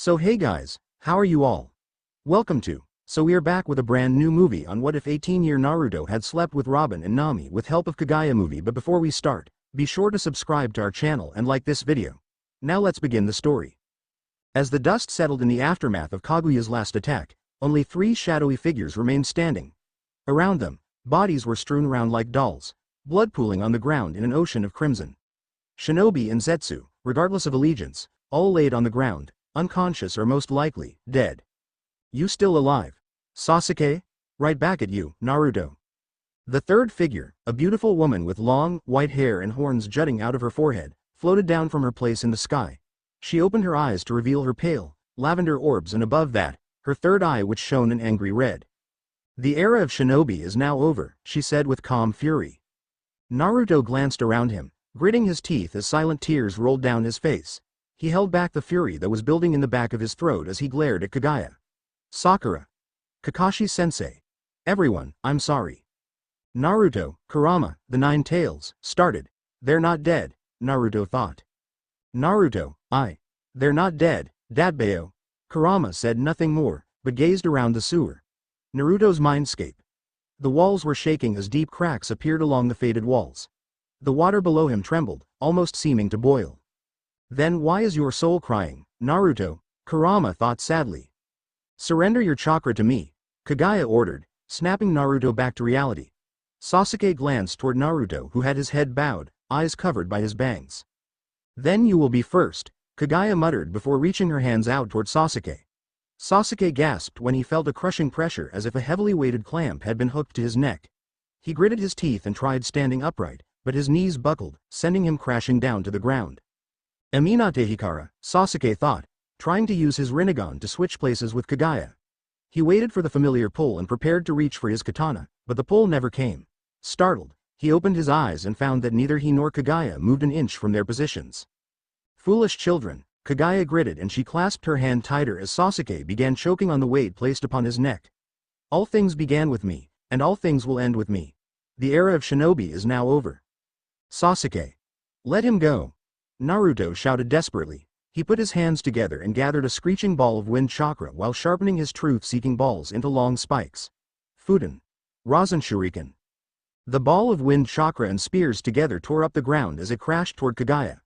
So hey guys, how are you all? Welcome to. So we are back with a brand new movie on what if 18-year Naruto had slept with Robin and Nami with help of Kaguya movie. But before we start, be sure to subscribe to our channel and like this video. Now let's begin the story. As the dust settled in the aftermath of Kaguya's last attack, only 3 shadowy figures remained standing. Around them, bodies were strewn around like dolls, blood pooling on the ground in an ocean of crimson. Shinobi and Zetsu, regardless of allegiance, all laid on the ground, unconscious or most likely, dead. You still alive? Sasuke? Right back at you, Naruto. The third figure, a beautiful woman with long, white hair and horns jutting out of her forehead, floated down from her place in the sky. She opened her eyes to reveal her pale, lavender orbs, and above that, her third eye which shone an angry red. The era of Shinobi is now over, she said with calm fury. Naruto glanced around him, gritting his teeth as silent tears rolled down his face. He held back the fury that was building in the back of his throat as he glared at Kaguya. Sakura. Kakashi-sensei. Everyone, I'm sorry. Naruto, Kurama, the 9 tails, started. They're not dead, Naruto thought. Naruto, they're not dead, Dadbeo. Kurama said nothing more, but gazed around the sewer. Naruto's mindscape. The walls were shaking as deep cracks appeared along the faded walls. The water below him trembled, almost seeming to boil. Then why is your soul crying, Naruto? Kurama thought sadly. Surrender your chakra to me, Kaguya ordered, snapping Naruto back to reality. Sasuke glanced toward Naruto, who had his head bowed, eyes covered by his bangs. Then you will be first, Kaguya muttered before reaching her hands out toward Sasuke. Sasuke gasped when he felt a crushing pressure as if a heavily weighted clamp had been hooked to his neck. He gritted his teeth and tried standing upright, but his knees buckled, sending him crashing down to the ground. Eminate Hikara, Sasuke thought, trying to use his Rinnegan to switch places with Kaguya. He waited for the familiar pull and prepared to reach for his katana, but the pull never came. Startled, he opened his eyes and found that neither he nor Kaguya moved an inch from their positions. Foolish children, Kaguya gritted, and she clasped her hand tighter as Sasuke began choking on the weight placed upon his neck. All things began with me, and all things will end with me. The era of Shinobi is now over. Sasuke. Let him go. Naruto shouted desperately. He put his hands together and gathered a screeching ball of wind chakra while sharpening his truth-seeking balls into long spikes. Fuden. Rasen Shuriken. The ball of wind chakra and spears together tore up the ground as it crashed toward Kaguya.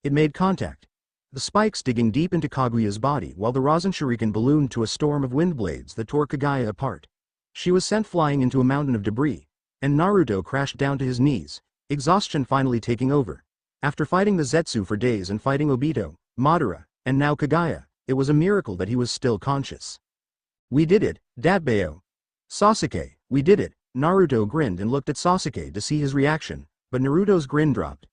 It made contact. The spikes digging deep into Kaguya's body while the Rasen Shuriken ballooned to a storm of wind blades that tore Kaguya apart. She was sent flying into a mountain of debris, and Naruto crashed down to his knees, exhaustion finally taking over. After fighting the Zetsu for days and fighting Obito, Madara, and now Kaguya, it was a miracle that he was still conscious. We did it, Dadbeo. Sasuke, we did it. Naruto grinned and looked at Sasuke to see his reaction, but Naruto's grin dropped.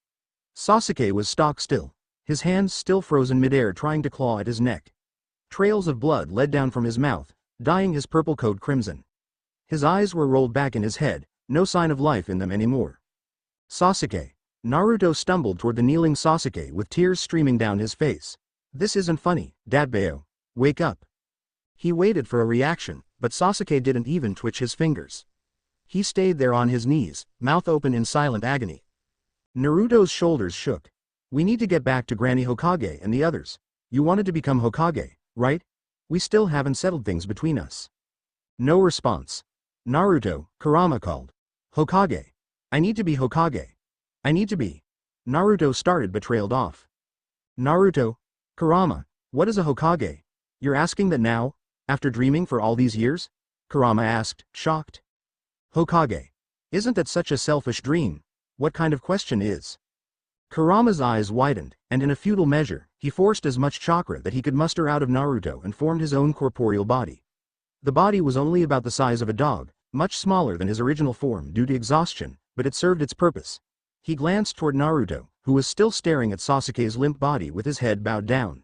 Sasuke was stock still, his hands still frozen midair trying to claw at his neck. Trails of blood led down from his mouth, dyeing his purple coat crimson. His eyes were rolled back in his head, no sign of life in them anymore. Sasuke. Naruto stumbled toward the kneeling Sasuke with tears streaming down his face. This isn't funny, Dadbeo. Wake up. He waited for a reaction, but Sasuke didn't even twitch his fingers. He stayed there on his knees, mouth open in silent agony. Naruto's shoulders shook. We need to get back to Granny Hokage and the others. You wanted to become Hokage, right? We still haven't settled things between us. No response. Naruto, Kurama called. Hokage. I need to be Hokage. I need to be. Naruto started but trailed off. Naruto, Kurama, what is a Hokage? You're asking that now, after dreaming for all these years? Kurama asked, shocked. Hokage. Isn't that such a selfish dream? What kind of question is? Kurama's eyes widened, and in a futile measure, he forced as much chakra that he could muster out of Naruto and formed his own corporeal body. The body was only about the size of a dog, much smaller than his original form due to exhaustion, but it served its purpose. He glanced toward Naruto, who was still staring at Sasuke's limp body with his head bowed down.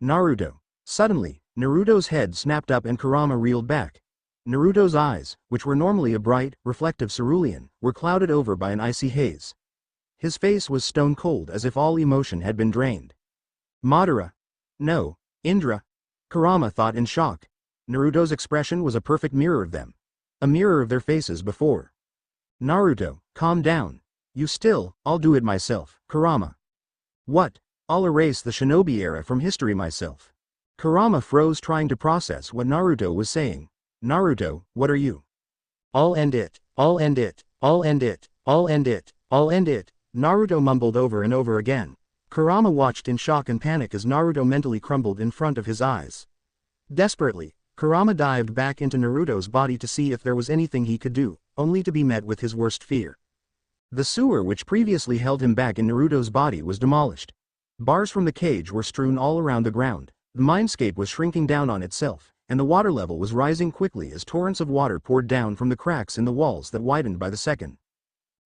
Naruto. Suddenly, Naruto's head snapped up and Kurama reeled back. Naruto's eyes, which were normally a bright, reflective cerulean, were clouded over by an icy haze. His face was stone cold as if all emotion had been drained. Madara. No, Indra. Kurama thought in shock. Naruto's expression was a perfect mirror of them. A mirror of their faces before. Naruto, calm down. I'll do it myself, Kurama. What? I'll erase the shinobi era from history myself. Kurama froze trying to process what Naruto was saying. Naruto, what are you? I'll end it, I'll end it, I'll end it, I'll end it, I'll end it, Naruto mumbled over and over again. Kurama watched in shock and panic as Naruto mentally crumbled in front of his eyes. Desperately, Kurama dived back into Naruto's body to see if there was anything he could do, only to be met with his worst fear. The sewer which previously held him back in Naruto's body was demolished. Bars from the cage were strewn all around the ground, the mindscape was shrinking down on itself, and the water level was rising quickly as torrents of water poured down from the cracks in the walls that widened by the second.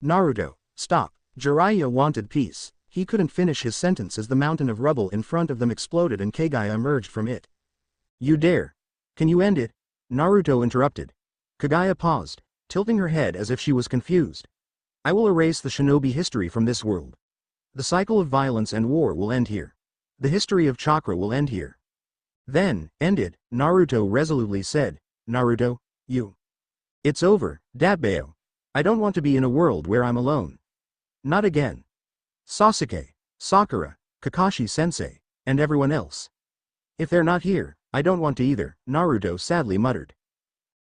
Naruto, stop. Jiraiya wanted peace. He couldn't finish his sentence as the mountain of rubble in front of them exploded and Kaguya emerged from it. You dare. Can you end it? Naruto interrupted. Kaguya paused, tilting her head as if she was confused. I will erase the shinobi history from this world. The cycle of violence and war will end here. The history of chakra will end here. Then, end it, Naruto resolutely said. Naruto, you. It's over, Dabbao. I don't want to be in a world where I'm alone. Not again. Sasuke, Sakura, Kakashi-sensei, and everyone else. If they're not here, I don't want to either, Naruto sadly muttered.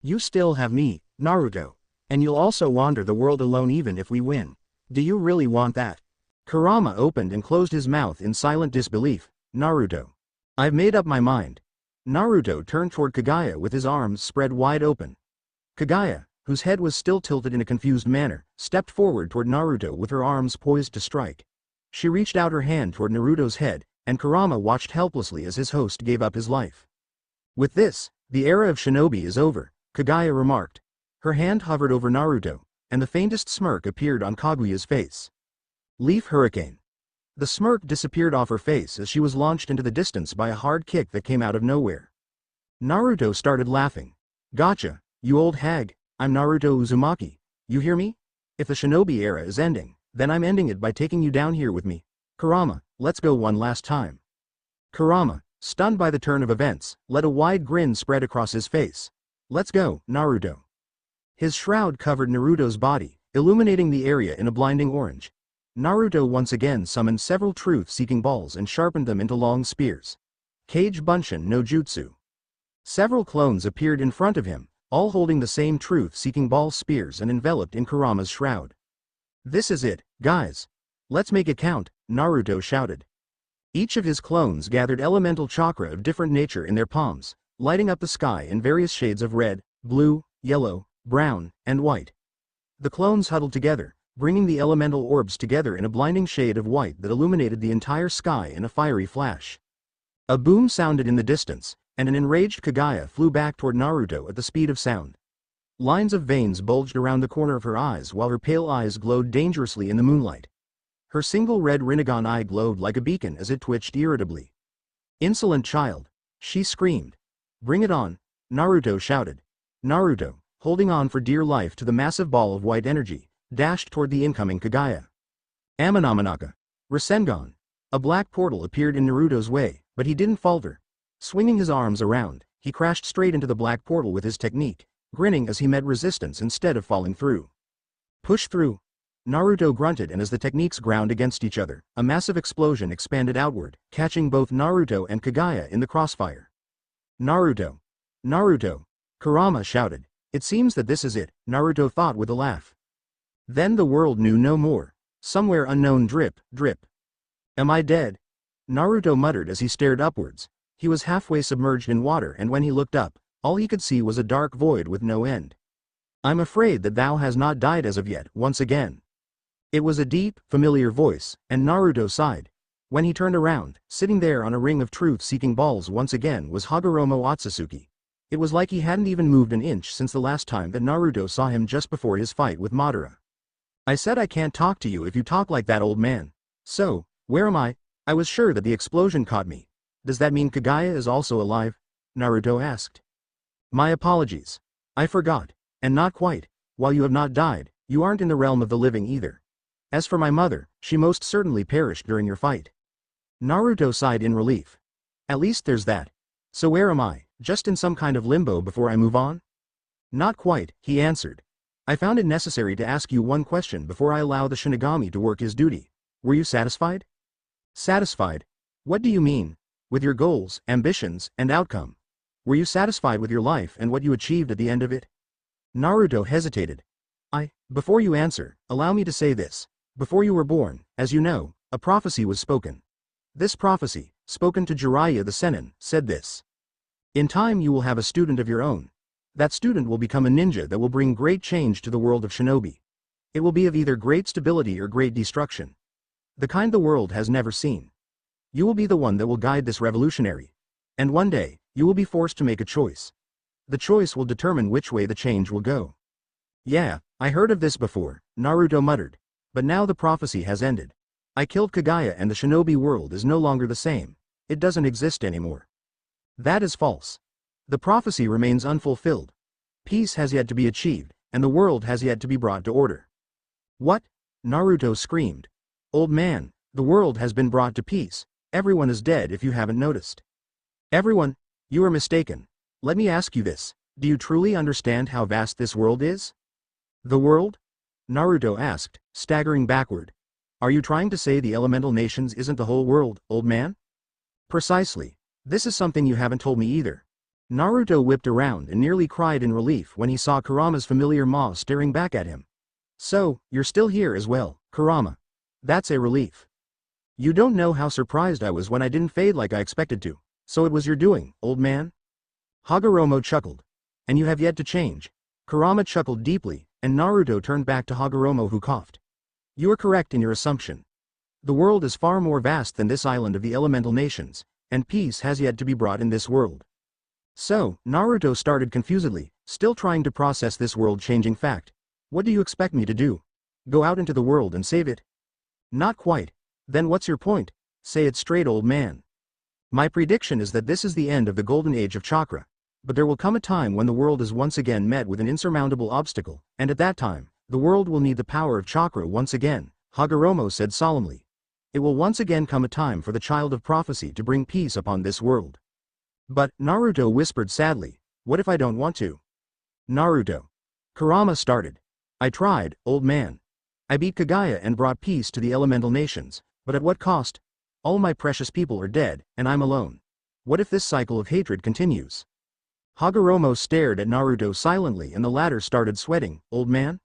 You still have me, Naruto. And you'll also wander the world alone even if we win. Do you really want that? Kurama opened and closed his mouth in silent disbelief. Naruto. I've made up my mind. Naruto turned toward Kaguya with his arms spread wide open. Kaguya, whose head was still tilted in a confused manner, stepped forward toward Naruto with her arms poised to strike. She reached out her hand toward Naruto's head, and Kurama watched helplessly as his host gave up his life. With this, the era of shinobi is over, Kaguya remarked. Her hand hovered over Naruto, and the faintest smirk appeared on Kaguya's face. Leaf Hurricane. The smirk disappeared off her face as she was launched into the distance by a hard kick that came out of nowhere. Naruto started laughing. Gotcha, you old hag, I'm Naruto Uzumaki. You hear me? If the shinobi era is ending, then I'm ending it by taking you down here with me. Kurama, let's go one last time. Kurama, stunned by the turn of events, let a wide grin spread across his face. Let's go, Naruto. His shroud covered Naruto's body, illuminating the area in a blinding orange. Naruto once again summoned several truth-seeking balls and sharpened them into long spears. Kage Bunshin no Jutsu. Several clones appeared in front of him, all holding the same truth-seeking ball spears and enveloped in Kurama's shroud. This is it, guys. Let's make it count, Naruto shouted. Each of his clones gathered elemental chakra of different nature in their palms, lighting up the sky in various shades of red, blue, yellow, brown, and white. The clones huddled together, bringing the elemental orbs together in a blinding shade of white that illuminated the entire sky in a fiery flash. A boom sounded in the distance, and an enraged Kaguya flew back toward Naruto at the speed of sound. Lines of veins bulged around the corner of her eyes while her pale eyes glowed dangerously in the moonlight. Her single red Rinnegan eye glowed like a beacon as it twitched irritably. Insolent child! She screamed. Bring it on! Naruto shouted. Naruto, holding on for dear life to the massive ball of white energy, dashed toward the incoming Kaguya. Amanamanaka. Rasengan. A black portal appeared in Naruto's way, but he didn't falter. Swinging his arms around, he crashed straight into the black portal with his technique, grinning as he met resistance instead of falling through. Push through. Naruto grunted, and as the techniques ground against each other, a massive explosion expanded outward, catching both Naruto and Kaguya in the crossfire. Naruto! Naruto! Kurama shouted. It seems that this is it, Naruto thought with a laugh. Then the world knew no more. Somewhere unknown drip, drip. Am I dead? Naruto muttered as he stared upwards. He was halfway submerged in water, and when he looked up, all he could see was a dark void with no end. I'm afraid that thou has not died as of yet, once again. It was a deep, familiar voice, and Naruto sighed. When he turned around, sitting there on a ring of truth-seeking balls once again was Hagoromo Otsutsuki. It was like he hadn't even moved an inch since the last time that Naruto saw him just before his fight with Madara. I said I can't talk to you if you talk like that, old man. So, where am I? I was sure that the explosion caught me. Does that mean Kaguya is also alive? Naruto asked. My apologies. I forgot. And not quite. While you have not died, you aren't in the realm of the living either. As for my mother, she most certainly perished during your fight. Naruto sighed in relief. At least there's that. So where am I, just in some kind of limbo before I move on? Not quite, he answered. I found it necessary to ask you one question before I allow the Shinigami to work his duty. Were you satisfied? Satisfied? What do you mean? With your goals, ambitions, and outcome. Were you satisfied with your life and what you achieved at the end of it? Naruto hesitated. Before you answer, allow me to say this. Before you were born, as you know, a prophecy was spoken. This prophecy, spoken to Jiraiya the Sennin, said this. In time you will have a student of your own. That student will become a ninja that will bring great change to the world of shinobi. It will be of either great stability or great destruction. The kind the world has never seen. You will be the one that will guide this revolutionary. And one day, you will be forced to make a choice. The choice will determine which way the change will go. Yeah, I heard of this before, Naruto muttered. But now the prophecy has ended. I killed Kaguya and the shinobi world is no longer the same. It doesn't exist anymore. That is false. The prophecy remains unfulfilled. Peace has yet to be achieved, and the world has yet to be brought to order. What? Naruto screamed. Old man, the world has been brought to peace. Everyone is dead if you haven't noticed. Everyone? You are mistaken. Let me ask you this. Do you truly understand how vast this world is? The world? Naruto asked, staggering backward. Are you trying to say the elemental nations isn't the whole world, old man? Precisely. This is something you haven't told me either. Naruto whipped around and nearly cried in relief when he saw Kurama's familiar maw staring back at him. So, you're still here as well, Kurama. That's a relief. You don't know how surprised I was when I didn't fade like I expected to. So it was your doing, old man? Hagoromo chuckled. And you have yet to change. Kurama chuckled deeply, and Naruto turned back to Hagoromo who coughed. You are correct in your assumption. The world is far more vast than this island of the elemental nations, and peace has yet to be brought in this world. So, Naruto started confusedly, still trying to process this world-changing fact. What do you expect me to do? Go out into the world and save it? Not quite. Then what's your point? Say it straight, old man. My prediction is that this is the end of the golden age of chakra. But there will come a time when the world is once again met with an insurmountable obstacle, and at that time, the world will need the power of chakra once again, Hagoromo said solemnly. It will once again come a time for the child of prophecy to bring peace upon this world. But, Naruto whispered sadly, what if I don't want to? Naruto. Kurama started. I tried, old man. I beat Kaguya and brought peace to the elemental nations, but at what cost? All my precious people are dead, and I'm alone. What if this cycle of hatred continues? Hagoromo stared at Naruto silently and the latter started sweating. Old man?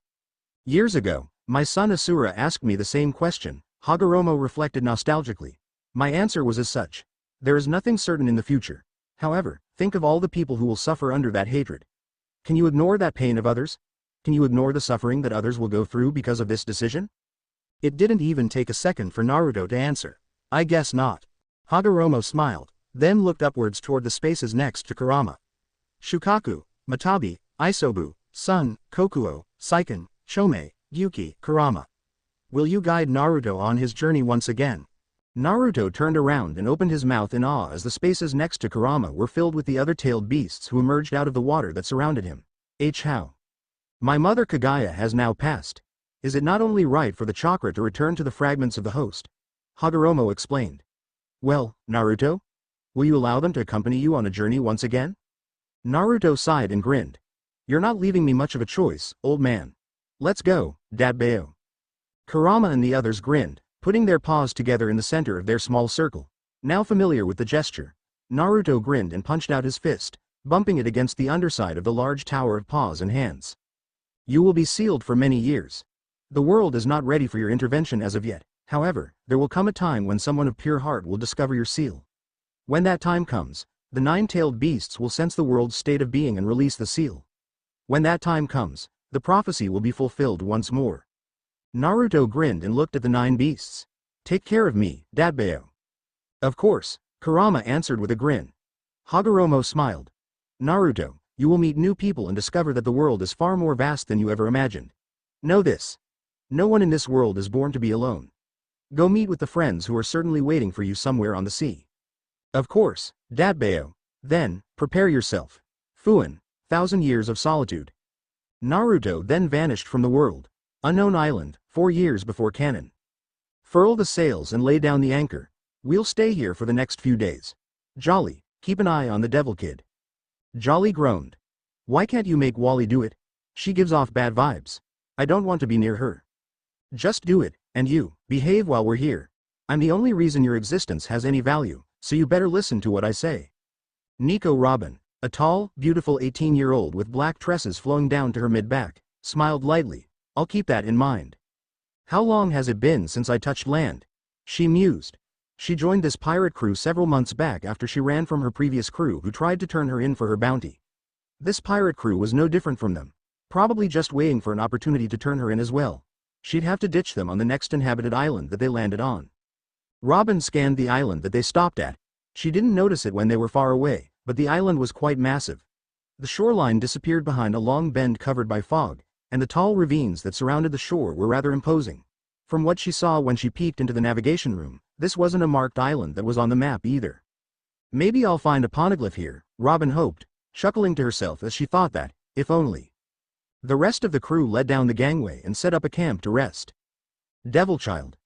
Years ago, my son Asura asked me the same question, Hagoromo reflected nostalgically. My answer was as such. There is nothing certain in the future. However, think of all the people who will suffer under that hatred. Can you ignore that pain of others? Can you ignore the suffering that others will go through because of this decision? It didn't even take a second for Naruto to answer. I guess not. Hagoromo smiled, then looked upwards toward the spaces next to Kurama. Shukaku, Matabi, Isobu, Sun, Kokuo, Seiken, Chome, Yuki, Kurama. Will you guide Naruto on his journey once again? Naruto turned around and opened his mouth in awe as the spaces next to Kurama were filled with the other tailed beasts who emerged out of the water that surrounded him. How? My mother Kaguya has now passed. Is it not only right for the chakra to return to the fragments of the host? Hagoromo explained. Well, Naruto? Will you allow them to accompany you on a journey once again? Naruto sighed and grinned. You're not leaving me much of a choice, old man. Let's go, Dadbeo. Kurama and the others grinned, putting their paws together in the center of their small circle. Now familiar with the gesture, Naruto grinned and punched out his fist, bumping it against the underside of the large tower of paws and hands. You will be sealed for many years. The world is not ready for your intervention as of yet. However, there will come a time when someone of pure heart will discover your seal. When that time comes, the nine-tailed beasts will sense the world's state of being and release the seal. When that time comes, the prophecy will be fulfilled once more. Naruto grinned and looked at the nine beasts. Take care of me, Dadbeo. Of course, Kurama answered with a grin. Hagoromo smiled. Naruto, you will meet new people and discover that the world is far more vast than you ever imagined. Know this. No one in this world is born to be alone. Go meet with the friends who are certainly waiting for you somewhere on the sea. Of course, Dadbeo. Then, prepare yourself. Fuin, 1,000 years of solitude. Naruto then vanished from the world. Unknown island, 4 years before canon. Furl the sails and lay down the anchor. We'll stay here for the next few days. Jolly, keep an eye on the devil kid. Jolly groaned. Why can't you make Wally do it? She gives off bad vibes. I don't want to be near her. Just do it, and you, behave while we're here. I'm the only reason your existence has any value, so you better listen to what I say. Nico Robin, a tall, beautiful 18-year-old with black tresses flowing down to her mid-back, smiled lightly. I'll keep that in mind. How long has it been since I touched land? She mused. She joined this pirate crew several months back after she ran from her previous crew who tried to turn her in for her bounty. This pirate crew was no different from them, probably just waiting for an opportunity to turn her in as well. She'd have to ditch them on the next inhabited island that they landed on. Robin scanned the island that they stopped at. She didn't notice it when they were far away, but the island was quite massive. The shoreline disappeared behind a long bend covered by fog, and the tall ravines that surrounded the shore were rather imposing. From what she saw when she peeked into the navigation room, this wasn't a marked island that was on the map either. Maybe I'll find a poneglyph here, Robin hoped, chuckling to herself as she thought that, if only. The rest of the crew led down the gangway and set up a camp to rest. Devil child.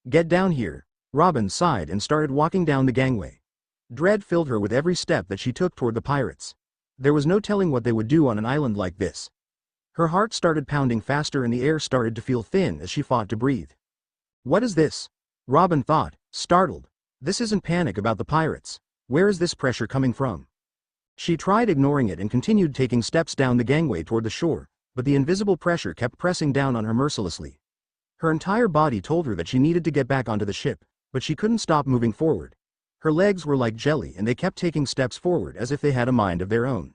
Get down here, Robin sighed and started walking down the gangway. Dread filled her with every step that she took toward the pirates. There was no telling what they would do on an island like this. Her heart started pounding faster and the air started to feel thin as she fought to breathe. What is this? Robin thought, startled. This isn't panic about the pirates. Where is this pressure coming from? She tried ignoring it and continued taking steps down the gangway toward the shore, but the invisible pressure kept pressing down on her mercilessly. Her entire body told her that she needed to get back onto the ship, but she couldn't stop moving forward. Her legs were like jelly and they kept taking steps forward as if they had a mind of their own.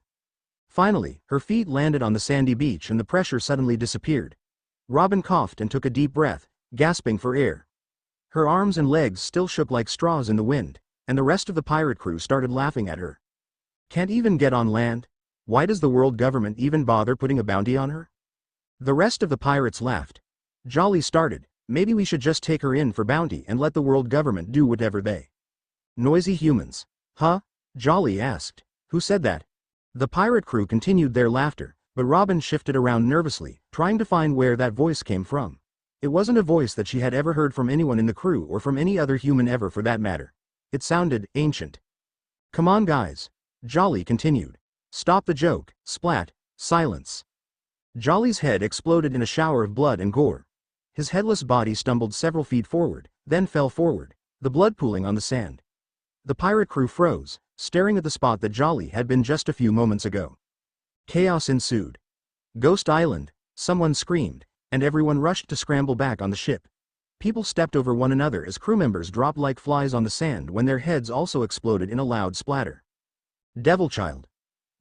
Finally, her feet landed on the sandy beach and the pressure suddenly disappeared. Robin coughed and took a deep breath, gasping for air. Her arms and legs still shook like straws in the wind, and the rest of the pirate crew started laughing at her. Can't even get on land? Why does the world government even bother putting a bounty on her? The rest of the pirates laughed. Jolly started, maybe we should just take her in for bounty and let the world government do whatever they. Noisy humans. Huh? Jolly asked. Who said that? The pirate crew continued their laughter, but Robin shifted around nervously, trying to find where that voice came from. It wasn't a voice that she had ever heard from anyone in the crew or from any other human ever for that matter. It sounded ancient. Come on guys. Jolly continued. Stop the joke, splat, silence. Jolly's head exploded in a shower of blood and gore. His headless body stumbled several feet forward, then fell forward, the blood pooling on the sand. The pirate crew froze, staring at the spot that Jolly had been just a few moments ago. Chaos ensued. Ghost Island, someone screamed, and everyone rushed to scramble back on the ship. People stepped over one another as crew members dropped like flies on the sand when their heads also exploded in a loud splatter. Devil child.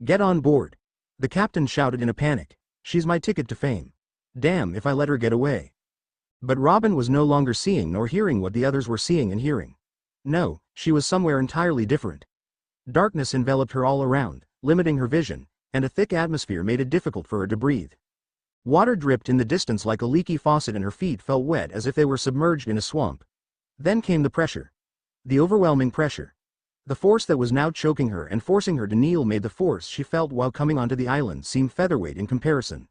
Get on board. The captain shouted in a panic. She's my ticket to fame. Damn if I let her get away. But Robin was no longer seeing nor hearing what the others were seeing and hearing. No, she was somewhere entirely different. Darkness enveloped her all around, limiting her vision, and a thick atmosphere made it difficult for her to breathe. Water dripped in the distance like a leaky faucet and her feet felt wet as if they were submerged in a swamp. Then came the pressure. The overwhelming pressure. The force that was now choking her and forcing her to kneel made the force she felt while coming onto the island seem featherweight in comparison.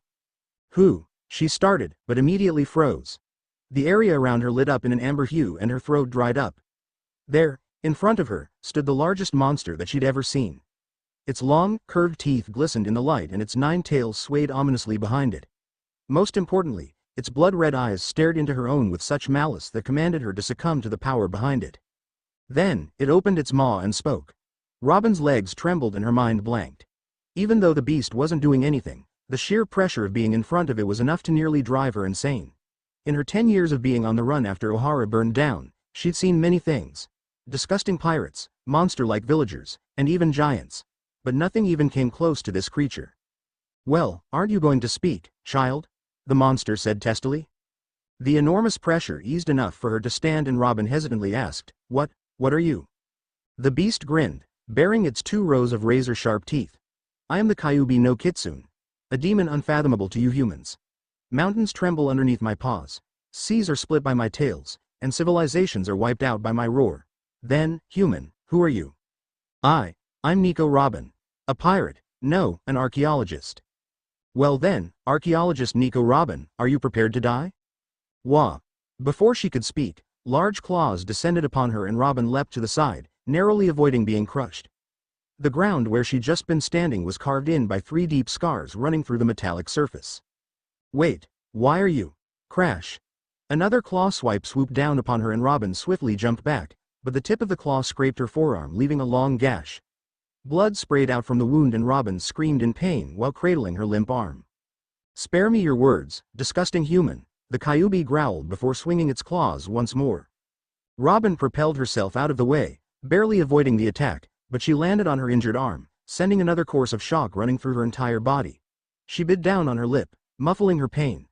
Who? She started, but immediately froze. The area around her lit up in an amber hue and her throat dried up. There, in front of her, stood the largest monster that she'd ever seen. Its long, curved teeth glistened in the light and its 9 tails swayed ominously behind it. Most importantly, its blood-red eyes stared into her own with such malice that commanded her to succumb to the power behind it. Then, it opened its maw and spoke. Robin's legs trembled and her mind blanked. Even though the beast wasn't doing anything, the sheer pressure of being in front of it was enough to nearly drive her insane. In her 10 years of being on the run after Ohara burned down, she'd seen many things. Disgusting pirates, monster-like villagers, and even giants. But nothing even came close to this creature. Well, aren't you going to speak, child? The monster said testily. The enormous pressure eased enough for her to stand and Robin hesitantly asked, What are you? The beast grinned, baring its 2 rows of razor-sharp teeth. I am the Kyubi no Kitsune, a demon unfathomable to you humans. Mountains tremble underneath my paws, seas are split by my tails, and civilizations are wiped out by my roar. Then, human, who are you? I'm Nico Robin. A pirate, no, an archaeologist. Well then, archaeologist Nico Robin, are you prepared to die? Wah. Before she could speak, large claws descended upon her and Robin leapt to the side, narrowly avoiding being crushed. The ground where she'd just been standing was carved in by 3 deep scars running through the metallic surface. Wait, why are you? Crash. Another claw swipe swooped down upon her and Robin swiftly jumped back, but the tip of the claw scraped her forearm, leaving a long gash. Blood sprayed out from the wound and Robin screamed in pain while cradling her limp arm. "Spare me your words, disgusting human," the Kyuubi growled before swinging its claws once more. Robin propelled herself out of the way, barely avoiding the attack, but she landed on her injured arm, sending another course of shock running through her entire body. She bit down on her lip, muffling her pain.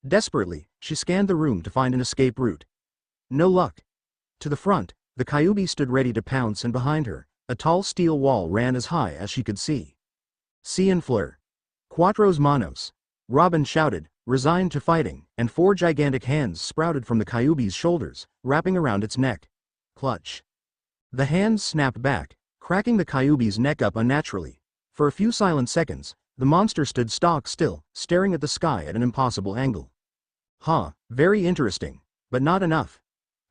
Desperately, she scanned the room to find an escape route. No luck. To the front, the Kyuubi stood ready to pounce, and behind her, a tall steel wall ran as high as she could see. "Cien fleur. Cuatros manos," Robin shouted, resigned to fighting, and 4 gigantic hands sprouted from the Kyuubi's shoulders, wrapping around its neck. Clutch. The hands snapped back, cracking the Kyuubi's neck up unnaturally. For a few silent seconds, the monster stood stock still, staring at the sky at an impossible angle. "Huh, very interesting, but not enough."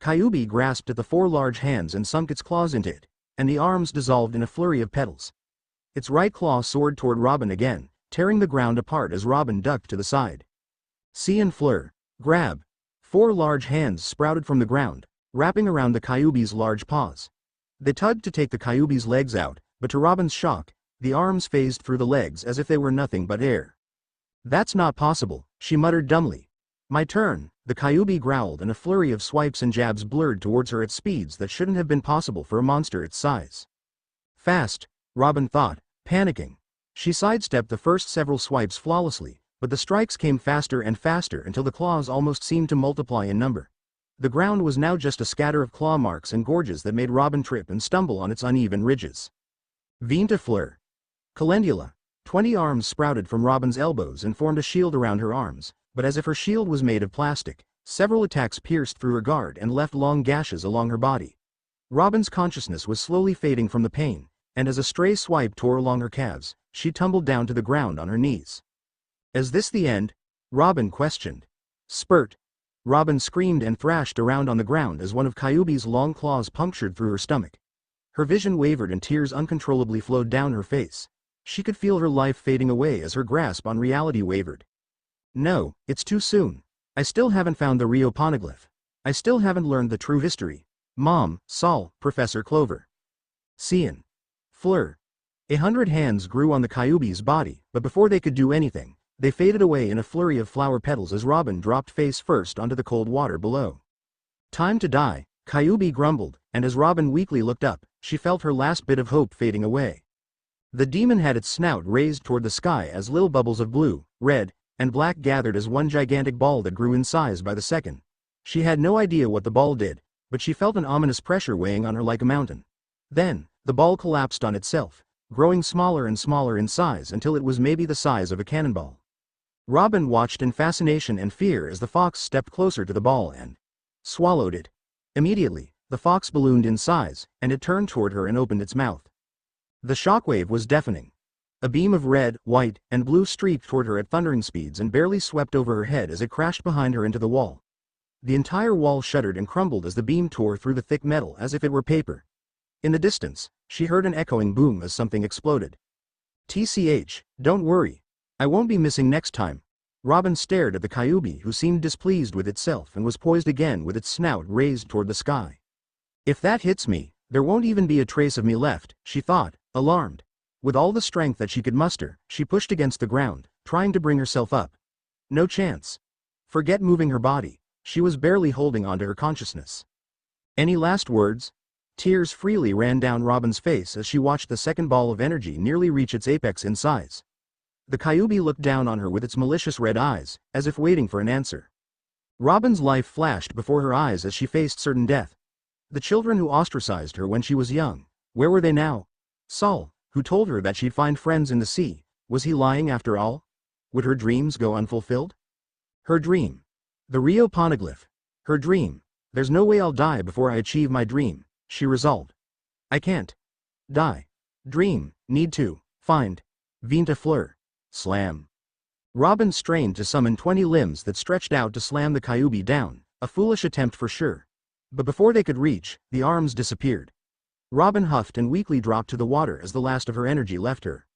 Kyuubi grasped at the 4 large hands and sunk its claws into it, and the arms dissolved in a flurry of petals. Its right claw soared toward Robin again, tearing the ground apart as Robin ducked to the side. "Cien fleur. Grab." 4 large hands sprouted from the ground, wrapping around the Kyuubi's large paws. They tugged to take the Kyuubi's legs out, but to Robin's shock, the arms phased through the legs as if they were nothing but air. "That's not possible," she muttered dumbly. "My turn," the Kyuubi growled, and a flurry of swipes and jabs blurred towards her at speeds that shouldn't have been possible for a monster its size. Fast, Robin thought, panicking. She sidestepped the first several swipes flawlessly, but the strikes came faster and faster until the claws almost seemed to multiply in number. The ground was now just a scatter of claw marks and gorges that made Robin trip and stumble on its uneven ridges. "Vinta fleur. Calendula." 20 arms sprouted from Robin's elbows and formed a shield around her arms, but as if her shield was made of plastic, several attacks pierced through her guard and left long gashes along her body. Robin's consciousness was slowly fading from the pain, and as a stray swipe tore along her calves, she tumbled down to the ground on her knees. "Is this the end?" Robin questioned. "Spurt." Robin screamed and thrashed around on the ground as one of Kyuubi's long claws punctured through her stomach. Her vision wavered and tears uncontrollably flowed down her face. She could feel her life fading away as her grasp on reality wavered. "No, it's too soon. I still haven't found the Rio Poneglyph. I still haven't learned the true history. Mom, Sol, Professor Clover." "Cien fleur." 100 hands grew on the Kyuubi's body, but before they could do anything, they faded away in a flurry of flower petals as Robin dropped face first onto the cold water below. "Time to die," Kyuubi grumbled, and as Robin weakly looked up, she felt her last bit of hope fading away. The demon had its snout raised toward the sky as little bubbles of blue, red, and black gathered as one gigantic ball that grew in size by the second. She had no idea what the ball did, but she felt an ominous pressure weighing on her like a mountain. Then, the ball collapsed on itself, growing smaller and smaller in size until it was maybe the size of a cannonball. Robin watched in fascination and fear as the fox stepped closer to the ball and swallowed it. Immediately, the fox ballooned in size, and it turned toward her and opened its mouth. The shockwave was deafening. A beam of red, white, and blue streaked toward her at thundering speeds and barely swept over her head as it crashed behind her into the wall. The entire wall shuddered and crumbled as the beam tore through the thick metal as if it were paper. In the distance, she heard an echoing boom as something exploded. "TCH, don't worry. I won't be missing next time." Robin stared at the Kyuubi, who seemed displeased with itself and was poised again with its snout raised toward the sky. "If that hits me, there won't even be a trace of me left," she thought, alarmed. With all the strength that she could muster, she pushed against the ground, trying to bring herself up. No chance. Forget moving her body. She was barely holding onto her consciousness. "Any last words?" Tears freely ran down Robin's face as she watched the second ball of energy nearly reach its apex in size. The Kyuubi looked down on her with its malicious red eyes, as if waiting for an answer. Robin's life flashed before her eyes as she faced certain death. The children who ostracized her when she was young, where were they now? Sol, who told her that she'd find friends in the sea, was he lying after all? Would her dreams go unfulfilled? Her dream. The Rio Poneglyph. Her dream. "There's no way I'll die before I achieve my dream," she resolved. "I can't die. Dream, need to find Vinta fleur." Slam. Robin strained to summon 20 limbs that stretched out to slam the Kyuubi down, a foolish attempt for sure. But before they could reach, the arms disappeared. Robin huffed and weakly dropped to the water as the last of her energy left her.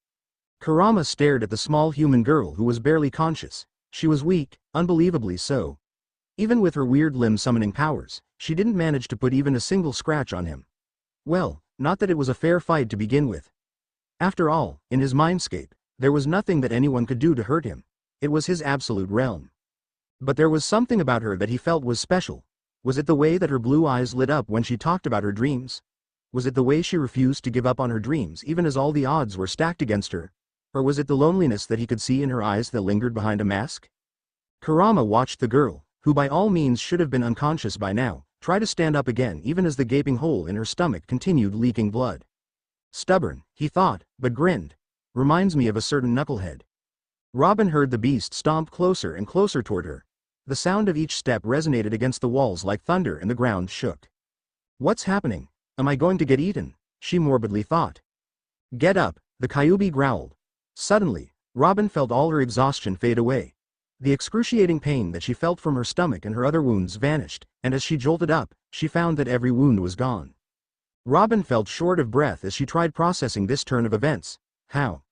Kurama stared at the small human girl who was barely conscious. She was weak, unbelievably so. Even with her weird limb summoning powers, she didn't manage to put even a single scratch on him. Well, not that it was a fair fight to begin with. After all, in his mindscape, there was nothing that anyone could do to hurt him. It was his absolute realm. But there was something about her that he felt was special. Was it the way that her blue eyes lit up when she talked about her dreams? Was it the way she refused to give up on her dreams even as all the odds were stacked against her? Or was it the loneliness that he could see in her eyes that lingered behind a mask? Kurama watched the girl, who by all means should have been unconscious by now, try to stand up again even as the gaping hole in her stomach continued leaking blood. Stubborn, he thought, but grinned. Reminds me of a certain knucklehead. Robin heard the beast stomp closer and closer toward her. The sound of each step resonated against the walls like thunder and the ground shook. What's happening? Am I going to get eaten? She morbidly thought. Get up, the Kyuubi growled. Suddenly, Robin felt all her exhaustion fade away. The excruciating pain that she felt from her stomach and her other wounds vanished, and as she jolted up, she found that every wound was gone. Robin felt short of breath as she tried processing this turn of events. How?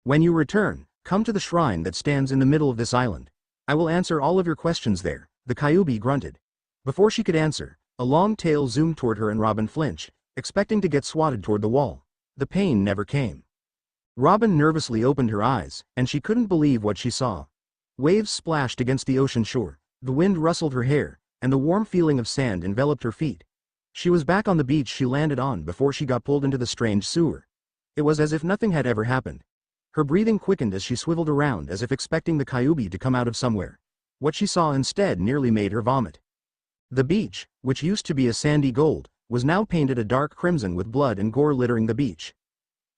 When you return, come to the shrine that stands in the middle of this island. I will answer all of your questions there, the Kyuubi grunted. Before she could answer, a long tail zoomed toward her and Robin flinched, expecting to get swatted toward the wall. The pain never came. Robin nervously opened her eyes, and she couldn't believe what she saw. Waves splashed against the ocean shore, the wind rustled her hair, and the warm feeling of sand enveloped her feet. She was back on the beach she landed on before she got pulled into the strange sewer. It was as if nothing had ever happened. Her breathing quickened as she swiveled around as if expecting the Kyuubi to come out of somewhere. What she saw instead nearly made her vomit. The beach, which used to be a sandy gold, was now painted a dark crimson with blood and gore littering the beach.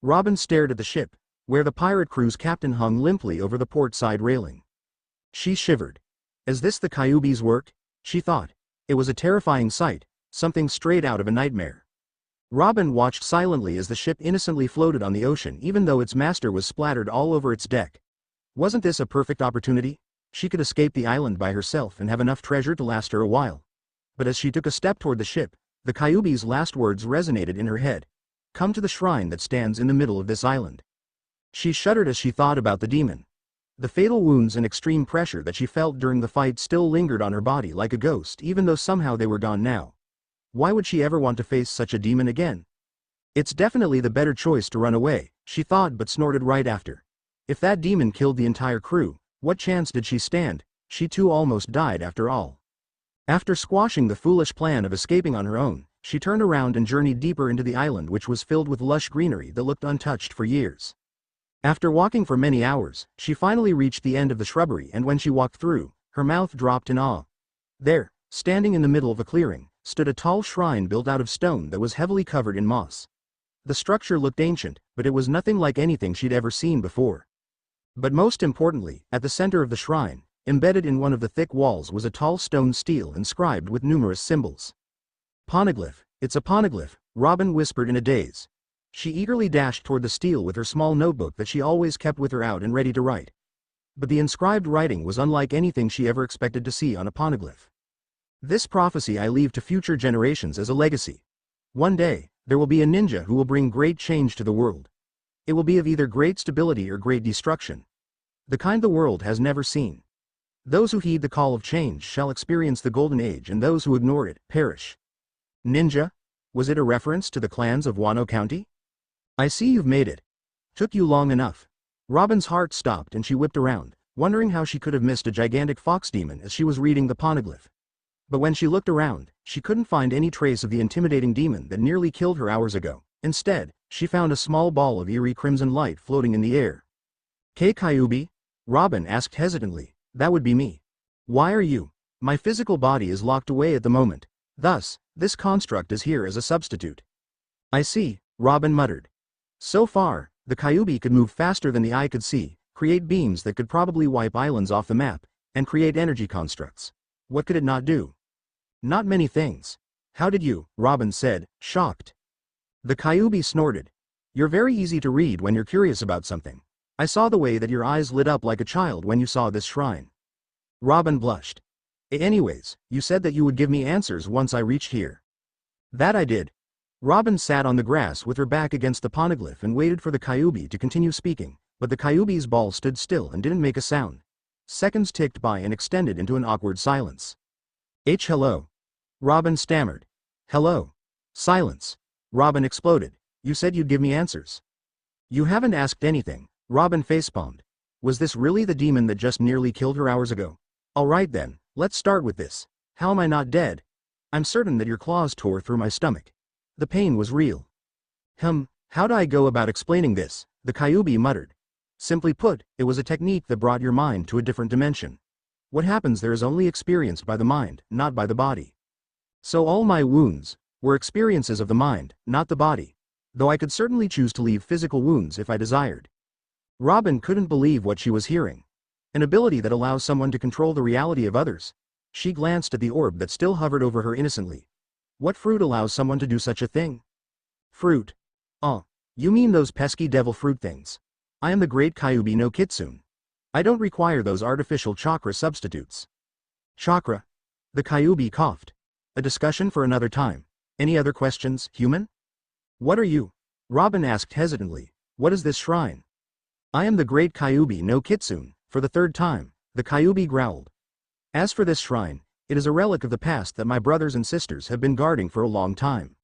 Robin stared at the ship, where the pirate crew's captain hung limply over the port side railing. She shivered. Is this the Kyuubi's work? She thought. It was a terrifying sight, something straight out of a nightmare. Robin watched silently as the ship innocently floated on the ocean even though its master was splattered all over its deck. Wasn't this a perfect opportunity? She could escape the island by herself and have enough treasure to last her a while. But as she took a step toward the ship, the Kyuubi's last words resonated in her head. Come to the shrine that stands in the middle of this island. She shuddered as she thought about the demon. The fatal wounds and extreme pressure that she felt during the fight still lingered on her body like a ghost even though somehow they were gone now. Why would she ever want to face such a demon again? It's definitely the better choice to run away, she thought but snorted right after. If that demon killed the entire crew, what chance did she stand? She too almost died after all. After squashing the foolish plan of escaping on her own, she turned around and journeyed deeper into the island which was filled with lush greenery that looked untouched for years. After walking for many hours, she finally reached the end of the shrubbery and when she walked through, her mouth dropped in awe. There, standing in the middle of a clearing, stood a tall shrine built out of stone that was heavily covered in moss. The structure looked ancient, but it was nothing like anything she'd ever seen before. But most importantly, at the center of the shrine, embedded in one of the thick walls was a tall stone stele inscribed with numerous symbols. Poneglyph, it's a poneglyph, Robin whispered in a daze. She eagerly dashed toward the stele with her small notebook that she always kept with her out and ready to write. But the inscribed writing was unlike anything she ever expected to see on a poneglyph. This prophecy I leave to future generations as a legacy. One day, there will be a ninja who will bring great change to the world. It will be of either great stability or great destruction. The kind the world has never seen. Those who heed the call of change shall experience the golden age and those who ignore it, perish. Ninja? Was it a reference to the clans of Wano County? I see you've made it. Took you long enough. Robin's heart stopped and she whipped around, wondering how she could have missed a gigantic fox demon as she was reading the poneglyph. But when she looked around, she couldn't find any trace of the intimidating demon that nearly killed her hours ago. Instead, she found a small ball of eerie crimson light floating in the air. Kyuubi? Robin asked hesitantly. That would be me. Why are you? My physical body is locked away at the moment. Thus, this construct is here as a substitute. I see, Robin muttered. So far, the Kyuubi could move faster than the eye could see, create beams that could probably wipe islands off the map, and create energy constructs. What could it not do? Not many things. How did you? Robin said, shocked. The Kyuubi snorted. You're very easy to read when you're curious about something. I saw the way that your eyes lit up like a child when you saw this shrine. Robin blushed. Anyways, you said that you would give me answers once I reached here. That I did. Robin sat on the grass with her back against the poneglyph and waited for the Kyuubi to continue speaking, but the Kyuubi's ball stood still and didn't make a sound. Seconds ticked by and extended into an awkward silence. Hello. Robin stammered. Hello. Silence. Robin exploded. You said you'd give me answers. You haven't asked anything. Robin facepalmed. Was this really the demon that just nearly killed her hours ago? Alright then, let's start with this. How am I not dead? I'm certain that your claws tore through my stomach. The pain was real. How do I go about explaining this? The Kyuubi muttered. Simply put, it was a technique that brought your mind to a different dimension. What happens there is only experienced by the mind, not by the body. So all my wounds were experiences of the mind, not the body. Though I could certainly choose to leave physical wounds if I desired. Robin couldn't believe what she was hearing. An ability that allows someone to control the reality of others. She glanced at the orb that still hovered over her innocently. What fruit allows someone to do such a thing? Fruit. Oh, you mean those pesky devil fruit things. I am the great Kyuubi no Kitsune. I don't require those artificial chakra substitutes. Chakra? The Kyuubi coughed. A discussion for another time. Any other questions, human? What are you? Robin asked hesitantly. What is this shrine? I am the great Kyuubi no Kitsune, for the third time, the Kyuubi growled. As for this shrine, it is a relic of the past that my brothers and sisters have been guarding for a long time.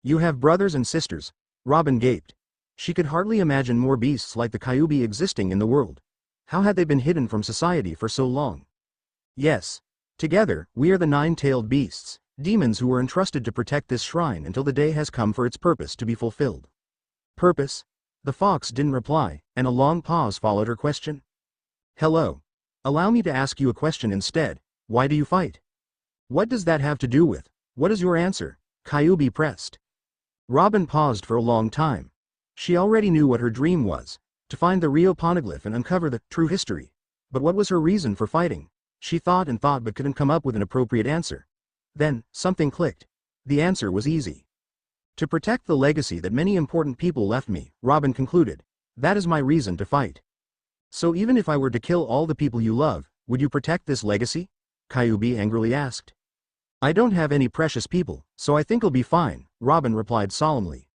You have brothers and sisters? Robin gaped. She could hardly imagine more beasts like the Kyuubi existing in the world. How had they been hidden from society for so long? Yes. Together, we are the nine-tailed beasts, demons who were entrusted to protect this shrine until the day has come for its purpose to be fulfilled. Purpose? The fox didn't reply, and a long pause followed her question. Hello. Allow me to ask you a question instead. Why do you fight? What does that have to do with? What is your answer? Kyuubi pressed. Robin paused for a long time. She already knew what her dream was, to find the Rio poneglyph and uncover the true history. But what was her reason for fighting? She thought and thought but couldn't come up with an appropriate answer. Then, something clicked. The answer was easy. To protect the legacy that many important people left me, Robin concluded. That is my reason to fight. So even if I were to kill all the people you love, would you protect this legacy? Kyuubi angrily asked. I don't have any precious people, so I think I'll be fine, Robin replied solemnly.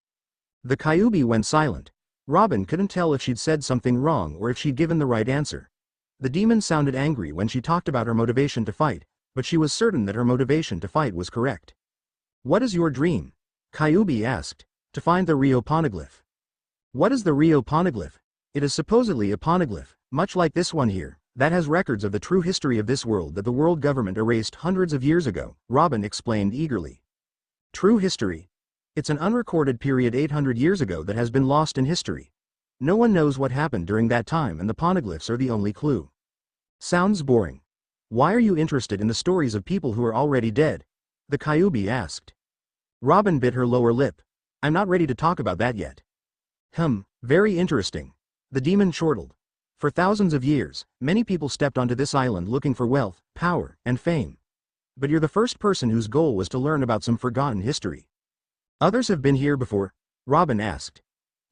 The Kyuubi went silent. Robin couldn't tell if she'd said something wrong or if she'd given the right answer. The demon sounded angry when she talked about her motivation to fight, but she was certain that her motivation to fight was correct. What is your dream? Kyuubi asked. To find the Rio poneglyph. What is the Rio poneglyph? It is supposedly a poneglyph, much like this one here, that has records of the true history of this world that the world government erased hundreds of years ago, Robin explained eagerly. True history? It's an unrecorded period 800 years ago that has been lost in history. No one knows what happened during that time and the poneglyphs are the only clue. Sounds boring. Why are you interested in the stories of people who are already dead? The Kyuubi asked. Robin bit her lower lip. I'm not ready to talk about that yet. Very interesting. The demon chortled. For thousands of years, many people stepped onto this island looking for wealth, power, and fame. But you're the first person whose goal was to learn about some forgotten history. Others have been here before? Robin asked.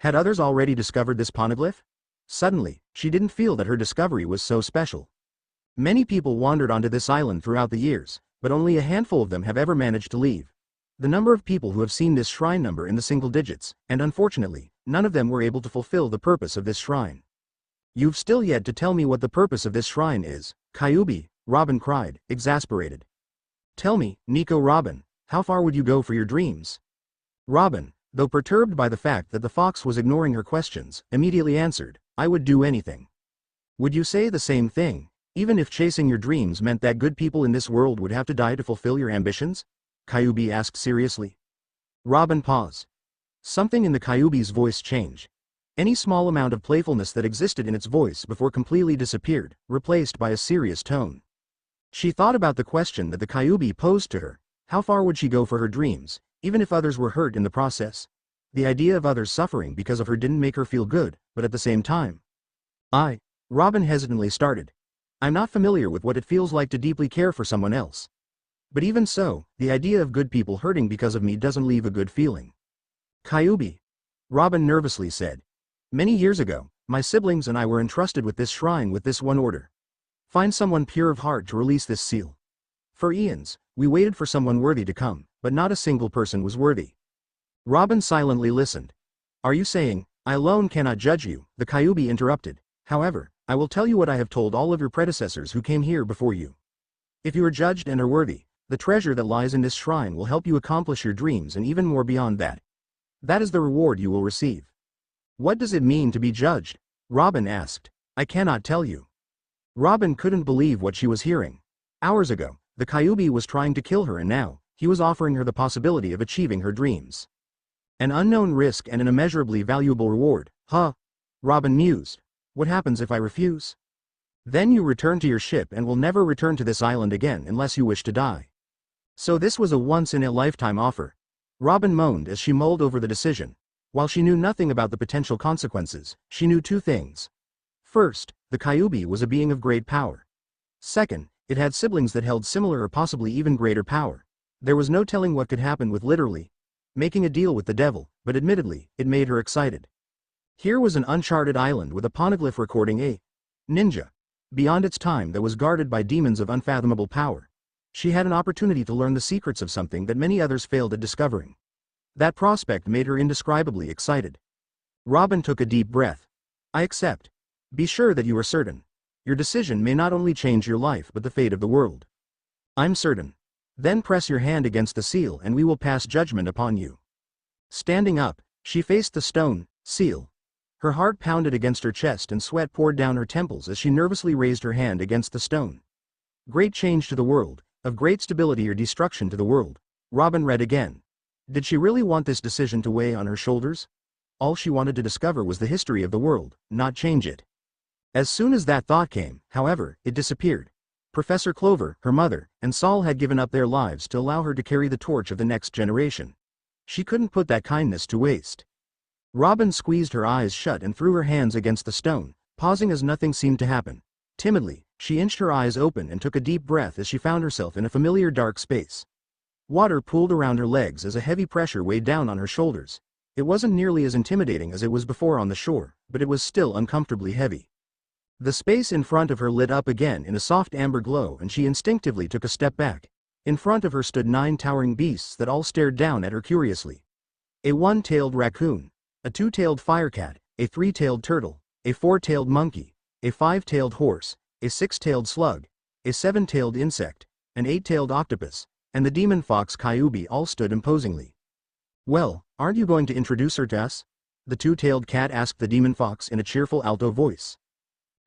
Had others already discovered this poneglyph? Suddenly, she didn't feel that her discovery was so special. Many people wandered onto this island throughout the years, but only a handful of them have ever managed to leave. The number of people who have seen this shrine number in the single digits, and unfortunately, none of them were able to fulfill the purpose of this shrine. You've still yet to tell me what the purpose of this shrine is, Kyuubi, Robin cried, exasperated. Tell me, Nico Robin, how far would you go for your dreams? Robin, though perturbed by the fact that the fox was ignoring her questions, immediately answered, I would do anything. Would you say the same thing, even if chasing your dreams meant that good people in this world would have to die to fulfill your ambitions? Kyuubi asked seriously. Robin paused. Something in the Kyuubi's voice changed. Any small amount of playfulness that existed in its voice before completely disappeared, replaced by a serious tone. She thought about the question that the Kyuubi posed to her. How far would she go for her dreams, even if others were hurt in the process? The idea of others suffering because of her didn't make her feel good, but at the same time. Robin hesitantly started. I'm not familiar with what it feels like to deeply care for someone else. But even so, the idea of good people hurting because of me doesn't leave a good feeling. Kyuubi, Robin nervously said. Many years ago, my siblings and I were entrusted with this shrine with this one order. Find someone pure of heart to release this seal. For eons, we waited for someone worthy to come, but not a single person was worthy. Robin silently listened. Are you saying, I alone cannot judge you? The Kyuubi interrupted. However, I will tell you what I have told all of your predecessors who came here before you. If you are judged and are worthy, The treasure that lies in this shrine will help you accomplish your dreams and even more beyond that. That is the reward you will receive." "What does it mean to be judged?" Robin asked. "I cannot tell you." Robin couldn't believe what she was hearing. Hours ago, the Kyuubi was trying to kill her, and now, he was offering her the possibility of achieving her dreams. An unknown risk and an immeasurably valuable reward. Huh? Robin mused. "What happens if I refuse?" "Then you return to your ship and will never return to this island again unless you wish to die." So this was a once-in-a-lifetime offer. Robin moaned as she mulled over the decision. While she knew nothing about the potential consequences, she knew two things. First, the Kyuubi was a being of great power. Second, it had siblings that held similar or possibly even greater power. There was no telling what could happen with literally making a deal with the devil, but admittedly, it made her excited. Here was an uncharted island with a poneglyph recording a ninja beyond its time that was guarded by demons of unfathomable power. She had an opportunity to learn the secrets of something that many others failed at discovering. That prospect made her indescribably excited. Robin took a deep breath. "I accept. Be sure that you are certain. Your decision may not only change your life but the fate of the world." "I'm certain." "Then press your hand against the seal and we will pass judgment upon you." Standing up, she faced the stone seal. Her heart pounded against her chest and sweat poured down her temples as she nervously raised her hand against the stone. "Great change to the world, of great stability or destruction to the world." Robin read again. Did she really want this decision to weigh on her shoulders? All she wanted to discover was the history of the world, not change it. As soon as that thought came, however, it disappeared. Professor Clover, her mother, and Saul had given up their lives to allow her to carry the torch of the next generation. She couldn't put that kindness to waste. Robin squeezed her eyes shut and threw her hands against the stone, pausing as nothing seemed to happen. Timidly, she inched her eyes open and took a deep breath as she found herself in a familiar dark space. Water pooled around her legs as a heavy pressure weighed down on her shoulders. It wasn't nearly as intimidating as it was before on the shore, but it was still uncomfortably heavy. The space in front of her lit up again in a soft amber glow and she instinctively took a step back. In front of her stood 9 towering beasts that all stared down at her curiously. A 1-tailed raccoon, a 2-tailed firecat, a 3-tailed turtle, a 4-tailed monkey, a 5-tailed horse, a 6-tailed slug, a 7-tailed insect, an 8-tailed octopus, and the demon fox Kyuubi all stood imposingly. "Well, aren't you going to introduce her to us?" the 2-tailed cat asked the demon fox in a cheerful alto voice.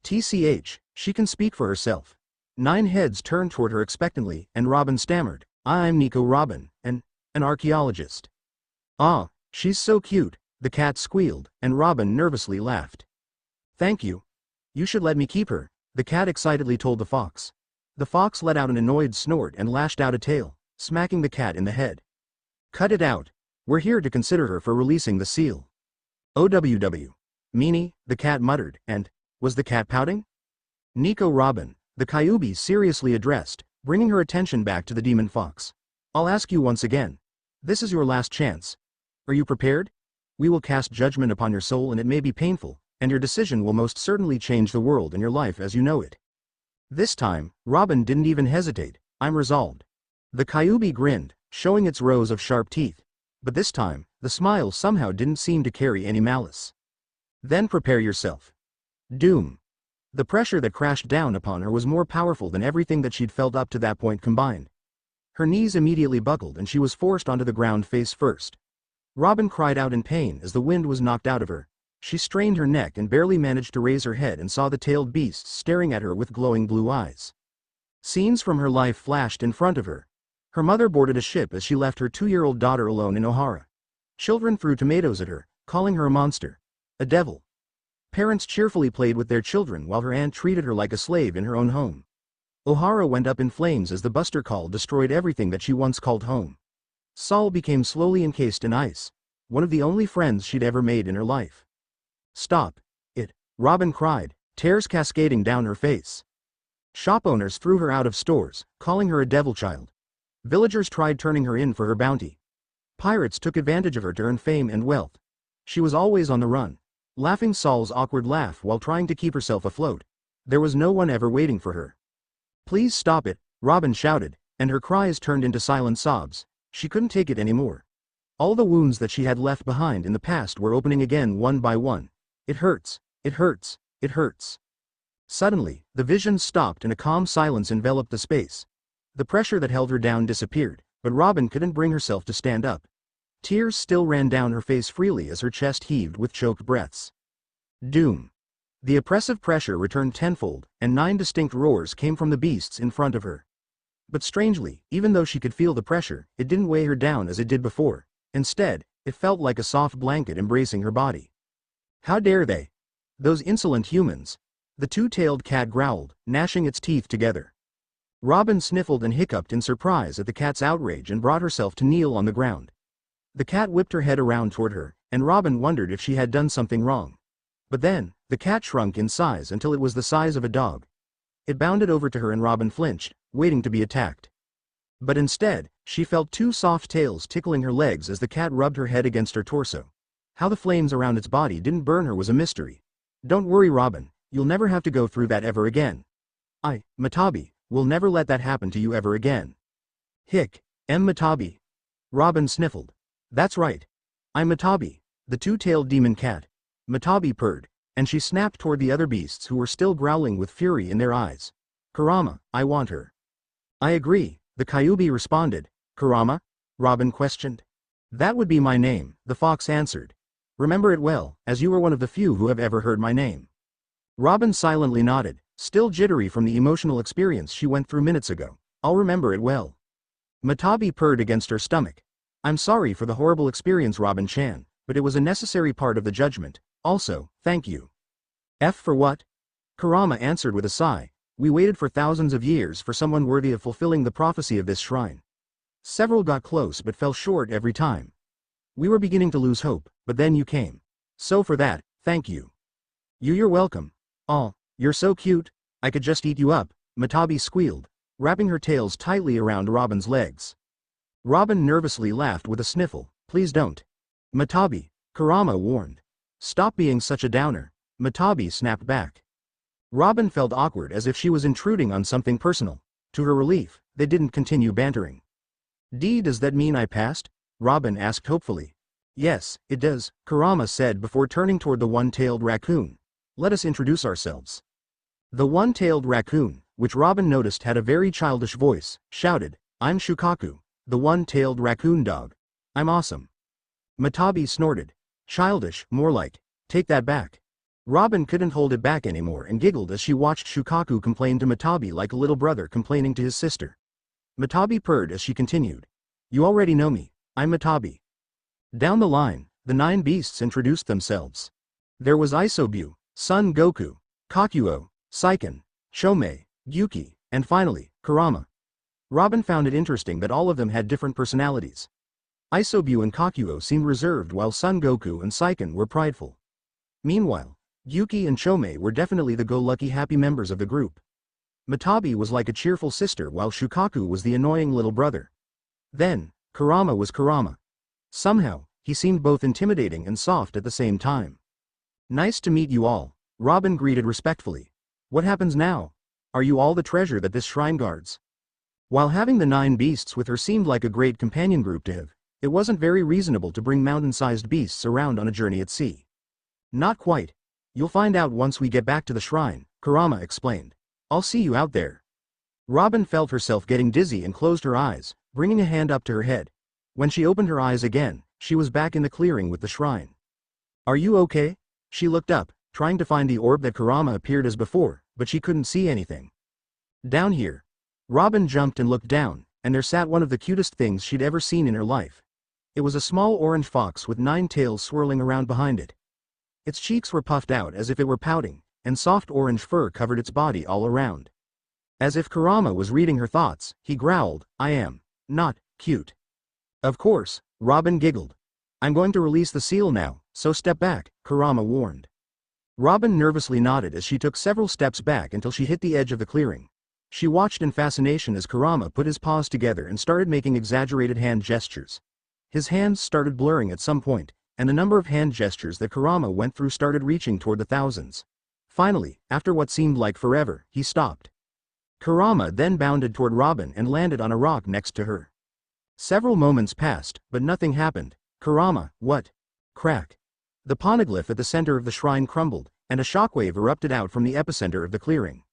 "TCH, she can speak for herself." 9 heads turned toward her expectantly, and Robin stammered, "I'm Nico Robin, an archaeologist." "Ah, she's so cute," the cat squealed, and Robin nervously laughed. "Thank you. You should let me keep her," the cat excitedly told the fox. The fox let out an annoyed snort and lashed out a tail, smacking the cat in the head. "Cut it out. We're here to consider her for releasing the seal." "OWW. Meanie," the cat muttered, and, was the cat pouting? "Nico Robin," the Kyuubi seriously addressed, bringing her attention back to the demon fox. "I'll ask you once again. This is your last chance. Are you prepared? We will cast judgment upon your soul and it may be painful, and your decision will most certainly change the world and your life as you know it." This time, Robin didn't even hesitate. "I'm resolved." The Kyuubi grinned, showing its rows of sharp teeth. But this time, the smile somehow didn't seem to carry any malice. "Then prepare yourself." Doom. The pressure that crashed down upon her was more powerful than everything that she'd felt up to that point combined. Her knees immediately buckled and she was forced onto the ground face first. Robin cried out in pain as the wind was knocked out of her. She strained her neck and barely managed to raise her head and saw the tailed beasts staring at her with glowing blue eyes. Scenes from her life flashed in front of her. Her mother boarded a ship as she left her 2-year-old daughter alone in Ohara. Children threw tomatoes at her, calling her a monster, a devil. Parents cheerfully played with their children while her aunt treated her like a slave in her own home. Ohara went up in flames as the Buster Call destroyed everything that she once called home. Saul became slowly encased in ice, one of the only friends she'd ever made in her life. "Stop it," Robin cried, tears cascading down her face. Shop owners threw her out of stores, calling her a devil child. Villagers tried turning her in for her bounty. Pirates took advantage of her to earn fame and wealth. She was always on the run, laughing Saul's awkward laugh while trying to keep herself afloat. There was no one ever waiting for her. "Please stop it," Robin shouted, and her cries turned into silent sobs. She couldn't take it anymore. All the wounds that she had left behind in the past were opening again one by one. "It hurts, it hurts, it hurts." Suddenly, the vision stopped and a calm silence enveloped the space. The pressure that held her down disappeared, but Robin couldn't bring herself to stand up. Tears still ran down her face freely as her chest heaved with choked breaths. Doom. The oppressive pressure returned tenfold, and 9 distinct roars came from the beasts in front of her. But strangely, even though she could feel the pressure, it didn't weigh her down as it did before. Instead, it felt like a soft blanket embracing her body. How dare they? Those insolent humans. The two-tailed cat growled, gnashing its teeth together. Robin sniffled and hiccuped in surprise at the cat's outrage and brought herself to kneel on the ground. The cat whipped her head around toward her, and Robin wondered if she had done something wrong. But then, the cat shrunk in size until it was the size of a dog. It bounded over to her and Robin flinched, waiting to be attacked. But instead, she felt 2 soft tails tickling her legs as the cat rubbed her head against her torso. How the flames around its body didn't burn her was a mystery. Don't worry, Robin, you'll never have to go through that ever again. Matabi, will never let that happen to you ever again. Hick, Matabi. Robin sniffled. That's right. I'm Matabi, the two-tailed demon cat. Matabi purred, and she snapped toward the other beasts who were still growling with fury in their eyes. Kurama, I want her. I agree, the Kyuubi responded. Kurama? Robin questioned. That would be my name, the fox answered. Remember it well, as you are one of the few who have ever heard my name. Robin silently nodded, still jittery from the emotional experience she went through minutes ago. I'll remember it well. Matabi purred against her stomach. I'm sorry for the horrible experience, Robin-chan, but it was a necessary part of the judgment. Also, thank you. F for what? Kurama answered with a sigh. We waited for thousands of years for someone worthy of fulfilling the prophecy of this shrine. Several got close but fell short every time. We were beginning to lose hope, but then you came. So for that, thank you. You're welcome. Aw, you're so cute, I could just eat you up, Matabi squealed, wrapping her tails tightly around Robin's legs. Robin nervously laughed with a sniffle. Please don't. Matabi, Kurama warned. Stop being such a downer, Matabi snapped back. Robin felt awkward as if she was intruding on something personal. To her relief, they didn't continue bantering. Does that mean I passed? Robin asked hopefully. Yes, it does, Kurama said before turning toward the one-tailed raccoon. Let us introduce ourselves. The one-tailed raccoon, which Robin noticed had a very childish voice, shouted, I'm Shukaku, the one-tailed raccoon dog. I'm awesome. Matabi snorted. Childish, more like. Take that back. Robin couldn't hold it back anymore and giggled as she watched Shukaku complain to Matabi like a little brother complaining to his sister. Matabi purred as she continued. You already know me, I'm Matabi. Down the line, the 9 beasts introduced themselves. There was Isobu, Son Goku, Kakuyo, Seiken, Shomei, Gyuki, and finally, Kurama. Robin found it interesting that all of them had different personalities. Isobu and Kakuyo seemed reserved while Son Goku and Seiken were prideful. Meanwhile, Gyuki and Shomei were definitely the go-lucky happy members of the group. Matabi was like a cheerful sister while Shukaku was the annoying little brother. Then, Kurama was Kurama. Somehow, he seemed both intimidating and soft at the same time. Nice to meet you all, Robin greeted respectfully. What happens now? Are you all the treasure that this shrine guards? While having the 9 beasts with her seemed like a great companion group to have, it wasn't very reasonable to bring mountain-sized beasts around on a journey at sea. Not quite. You'll find out once we get back to the shrine, Kurama explained. I'll see you out there. Robin felt herself getting dizzy and closed her eyes, bringing a hand up to her head. When she opened her eyes again, she was back in the clearing with the shrine. Are you okay? She looked up, trying to find the orb that Kurama appeared as before, but she couldn't see anything. Down here. Robin jumped and looked down, and there sat one of the cutest things she'd ever seen in her life. It was a small orange fox with 9 tails swirling around behind it. Its cheeks were puffed out as if it were pouting, and soft orange fur covered its body all around. As if Kurama was reading her thoughts, he growled, I am not cute. Of course, Robin giggled. I'm going to release the seal now, so step back, Kurama warned. Robin nervously nodded as she took several steps back until she hit the edge of the clearing. She watched in fascination as Kurama put his paws together and started making exaggerated hand gestures. His hands started blurring at some point, and the number of hand gestures that Kurama went through started reaching toward the thousands. Finally, after what seemed like forever, he stopped. Kurama then bounded toward Robin and landed on a rock next to her. Several moments passed, but nothing happened. Kurama, what? Crack. The poneglyph at the center of the shrine crumbled, and a shockwave erupted out from the epicenter of the clearing.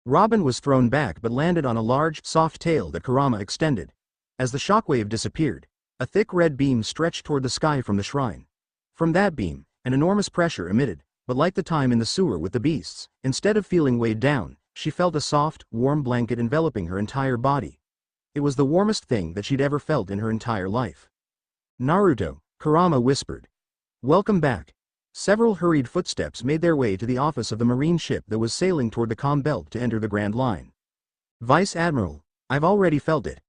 Robin was thrown back but landed on a large, soft tail that Kurama extended. As the shockwave disappeared, a thick red beam stretched toward the sky from the shrine. From that beam, an enormous pressure emitted, but like the time in the sewer with the beasts, instead of feeling weighed down, she felt a soft, warm blanket enveloping her entire body. It was the warmest thing that she'd ever felt in her entire life. "Naruto," Kurama whispered. "Welcome back." Several hurried footsteps made their way to the office of the marine ship that was sailing toward the calm belt to enter the Grand Line. "Vice Admiral, I've already felt it."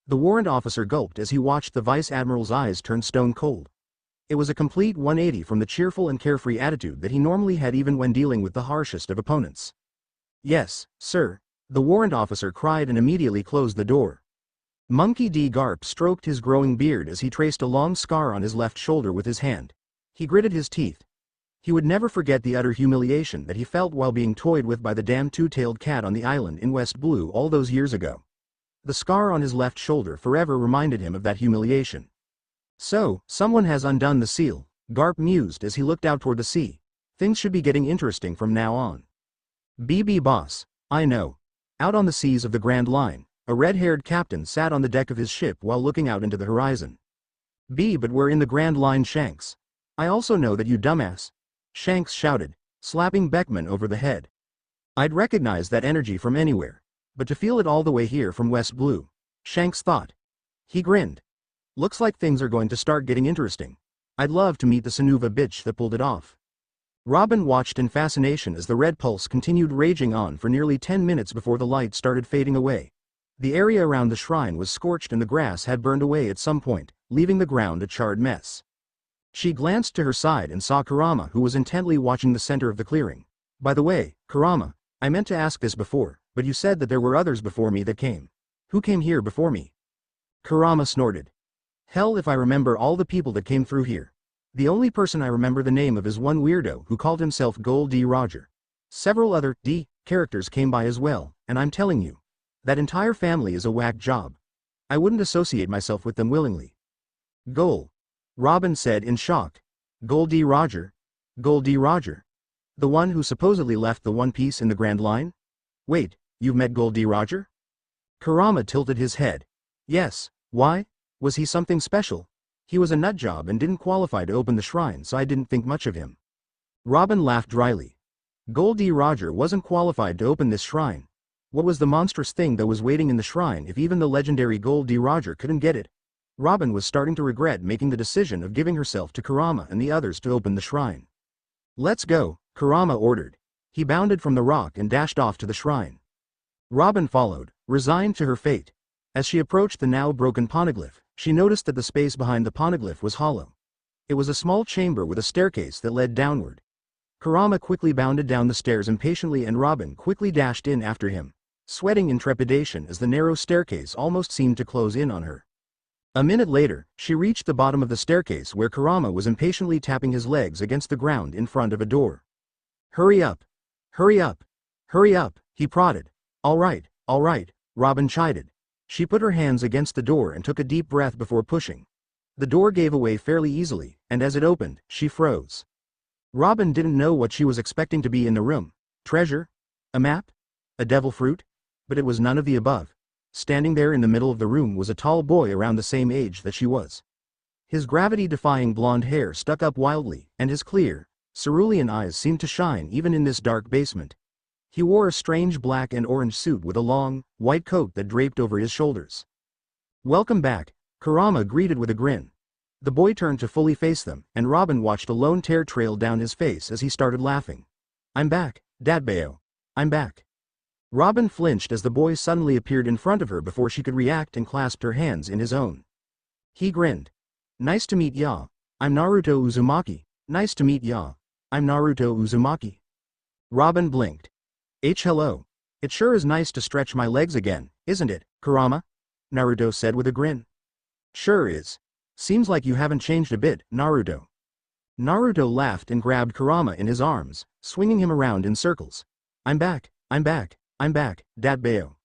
The warrant officer gulped as he watched the Vice Admiral's eyes turn stone cold. It was a complete 180 from the cheerful and carefree attitude that he normally had even when dealing with the harshest of opponents. "Yes, sir," the warrant officer cried and immediately closed the door. Monkey D. Garp stroked his growing beard as he traced a long scar on his left shoulder with his hand. He gritted his teeth. He would never forget the utter humiliation that he felt while being toyed with by the damn two-tailed cat on the island in West Blue all those years ago. The scar on his left shoulder forever reminded him of that humiliation. "So, someone has undone the seal," Garp mused as he looked out toward the sea. "Things should be getting interesting from now on." "BB boss, I know." Out on the seas of the Grand Line, a red-haired captain sat on the deck of his ship while looking out into the horizon. But we're in the Grand Line, Shanks." "I also know that, you dumbass," Shanks shouted, slapping Beckman over the head. "I'd recognize that energy from anywhere, but to feel it all the way here from West Blue," Shanks thought. He grinned. "Looks like things are going to start getting interesting. I'd love to meet the Sanuva bitch that pulled it off." Robin watched in fascination as the red pulse continued raging on for nearly 10 minutes before the light started fading away. The area around the shrine was scorched and the grass had burned away at some point, leaving the ground a charred mess. She glanced to her side and saw Kurama, who was intently watching the center of the clearing. "By the way, Kurama, I meant to ask this before, but you said that there were others before me that came. Who came here before me?" Kurama snorted. "Hell if I remember all the people that came through here. The only person I remember the name of is one weirdo who called himself Gold D. Roger. Several other D characters came by as well, and I'm telling you, that entire family is a whack job. I wouldn't associate myself with them willingly." "Goal," Robin said in shock. "Gold D. Roger? Gold D. Roger? The one who supposedly left the One Piece in the Grand Line? Wait, you've met Gold D. Roger?" Kurama tilted his head. "Yes, why? Was he something special? He was a nutjob and didn't qualify to open the shrine, so I didn't think much of him." Robin laughed dryly. "Gold D. Roger wasn't qualified to open this shrine. What was the monstrous thing that was waiting in the shrine if even the legendary Gold D. Roger couldn't get it?" Robin was starting to regret making the decision of giving herself to Kurama and the others to open the shrine. "Let's go," Kurama ordered. He bounded from the rock and dashed off to the shrine. Robin followed, resigned to her fate. As she approached the now broken poneglyph, she noticed that the space behind the poneglyph was hollow. It was a small chamber with a staircase that led downward. Kurama quickly bounded down the stairs impatiently and Robin quickly dashed in after him, sweating in trepidation as the narrow staircase almost seemed to close in on her. A minute later, she reached the bottom of the staircase where Kurama was impatiently tapping his legs against the ground in front of a door. "Hurry up! Hurry up! Hurry up!" he prodded. All right, Robin chided. She put her hands against the door and took a deep breath before pushing. The door gave away fairly easily, and as it opened, she froze. Robin didn't know what she was expecting to be in the room. Treasure? A map? A devil fruit? But it was none of the above. Standing there in the middle of the room was a tall boy around the same age that she was. His gravity-defying blonde hair stuck up wildly, and his clear, cerulean eyes seemed to shine even in this dark basement. He wore a strange black and orange suit with a long, white coat that draped over his shoulders. "Welcome back," Kurama greeted with a grin. The boy turned to fully face them, and Robin watched a lone tear trail down his face as he started laughing. "I'm back, Dadbeo. I'm back." Robin flinched as the boy suddenly appeared in front of her before she could react and clasped her hands in his own. He grinned. "Nice to meet ya. I'm Naruto Uzumaki. Nice to meet ya. I'm Naruto Uzumaki." Robin blinked. Hello. It sure is nice to stretch my legs again, isn't it, Kurama?" Naruto said with a grin. "Sure is. Seems like you haven't changed a bit, Naruto." Naruto laughed and grabbed Kurama in his arms, swinging him around in circles. I'm back, Dadbeo.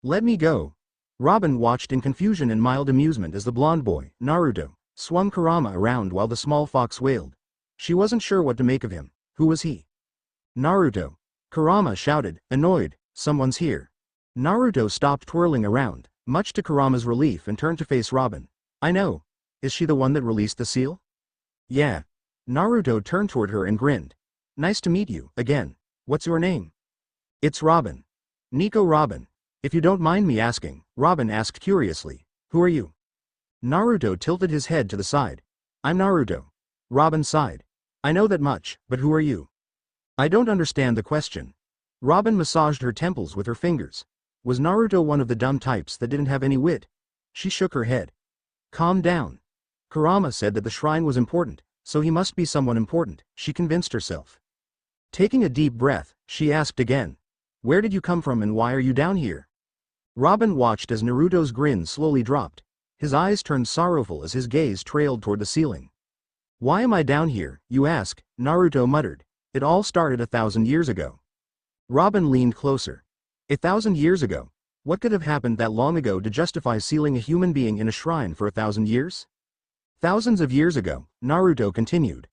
Let me go." Robin watched in confusion and mild amusement as the blonde boy, Naruto, swung Kurama around while the small fox wailed. She wasn't sure what to make of him. Who was he? "Naruto," Kurama shouted, annoyed, Someone's here. Naruto stopped twirling around, much to Kurama's relief, and turned to face Robin. I know. Is she the one that released the seal? Yeah. Naruto turned toward her and grinned. Nice to meet you, again. What's your name? It's Robin. Nico Robin. If you don't mind me asking, Robin asked curiously. Who are you? Naruto tilted his head to the side. I'm Naruto. Robin sighed. I know that much, but who are you? I don't understand the question. Robin massaged her temples with her fingers. Was Naruto one of the dumb types that didn't have any wit? She shook her head. Calm down. Kurama said that the shrine was important, so he must be someone important, she convinced herself. Taking a deep breath, she asked again. Where did you come from and why are you down here? Robin watched as Naruto's grin slowly dropped. His eyes turned sorrowful as his gaze trailed toward the ceiling. Why am I down here, you ask? Naruto muttered. It all started 1,000 years ago. Robin leaned closer. 1,000 years ago? What could have happened that long ago to justify sealing a human being in a shrine for 1,000 years? Thousands of years ago, Naruto continued.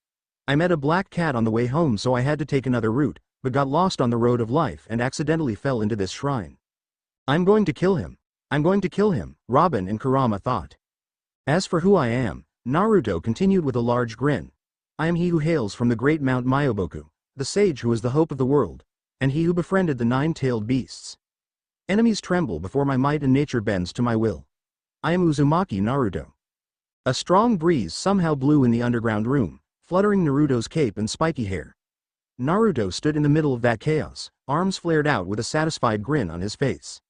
I met a black cat on the way home, so I had to take another route, but got lost on the road of life and accidentally fell into this shrine. I'm going to kill him. I'm going to kill him, Robin and Kurama thought. As for who I am, Naruto continued with a large grin. I am he who hails from the great Mount Myoboku, the sage who is the hope of the world, and he who befriended the nine-tailed beasts. Enemies tremble before my might and nature bends to my will. I am Uzumaki Naruto. A strong breeze somehow blew in the underground room, fluttering Naruto's cape and spiky hair. Naruto stood in the middle of that chaos, arms flared out with a satisfied grin on his face.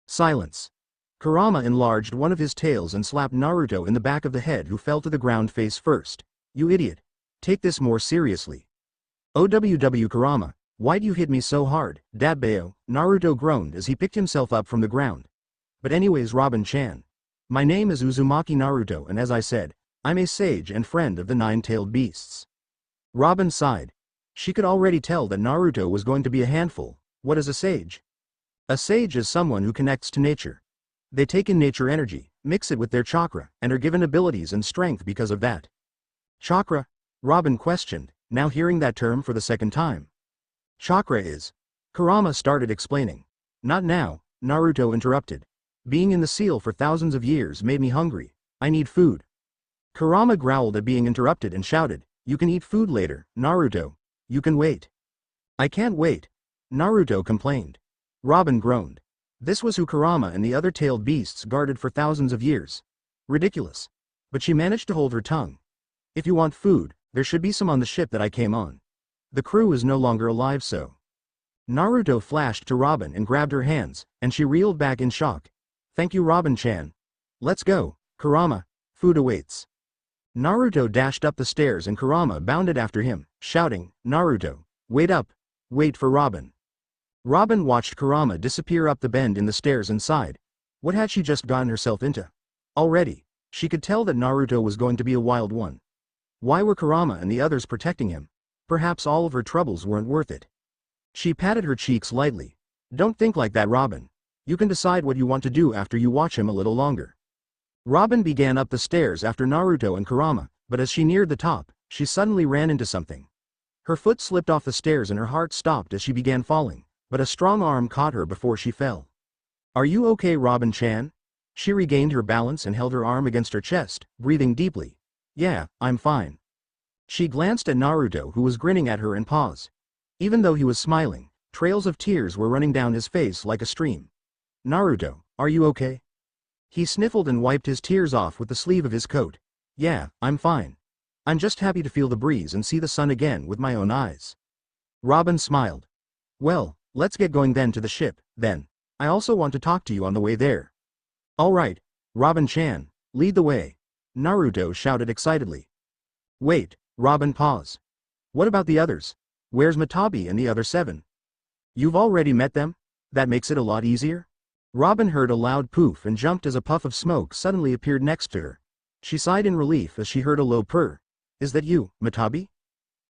Silence. Kurama enlarged one of his tails and slapped Naruto in the back of the head, who fell to the ground face first. You idiot. Take this more seriously. OWW Kurama, why'd you hit me so hard, Dabbao? Naruto groaned as he picked himself up from the ground. But anyways, Robin-chan. My name is Uzumaki Naruto, and as I said, I'm a sage and friend of the nine-tailed beasts. Robin sighed. She could already tell that Naruto was going to be a handful. What is a sage? A sage is someone who connects to nature. They take in nature energy, mix it with their chakra, and are given abilities and strength because of that. Chakra? Robin questioned, now hearing that term for the second time. Chakra is. Kurama started explaining. Not now, Naruto interrupted. Being in the seal for thousands of years made me hungry. I need food. Kurama growled at being interrupted and shouted, You can eat food later, Naruto. You can wait. I can't wait. Naruto complained. Robin groaned. This was who Kurama and the other tailed beasts guarded for thousands of years. Ridiculous. But she managed to hold her tongue. If you want food, there should be some on the ship that I came on. The crew is no longer alive, so. Naruto flashed to Robin and grabbed her hands, and she reeled back in shock. Thank you, Robin-chan. Let's go, Kurama. Food awaits. Naruto dashed up the stairs and Kurama bounded after him, shouting, Naruto, wait up. Wait for Robin. Robin watched Kurama disappear up the bend in the stairs and sighed. What had she just gotten herself into? Already, she could tell that Naruto was going to be a wild one. Why were Kurama and the others protecting him? Perhaps all of her troubles weren't worth it. She patted her cheeks lightly. Don't think like that, Robin. You can decide what you want to do after you watch him a little longer. Robin began up the stairs after Naruto and Kurama, but as she neared the top, she suddenly ran into something. Her foot slipped off the stairs and her heart stopped as she began falling, but a strong arm caught her before she fell. Are you okay, Robin-chan? She regained her balance and held her arm against her chest, breathing deeply. Yeah, I'm fine. She glanced at Naruto, who was grinning at her, and paused. Even though he was smiling, trails of tears were running down his face like a stream. Naruto, are you okay? He sniffled and wiped his tears off with the sleeve of his coat. Yeah, I'm fine. I'm just happy to feel the breeze and see the sun again with my own eyes. Robin smiled. Well, let's get going then to the ship, then. I also want to talk to you on the way there. All right, Robin-chan, lead the way. Naruto shouted excitedly. Wait, Robin paused. What about the others? Where's Matabi and the other 7? You've already met them? That makes it a lot easier? Robin heard a loud poof and jumped as a puff of smoke suddenly appeared next to her. She sighed in relief as she heard a low purr. Is that you, Matabi?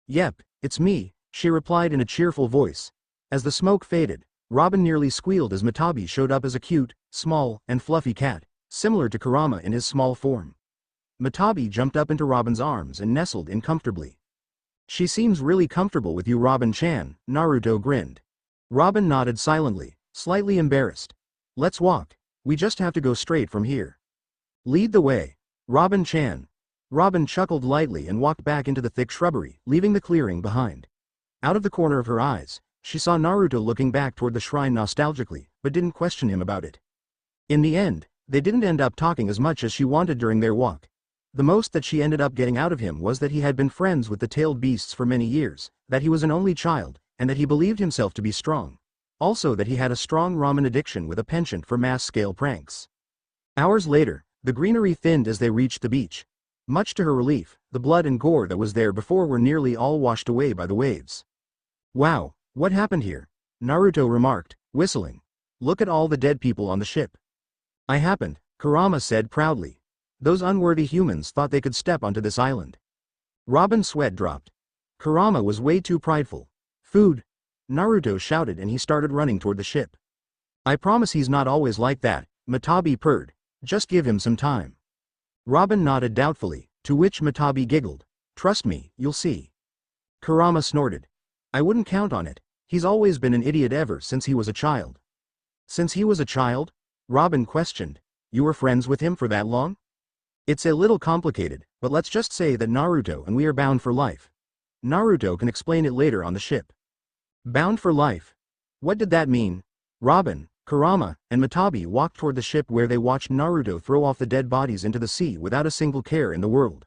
Yep, it's me, she replied in a cheerful voice. As the smoke faded, Robin nearly squealed as Matabi showed up as a cute, small, and fluffy cat, similar to Kurama in his small form. Matabi jumped up into Robin's arms and nestled in comfortably. She seems really comfortable with you, Robin-chan, Naruto grinned. Robin nodded silently, slightly embarrassed. Let's walk. We just have to go straight from here. Lead the way. Robin-chan. Robin chuckled lightly and walked back into the thick shrubbery, leaving the clearing behind. Out of the corner of her eyes, she saw Naruto looking back toward the shrine nostalgically, but didn't question him about it. In the end, they didn't end up talking as much as she wanted during their walk. The most that she ended up getting out of him was that he had been friends with the tailed beasts for many years, that he was an only child, and that he believed himself to be strong. Also that he had a strong ramen addiction with a penchant for mass-scale pranks. Hours later, the greenery thinned as they reached the beach. Much to her relief, the blood and gore that was there before were nearly all washed away by the waves. Wow, what happened here? Naruto remarked, whistling. Look at all the dead people on the ship. I happened, Kurama said proudly. Those unworthy humans thought they could step onto this island. Robin's sweat dropped. Kurama was way too prideful. Food! Naruto shouted and he started running toward the ship. I promise he's not always like that, Matabi purred. Just give him some time. Robin nodded doubtfully, to which Matabi giggled. Trust me, you'll see. Kurama snorted. I wouldn't count on it. He's always been an idiot ever since he was a child. Since he was a child? Robin questioned. You were friends with him for that long? It's a little complicated, but let's just say that Naruto and we are bound for life. Naruto can explain it later on the ship. Bound for life? What did that mean? Robin, Kurama, and Matabi walked toward the ship where they watched Naruto throw off the dead bodies into the sea without a single care in the world.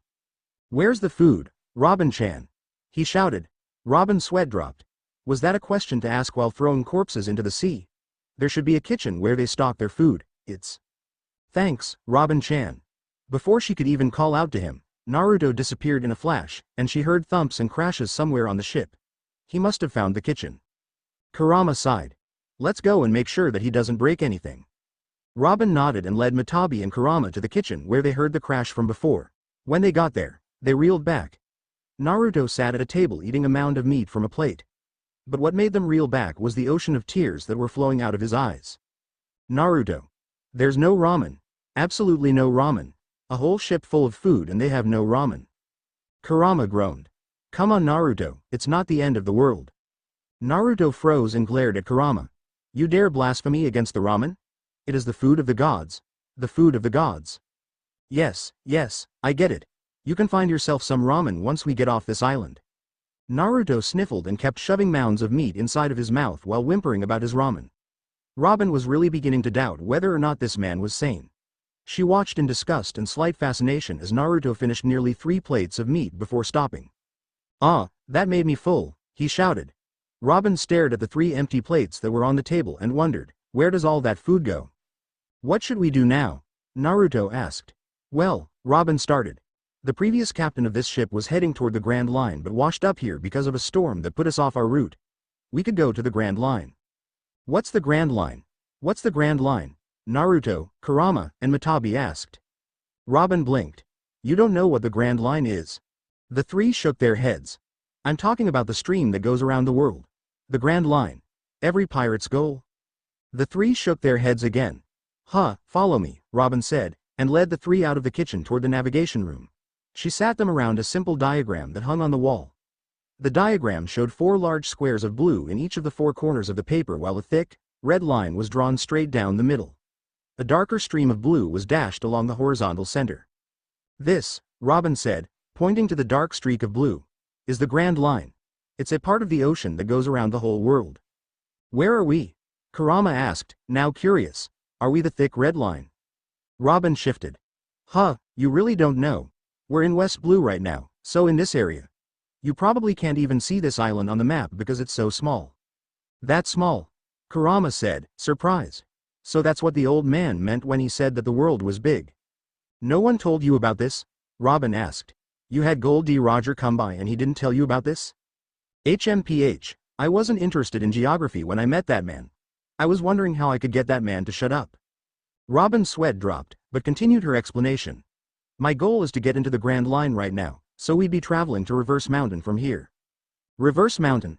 Where's the food, Robin-chan? He shouted. Robin's sweat dropped. Was that a question to ask while throwing corpses into the sea? There should be a kitchen where they stock their food. It's... Thanks, Robin-chan. Before she could even call out to him, Naruto disappeared in a flash, and she heard thumps and crashes somewhere on the ship. He must have found the kitchen. Kurama sighed. Let's go and make sure that he doesn't break anything. Robin nodded and led Matabi and Kurama to the kitchen where they heard the crash from before. When they got there, they reeled back. Naruto sat at a table eating a mound of meat from a plate. But what made them reel back was the ocean of tears that were flowing out of his eyes. Naruto. There's no ramen. Absolutely no ramen. A whole ship full of food and they have no ramen. Kurama groaned. Come on Naruto, it's not the end of the world. Naruto froze and glared at Kurama. You dare blaspheme against the ramen? It is the food of the gods. The food of the gods. Yes, I get it. You can find yourself some ramen once we get off this island. Naruto sniffled and kept shoving mounds of meat inside of his mouth while whimpering about his ramen. Robin was really beginning to doubt whether or not this man was sane. She watched in disgust and slight fascination as Naruto finished nearly 3 plates of meat before stopping. Ah, that made me full, he shouted. Robin stared at the 3 empty plates that were on the table and wondered, where does all that food go? What should we do now? Naruto asked. Well, Robin started. The previous captain of this ship was heading toward the Grand Line but washed up here because of a storm that put us off our route. We could go to the Grand Line. What's the Grand Line? What's the Grand Line? Naruto, Kurama, and Matabi asked. Robin blinked. You don't know what the Grand Line is. The 3 shook their heads. I'm talking about the stream that goes around the world. The Grand Line. Every pirate's goal. The 3 shook their heads again. Follow me, Robin said, and led the 3 out of the kitchen toward the navigation room. She sat them around a simple diagram that hung on the wall. The diagram showed 4 large squares of blue in each of the 4 corners of the paper while a thick, red line was drawn straight down the middle. A darker stream of blue was dashed along the horizontal center. This, Robin said, pointing to the dark streak of blue, is the Grand Line. It's a part of the ocean that goes around the whole world. Where are we? Kurama asked, now curious. Are we the thick red line? Robin shifted. You really don't know. We're in West Blue right now, so in this area. You probably can't even see this island on the map because it's so small. That small? Kurama said, surprised. So that's what the old man meant when he said that the world was big. No one told you about this? Robin asked. You had Gold D. Roger come by and he didn't tell you about this? HMPH, I wasn't interested in geography when I met that man. I was wondering how I could get that man to shut up. Robin's sweat dropped, but continued her explanation. My goal is to get into the Grand Line right now, so we'd be traveling to Reverse Mountain from here. Reverse Mountain?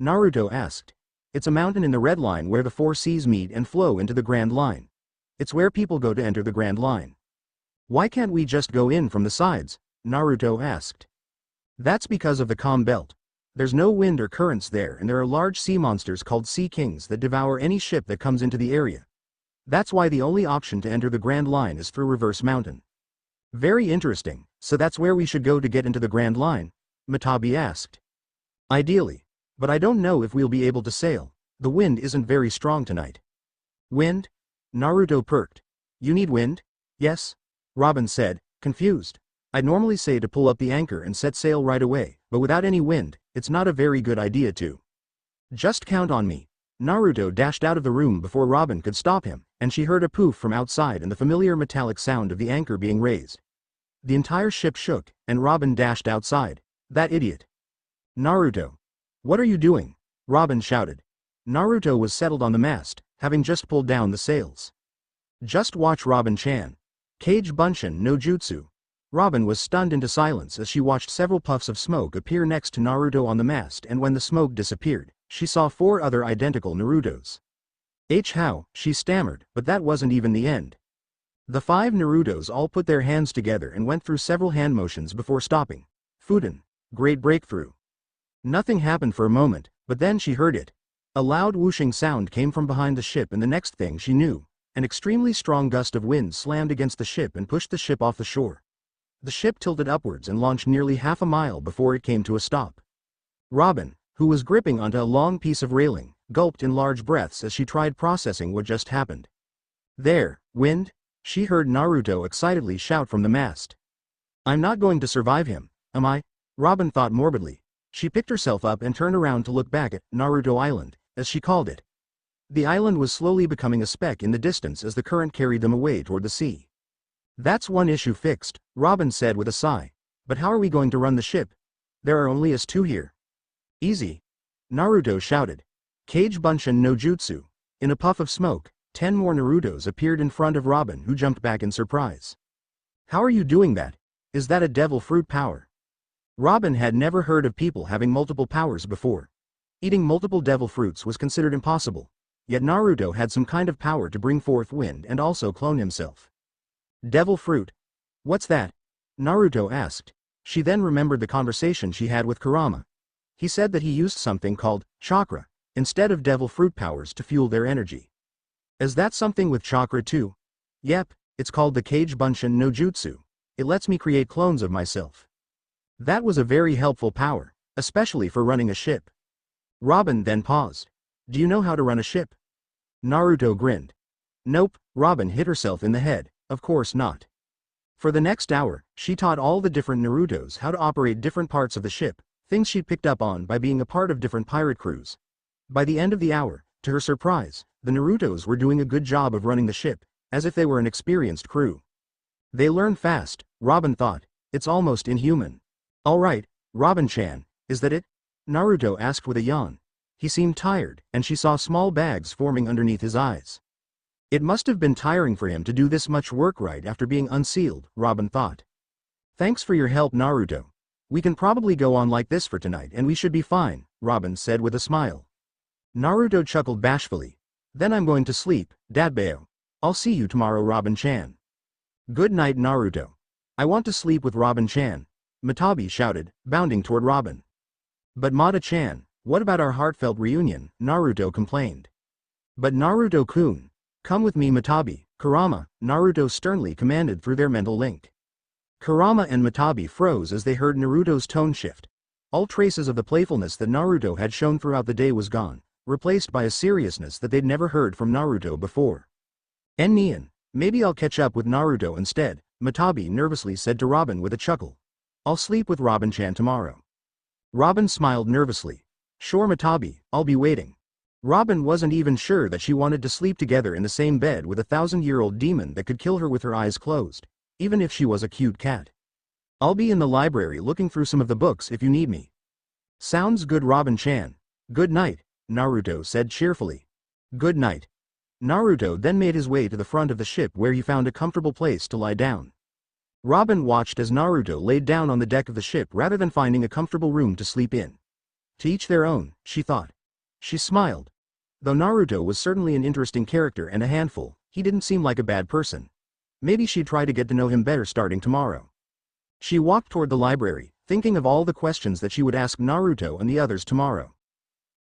Naruto asked. It's a mountain in the Red Line where the 4 seas meet and flow into the Grand Line. It's where people go to enter the Grand Line. Why can't we just go in from the sides? Naruto asked. That's because of the calm belt. There's no wind or currents there, and there are large sea monsters called sea kings that devour any ship that comes into the area. That's why the only option to enter the Grand Line is through Reverse Mountain. Very interesting, so that's where we should go to get into the Grand Line? Matabi asked. Ideally. But I don't know if we'll be able to sail. The wind isn't very strong tonight. Wind? Naruto perked. You need wind? Yes? Robin said, confused. I'd normally say to pull up the anchor and set sail right away, but without any wind, it's not a very good idea to. Just count on me. Naruto dashed out of the room before Robin could stop him, and she heard a poof from outside and the familiar metallic sound of the anchor being raised. The entire ship shook, and Robin dashed outside. That idiot. Naruto. What are you doing? Robin shouted. Naruto was settled on the mast, having just pulled down the sails. Just watch Robin-chan. Kage Bunshin no Jutsu. Robin was stunned into silence as she watched several puffs of smoke appear next to Naruto on the mast, and when the smoke disappeared, she saw 4 other identical Narutos. How, she stammered, but that wasn't even the end. The 5 Narutos all put their hands together and went through several hand motions before stopping. Fuden. Great breakthrough. Nothing happened for a moment, but then she heard it. A loud whooshing sound came from behind the ship, and the next thing she knew, an extremely strong gust of wind slammed against the ship and pushed the ship off the shore. The ship tilted upwards and launched nearly half a mile before it came to a stop. Robin, who was gripping onto a long piece of railing, gulped in large breaths as she tried processing what just happened. There, wind? She heard Naruto excitedly shout from the mast. I'm not going to survive him, am I? Robin thought morbidly. She picked herself up and turned around to look back at Naruto Island, as she called it. The island was slowly becoming a speck in the distance as the current carried them away toward the sea. That's one issue fixed, Robin said with a sigh. But how are we going to run the ship? There are only us 2 here. Easy. Naruto shouted. Kage Bunshin no Jutsu. In a puff of smoke, 10 more Narutos appeared in front of Robin, who jumped back in surprise. How are you doing that? Is that a devil fruit power? Robin had never heard of people having multiple powers before. Eating multiple devil fruits was considered impossible. Yet Naruto had some kind of power to bring forth wind and also clone himself. Devil fruit? What's that? Naruto asked. She then remembered the conversation she had with Kurama. He said that he used something called chakra instead of devil fruit powers to fuel their energy. Is that something with chakra too? Yep, it's called the Kage Bunshin no Jutsu. It lets me create clones of myself. That was a very helpful power, especially for running a ship. Robin then paused. Do you know how to run a ship? Naruto grinned. Nope, Robin hit herself in the head, of course not. For the next hour, she taught all the different Narutos how to operate different parts of the ship, things she'd picked up on by being a part of different pirate crews. By the end of the hour, to her surprise, the Narutos were doing a good job of running the ship, as if they were an experienced crew. They learn fast, Robin thought. It's almost inhuman. Alright, Robin-chan, is that it? Naruto asked with a yawn. He seemed tired, and she saw small bags forming underneath his eyes. It must have been tiring for him to do this much work right after being unsealed, Robin thought. Thanks for your help, Naruto. We can probably go on like this for tonight and we should be fine, Robin said with a smile. Naruto chuckled bashfully. Then I'm going to sleep, Dadbao. I'll see you tomorrow, Robin-chan. Good night, Naruto. I want to sleep with Robin-chan, Matabi shouted, bounding toward Robin. But Mata-chan, what about our heartfelt reunion? Naruto complained. But Naruto-kun, come with me, Matabi, Kurama, Naruto sternly commanded through their mental link. Kurama and Matabi froze as they heard Naruto's tone shift. All traces of the playfulness that Naruto had shown throughout the day was gone, replaced by a seriousness that they'd never heard from Naruto before. Nian, maybe I'll catch up with Naruto instead, Matabi nervously said to Robin with a chuckle. I'll sleep with Robin-chan tomorrow. Robin smiled nervously. Sure, Matabi, I'll be waiting. Robin wasn't even sure that she wanted to sleep together in the same bed with a 1,000-year-old demon that could kill her with her eyes closed, even if she was a cute cat. I'll be in the library looking through some of the books if you need me. Sounds good, Robin-chan. Good night, Naruto said cheerfully. Good night. Naruto then made his way to the front of the ship where he found a comfortable place to lie down. Robin watched as Naruto laid down on the deck of the ship rather than finding a comfortable room to sleep in. To each their own, she thought. She smiled. Though Naruto was certainly an interesting character and a handful, he didn't seem like a bad person. Maybe she'd try to get to know him better starting tomorrow. She walked toward the library, thinking of all the questions that she would ask Naruto and the others tomorrow.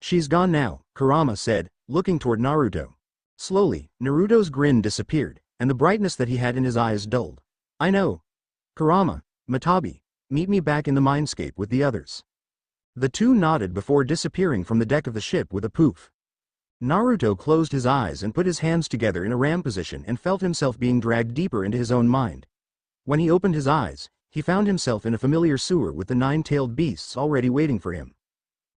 She's gone now, Kurama said, looking toward Naruto. Slowly, Naruto's grin disappeared, and the brightness that he had in his eyes dulled. I know. Kurama, Matabi, meet me back in the mindscape with the others. The two nodded before disappearing from the deck of the ship with a poof. Naruto closed his eyes and put his hands together in a ram position and felt himself being dragged deeper into his own mind. When he opened his eyes, he found himself in a familiar sewer with the nine-tailed beasts already waiting for him.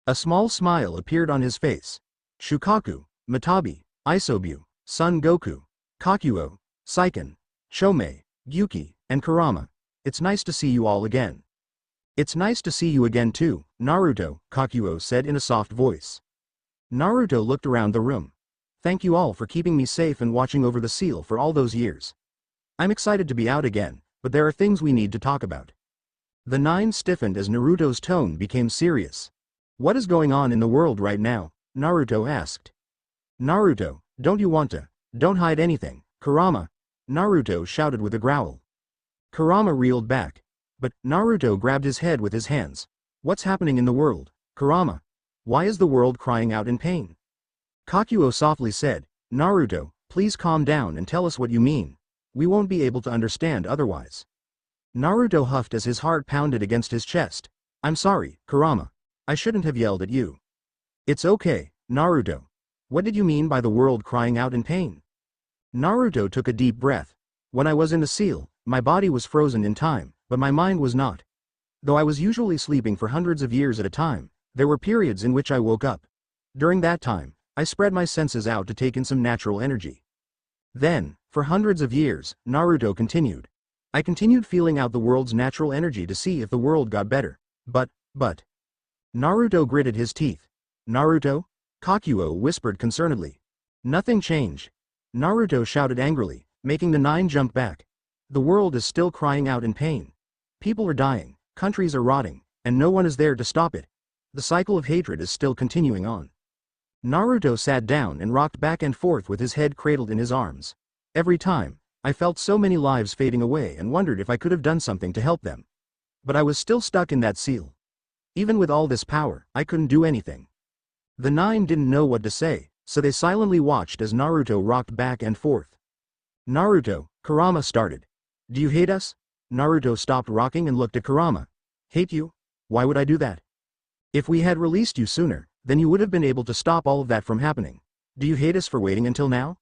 A small smile appeared on his face. Shukaku, Matabi, Isobu, Son Goku, Kakuo, Seiken, Chomei, Gyuki, and Kurama. It's nice to see you all again. It's nice to see you again too, Naruto, Kakuo said in a soft voice. Naruto looked around the room. Thank you all for keeping me safe and watching over the seal for all those years. I'm excited to be out again, but there are things we need to talk about. The nine stiffened as Naruto's tone became serious. What is going on in the world right now? Naruto asked. Naruto, don't you want to? Don't hide anything, Kurama, Naruto shouted with a growl. Kurama reeled back. But Naruto grabbed his head with his hands. What's happening in the world, Kurama? Why is the world crying out in pain? Kakuo softly said, Naruto, please calm down and tell us what you mean. We won't be able to understand otherwise. Naruto huffed as his heart pounded against his chest. I'm sorry, Kurama. I shouldn't have yelled at you. It's okay, Naruto. What did you mean by the world crying out in pain? Naruto took a deep breath. When I was in the seal, my body was frozen in time, but my mind was not. Though I was usually sleeping for hundreds of years at a time, there were periods in which I woke up. During that time, I spread my senses out to take in some natural energy. Then, for hundreds of years, Naruto continued. I continued feeling out the world's natural energy to see if the world got better. But. Naruto gritted his teeth. Naruto? Kakuo whispered concernedly. Nothing changed. Naruto shouted angrily, making the nine jump back. The world is still crying out in pain. People are dying, countries are rotting, and no one is there to stop it. The cycle of hatred is still continuing on. Naruto sat down and rocked back and forth with his head cradled in his arms. Every time, I felt so many lives fading away and wondered if I could have done something to help them. But I was still stuck in that seal. Even with all this power, I couldn't do anything. The nine didn't know what to say, so they silently watched as Naruto rocked back and forth. Naruto, Kurama started. Do you hate us? Naruto stopped rocking and looked at Kurama. Hate you? Why would I do that? If we had released you sooner, then you would have been able to stop all of that from happening. Do you hate us for waiting until now?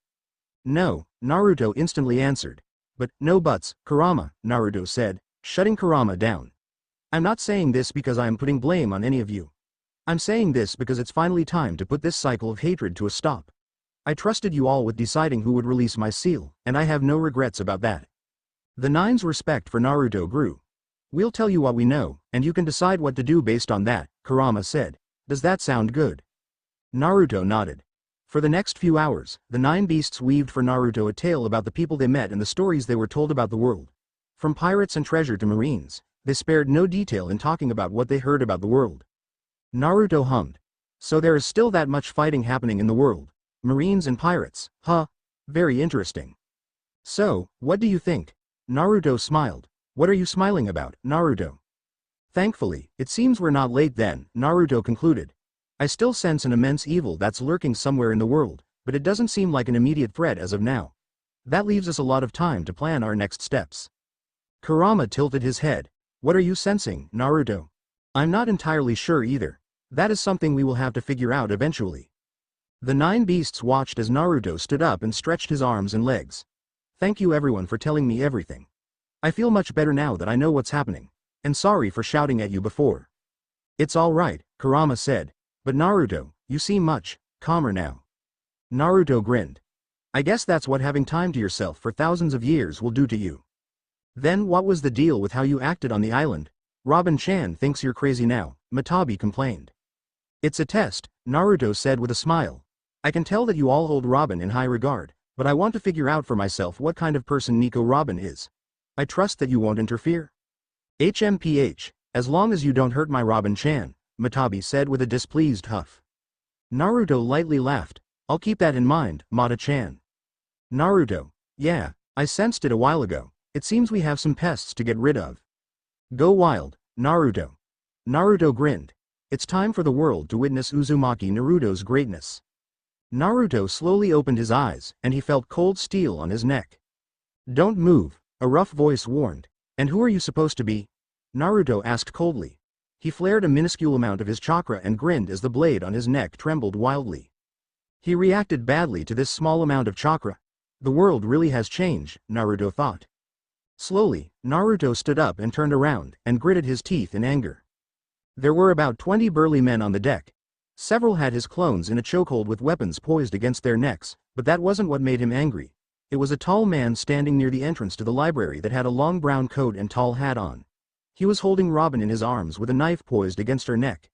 No, Naruto instantly answered. But no buts, Kurama, Naruto said, shutting Kurama down. I'm not saying this because I am putting blame on any of you. I'm saying this because it's finally time to put this cycle of hatred to a stop. I trusted you all with deciding who would release my seal, and I have no regrets about that. The nine's respect for Naruto grew. We'll tell you what we know, and you can decide what to do based on that, Kurama said. Does that sound good? Naruto nodded. For the next few hours, the nine beasts weaved for Naruto a tale about the people they met and the stories they were told about the world. From pirates and treasure to marines, they spared no detail in talking about what they heard about the world. Naruto hummed. So there is still that much fighting happening in the world. Marines and pirates, huh? Very interesting. So, what do you think? Naruto smiled. What are you smiling about, Naruto? Thankfully, it seems we're not late then, Naruto concluded. I still sense an immense evil that's lurking somewhere in the world, but it doesn't seem like an immediate threat as of now. That leaves us a lot of time to plan our next steps. Kurama tilted his head. What are you sensing, Naruto? I'm not entirely sure either. That is something we will have to figure out eventually. The nine beasts watched as Naruto stood up and stretched his arms and legs. Thank you everyone for telling me everything. I feel much better now that I know what's happening. And sorry for shouting at you before. It's all right, Kurama said. But Naruto, you seem much calmer now. Naruto grinned. I guess that's what having time to yourself for thousands of years will do to you. Then what was the deal with how you acted on the island? Robin-chan thinks you're crazy now, Matabi complained. It's a test, Naruto said with a smile. I can tell that you all hold Robin in high regard, but I want to figure out for myself what kind of person Nico Robin is. I trust that you won't interfere. HMPH, as long as you don't hurt my Robin-chan, Matabi said with a displeased huff. Naruto lightly laughed. I'll keep that in mind, Mata-chan. Naruto, yeah, I sensed it a while ago. It seems we have some pests to get rid of. Go wild, Naruto. Naruto grinned. It's time for the world to witness Uzumaki Naruto's greatness. Naruto slowly opened his eyes, and he felt cold steel on his neck. Don't move, a rough voice warned. And who are you supposed to be? Naruto asked coldly. He flared a minuscule amount of his chakra and grinned as the blade on his neck trembled wildly. He reacted badly to this small amount of chakra. The world really has changed, Naruto thought. Slowly, Naruto stood up and turned around, and gritted his teeth in anger. There were about 20 burly men on the deck. Several had his clones in a chokehold with weapons poised against their necks, but that wasn't what made him angry. It was a tall man standing near the entrance to the library that had a long brown coat and tall hat on. He was holding Robin in his arms with a knife poised against her neck.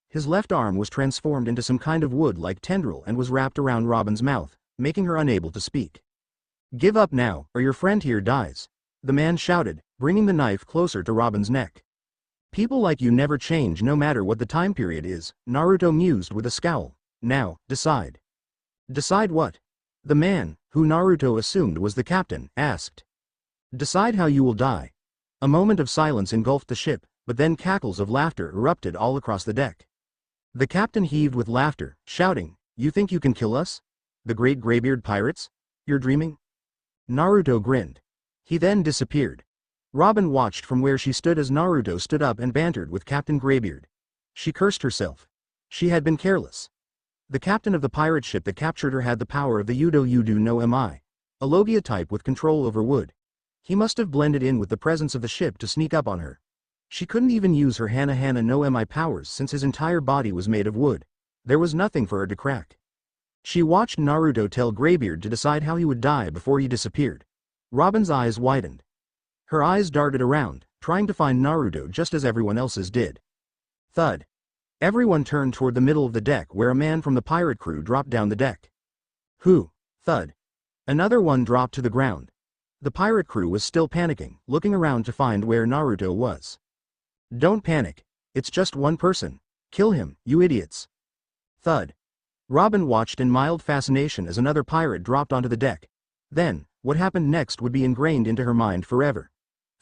His left arm was transformed into some kind of wood-like tendril and was wrapped around Robin's mouth, making her unable to speak. Give up now, or your friend here dies, the man shouted, bringing the knife closer to Robin's neck. People like you never change no matter what the time period is, Naruto mused with a scowl. Now, decide. Decide what? The man, who Naruto assumed was the captain, asked. Decide how you will die. A moment of silence engulfed the ship, but then cackles of laughter erupted all across the deck. The captain heaved with laughter, shouting, You think you can kill us? The great graybeard pirates? You're dreaming? Naruto grinned. He then disappeared. Robin watched from where she stood as Naruto stood up and bantered with Captain Graybeard. She cursed herself. She had been careless. The captain of the pirate ship that captured her had the power of the Yudo no Mi, a Logia type with control over wood. He must have blended in with the presence of the ship to sneak up on her. She couldn't even use her Hana no Mi powers since his entire body was made of wood. There was nothing for her to crack. She watched Naruto tell Graybeard to decide how he would die before he disappeared. Robin's eyes widened. Her eyes darted around, trying to find Naruto just as everyone else's did. Thud. Everyone turned toward the middle of the deck where a man from the pirate crew dropped down the deck. Who? Thud. Another one dropped to the ground. The pirate crew was still panicking, looking around to find where Naruto was. Don't panic. It's just one person. Kill him, you idiots. Thud. Robin watched in mild fascination as another pirate dropped onto the deck. Then, what happened next would be ingrained into her mind forever.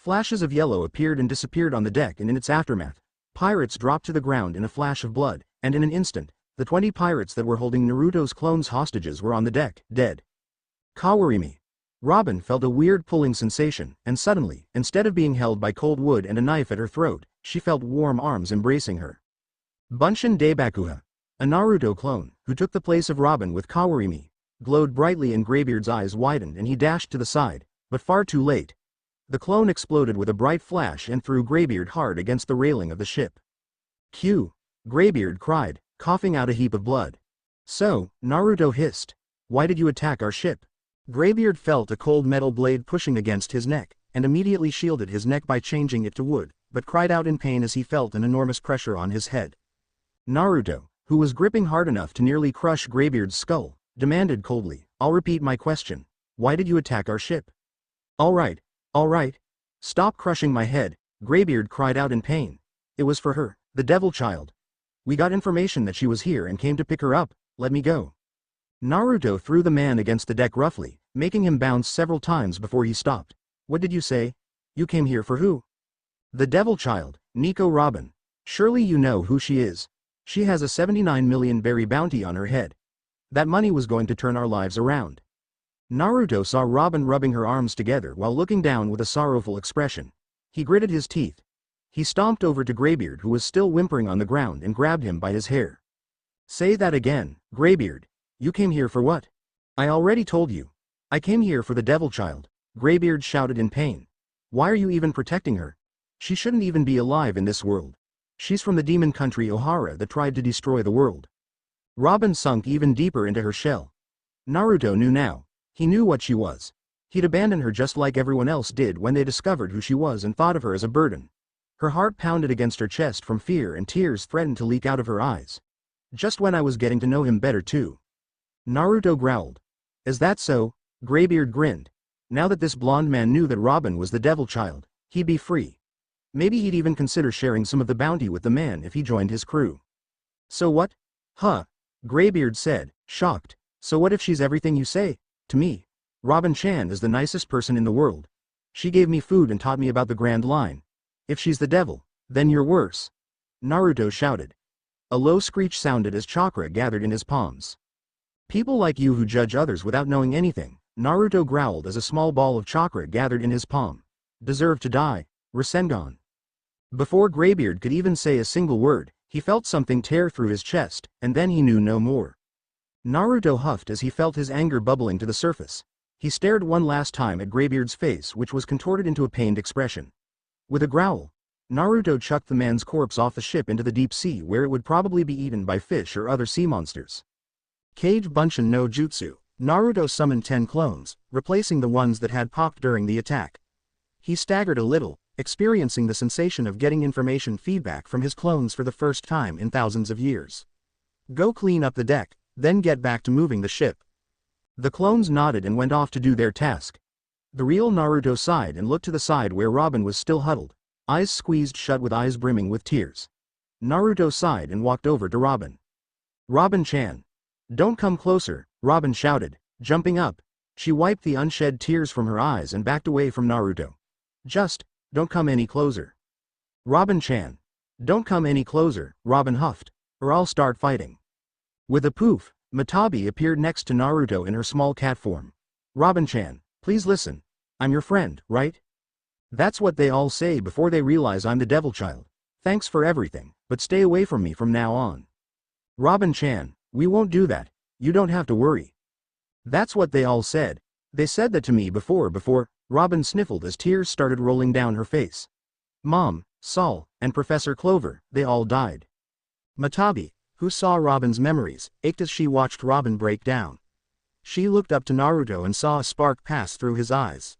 Flashes of yellow appeared and disappeared on the deck, and in its aftermath, pirates dropped to the ground in a flash of blood, and in an instant, the 20 pirates that were holding Naruto's clones hostages were on the deck, dead. Kawarimi. Robin felt a weird pulling sensation, and suddenly, instead of being held by cold wood and a knife at her throat, she felt warm arms embracing her. Bunshin Daibakuha, a Naruto clone, who took the place of Robin with Kawarimi, glowed brightly and Graybeard's eyes widened and he dashed to the side, but far too late. The clone exploded with a bright flash and threw Graybeard hard against the railing of the ship. Q. Graybeard cried, coughing out a heap of blood. So, Naruto hissed. Why did you attack our ship? Graybeard felt a cold metal blade pushing against his neck, and immediately shielded his neck by changing it to wood, but cried out in pain as he felt an enormous pressure on his head. Naruto, who was gripping hard enough to nearly crush Graybeard's skull, demanded coldly, I'll repeat my question. Why did you attack our ship? All right. Stop crushing my head, Graybeard cried out in pain. It was for her, the devil child. We got information that she was here and came to pick her up, let me go. Naruto threw the man against the deck roughly, making him bounce several times before he stopped. What did you say? You came here for who? The devil child, Nico Robin. Surely you know who she is. She has a 79 million berry bounty on her head. That money was going to turn our lives around. Naruto saw Robin rubbing her arms together while looking down with a sorrowful expression. He gritted his teeth. He stomped over to Graybeard, who was still whimpering on the ground, and grabbed him by his hair. Say that again, Graybeard. You came here for what? I already told you. I came here for the devil child, Graybeard shouted in pain. Why are you even protecting her? She shouldn't even be alive in this world. She's from the demon country Ohara that tried to destroy the world. Robin sunk even deeper into her shell. Naruto knew now. He knew what she was. He'd abandon her just like everyone else did when they discovered who she was and thought of her as a burden. Her heart pounded against her chest from fear and tears threatened to leak out of her eyes. Just when I was getting to know him better too. Naruto growled. Is that so? Graybeard grinned. Now that this blonde man knew that Robin was the devil child, he'd be free. Maybe he'd even consider sharing some of the bounty with the man if he joined his crew. So what? Huh? Graybeard said, shocked. So what if she's everything you say? To me, Robin-chan is the nicest person in the world. She gave me food and taught me about the Grand Line. If she's the devil, then you're worse. Naruto shouted. A low screech sounded as chakra gathered in his palms. People like you who judge others without knowing anything, Naruto growled as a small ball of chakra gathered in his palm. Deserve to die, Rasengan. Before Greybeard could even say a single word, he felt something tear through his chest, and then he knew no more. Naruto huffed as he felt his anger bubbling to the surface. He stared one last time at Greybeard's face, which was contorted into a pained expression. With a growl, Naruto chucked the man's corpse off the ship into the deep sea where it would probably be eaten by fish or other sea monsters. Cage Bunshin no Jutsu. Naruto summoned 10 clones, replacing the ones that had popped during the attack. He staggered a little, experiencing the sensation of getting information feedback from his clones for the first time in thousands of years. Go clean up the deck, then get back to moving the ship. The clones nodded and went off to do their task. The real Naruto sighed and looked to the side where Robin was still huddled, eyes squeezed shut with eyes brimming with tears. Naruto sighed and walked over to Robin. Robin-chan. Don't come closer, Robin shouted, jumping up. She wiped the unshed tears from her eyes and backed away from Naruto. Just, don't come any closer. Robin-chan. Don't come any closer, Robin huffed, or I'll start fighting. With a poof, Matabi appeared next to Naruto in her small cat form. Robin-chan, please listen. I'm your friend, right? That's what they all say before they realize I'm the devil child. Thanks for everything, but stay away from me from now on. Robin-chan, we won't do that, you don't have to worry. That's what they all said. They said that to me before, Robin sniffled as tears started rolling down her face. Mom, Saul, and Professor Clover, they all died. Matabi, who saw Robin's memories, ached as she watched Robin break down. She looked up to Naruto and saw a spark pass through his eyes.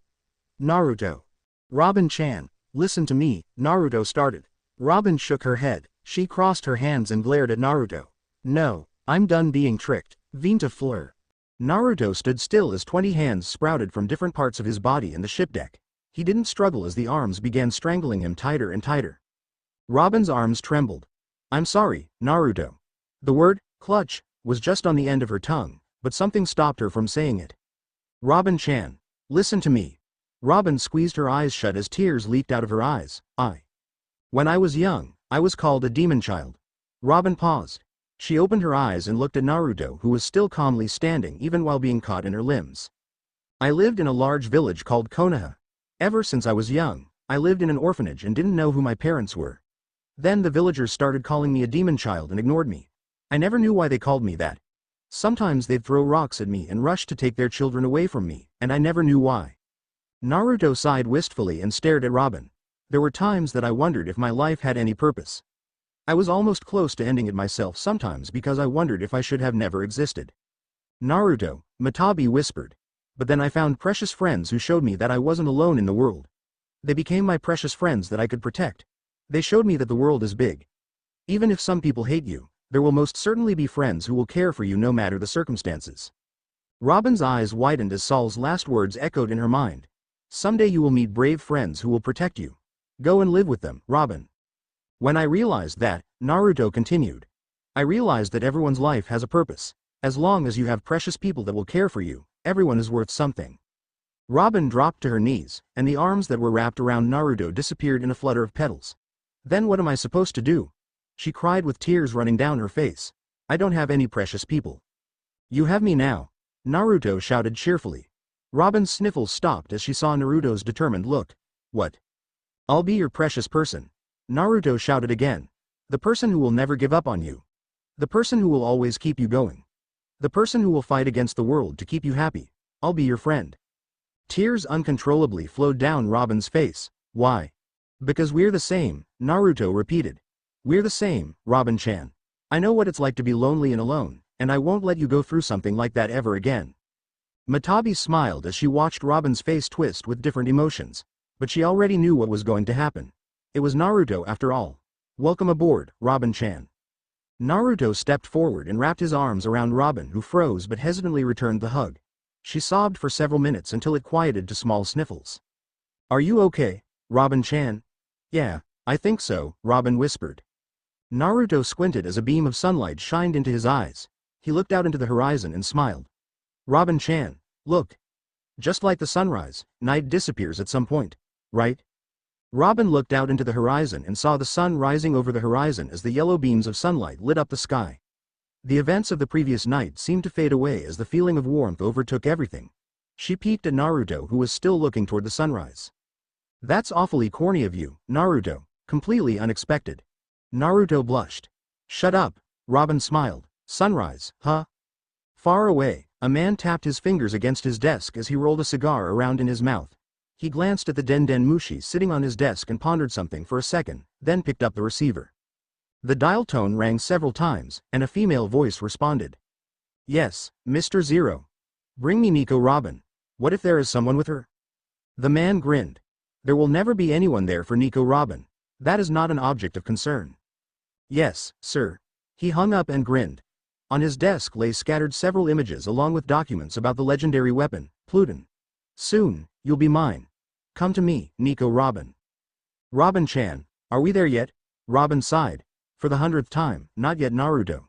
Naruto. Robin-chan, listen to me, Naruto started. Robin shook her head, she crossed her hands and glared at Naruto. No, I'm done being tricked, Vinta Fleur. Naruto stood still as 20 hands sprouted from different parts of his body in the ship deck. He didn't struggle as the arms began strangling him tighter and tighter. Robin's arms trembled. I'm sorry, Naruto. The word, clutch, was just on the end of her tongue, but something stopped her from saying it. Robin-chan, listen to me. Robin squeezed her eyes shut as tears leaked out of her eyes. When I was young, I was called a demon child. Robin paused. She opened her eyes and looked at Naruto, who was still calmly standing even while being caught in her limbs. I lived in a large village called Konoha. Ever since I was young, I lived in an orphanage and didn't know who my parents were. Then the villagers started calling me a demon child and ignored me. I never knew why they called me that. Sometimes they'd throw rocks at me and rush to take their children away from me, and I never knew why. Naruto sighed wistfully and stared at Robin. There were times that I wondered if my life had any purpose. I was almost close to ending it myself sometimes because I wondered if I should have never existed. Naruto, Matabi whispered. But then I found precious friends who showed me that I wasn't alone in the world. They became my precious friends that I could protect. They showed me that the world is big. Even if some people hate you, there will most certainly be friends who will care for you no matter the circumstances. Robin's eyes widened as Saul's last words echoed in her mind. Someday you will meet brave friends who will protect you. Go and live with them, Robin. When I realized that, Naruto continued. I realized that everyone's life has a purpose. As long as you have precious people that will care for you, everyone is worth something. Robin dropped to her knees, and the arms that were wrapped around Naruto disappeared in a flutter of petals. Then what am I supposed to do? She cried with tears running down her face. I don't have any precious people. You have me now, Naruto shouted cheerfully. Robin's sniffles stopped as she saw Naruto's determined look. What? I'll be your precious person. Naruto shouted again. The person who will never give up on you. The person who will always keep you going. The person who will fight against the world to keep you happy. I'll be your friend. Tears uncontrollably flowed down Robin's face. Why? Because we're the same, Naruto repeated. We're the same, Robin-chan. I know what it's like to be lonely and alone, and I won't let you go through something like that ever again. Matabi smiled as she watched Robin's face twist with different emotions, but she already knew what was going to happen. It was Naruto after all. Welcome aboard, Robin-chan. Naruto stepped forward and wrapped his arms around Robin, who froze but hesitantly returned the hug. She sobbed for several minutes until it quieted to small sniffles. Are you okay, Robin-chan? Yeah, I think so, Robin whispered. Naruto squinted as a beam of sunlight shined into his eyes. He looked out into the horizon and smiled. Robin-chan, look. Just like the sunrise, night disappears at some point, right? Robin looked out into the horizon and saw the sun rising over the horizon as the yellow beams of sunlight lit up the sky. The events of the previous night seemed to fade away as the feeling of warmth overtook everything. She peeked at Naruto, who was still looking toward the sunrise. "That's awfully corny of you, Naruto, completely unexpected." Naruto blushed. "Shut up," Robin smiled. "Sunrise, huh?" Far away, a man tapped his fingers against his desk as he rolled a cigar around in his mouth. He glanced at the Den Mushi sitting on his desk and pondered something for a second, then picked up the receiver. The dial tone rang several times, and a female voice responded. "Yes, Mr. Zero. Bring me Nico Robin. What if there is someone with her?" The man grinned. "There will never be anyone there for Nico Robin. That is not an object of concern." "Yes, sir." He hung up and grinned. On his desk lay scattered several images along with documents about the legendary weapon, Pluton. "Soon, you'll be mine. Come to me, Nico Robin." "Robin-chan, are we there yet?" Robin sighed. For the 100th time, not yet, Naruto.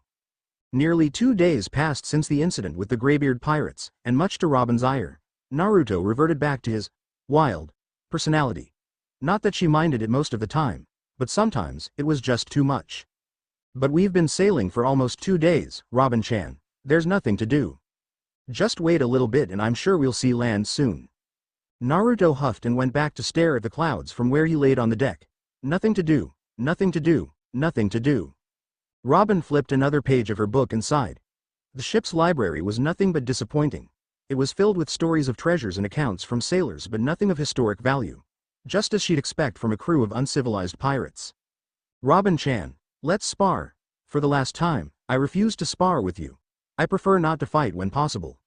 Nearly 2 days passed since the incident with the Greybeard pirates, and much to Robin's ire, Naruto reverted back to his wild personality. Not that she minded it most of the time, but sometimes it was just too much. "But we've been sailing for almost 2 days, Robin-chan. There's nothing to do. Just wait a little bit and I'm sure we'll see land soon." Naruto huffed and went back to stare at the clouds from where he laid on the deck. Nothing to do, nothing to do, nothing to do. Robin flipped another page of her book and sighed. The ship's library was nothing but disappointing. It was filled with stories of treasures and accounts from sailors, but nothing of historic value. Just as she'd expect from a crew of uncivilized pirates. "Robin-chan, let's spar. For the last time, I refuse to spar with you. I prefer not to fight when possible."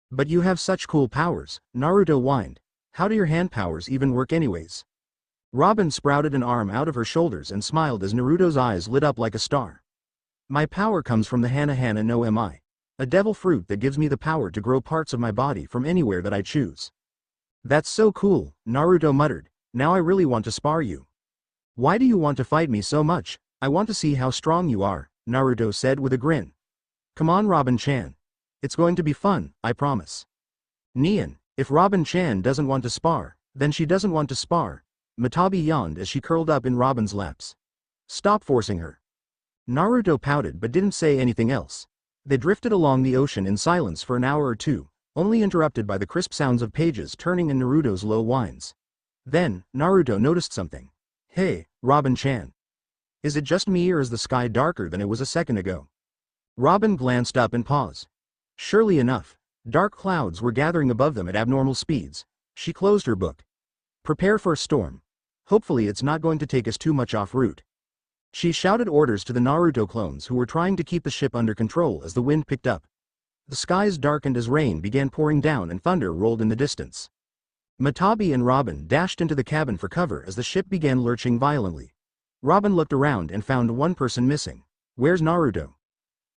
"But you have such cool powers," Naruto whined. "How do your hand powers even work anyways?" Robin sprouted an arm out of her shoulders and smiled as Naruto's eyes lit up like a star. "My power comes from the Hana Hana no Mi, a devil fruit that gives me the power to grow parts of my body from anywhere that I choose." "That's so cool," Naruto muttered. "Now I really want to spar you." "Why do you want to fight me so much?" "I want to see how strong you are," Naruto said with a grin. "Come on, Robin-chan. It's going to be fun, I promise." "Nian, if Robin-chan doesn't want to spar, then she doesn't want to spar." Matabi yawned as she curled up in Robin's laps. "Stop forcing her." Naruto pouted but didn't say anything else. They drifted along the ocean in silence for an hour or two, only interrupted by the crisp sounds of pages turning and Naruto's low whines. Then, Naruto noticed something. "Hey, Robin-chan. Is it just me or is the sky darker than it was a second ago?" Robin glanced up and paused. Surely enough, dark clouds were gathering above them at abnormal speeds. She closed her book. "Prepare for a storm. Hopefully it's not going to take us too much off route." She shouted orders to the Naruto clones who were trying to keep the ship under control as the wind picked up. The skies darkened as rain began pouring down and thunder rolled in the distance. Matabi and Robin dashed into the cabin for cover as the ship began lurching violently. Robin looked around and found one person missing. "Where's Naruto?"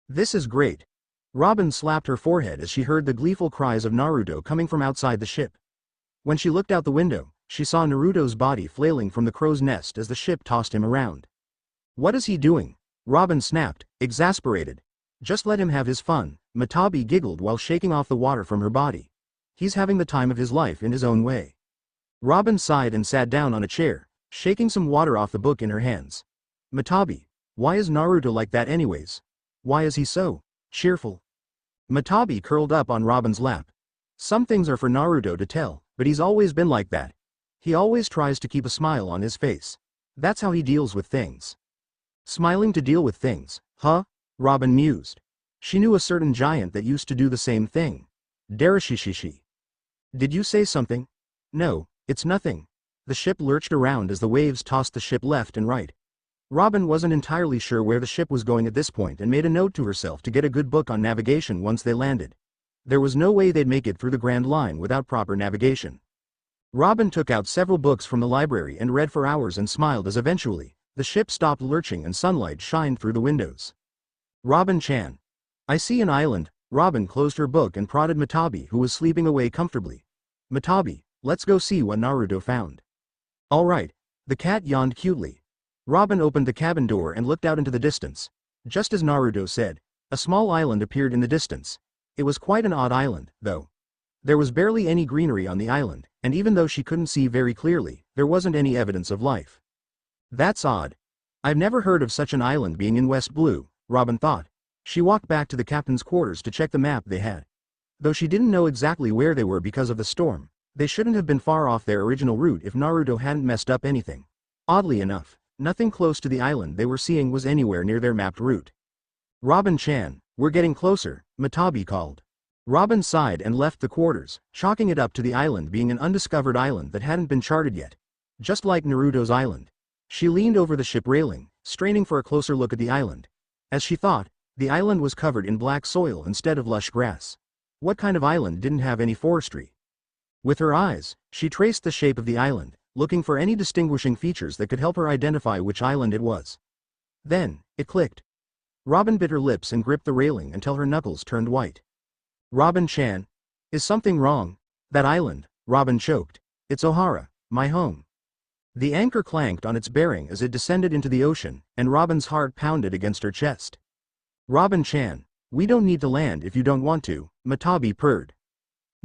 "This is great." Robin slapped her forehead as she heard the gleeful cries of Naruto coming from outside the ship. When she looked out the window, she saw Naruto's body flailing from the crow's nest as the ship tossed him around. "What is he doing?" Robin snapped, exasperated. "Just let him have his fun," Matabi giggled while shaking off the water from her body. "He's having the time of his life in his own way." Robin sighed and sat down on a chair, shaking some water off the book in her hands. "Matabi, why is Naruto like that anyways? Why is he so cheerful?" Matabi curled up on Robin's lap. "Some things are for Naruto to tell, but he's always been like that. He always tries to keep a smile on his face. That's how he deals with things." "Smiling to deal with things, huh?" Robin mused. She knew a certain giant that used to do the same thing. Darashishishi. "Did you say something?" "No, it's nothing." The ship lurched around as the waves tossed the ship left and right. Robin wasn't entirely sure where the ship was going at this point and made a note to herself to get a good book on navigation once they landed. There was no way they'd make it through the Grand Line without proper navigation. Robin took out several books from the library and read for hours and smiled as eventually, the ship stopped lurching and sunlight shined through the windows. "Robin-chan. I see an island." Robin closed her book and prodded Matabi, who was sleeping away comfortably. "Matabi, let's go see what Naruto found." "All right." The cat yawned cutely. Robin opened the cabin door and looked out into the distance. Just as Naruto said, a small island appeared in the distance. It was quite an odd island, though. There was barely any greenery on the island, and even though she couldn't see very clearly, there wasn't any evidence of life. That's odd. I've never heard of such an island being in West Blue, Robin thought. She walked back to the captain's quarters to check the map they had. Though she didn't know exactly where they were because of the storm, they shouldn't have been far off their original route if Naruto hadn't messed up anything. Oddly enough, nothing close to the island they were seeing was anywhere near their mapped route. Robin-chan, we're getting closer, Matabi called. Robin sighed and left the quarters, chalking it up to the island being an undiscovered island that hadn't been charted yet. Just like Naruto's island. She leaned over the ship railing, straining for a closer look at the island. As she thought, the island was covered in black soil instead of lush grass. What kind of island didn't have any forestry? With her eyes, she traced the shape of the island, looking for any distinguishing features that could help her identify which island it was. Then, it clicked. Robin bit her lips and gripped the railing until her knuckles turned white. Robin-chan, is something wrong? That island, Robin choked. It's Ohara, my home. The anchor clanked on its bearing as it descended into the ocean, and Robin's heart pounded against her chest. Robin-chan, we don't need to land if you don't want to, Matabi purred.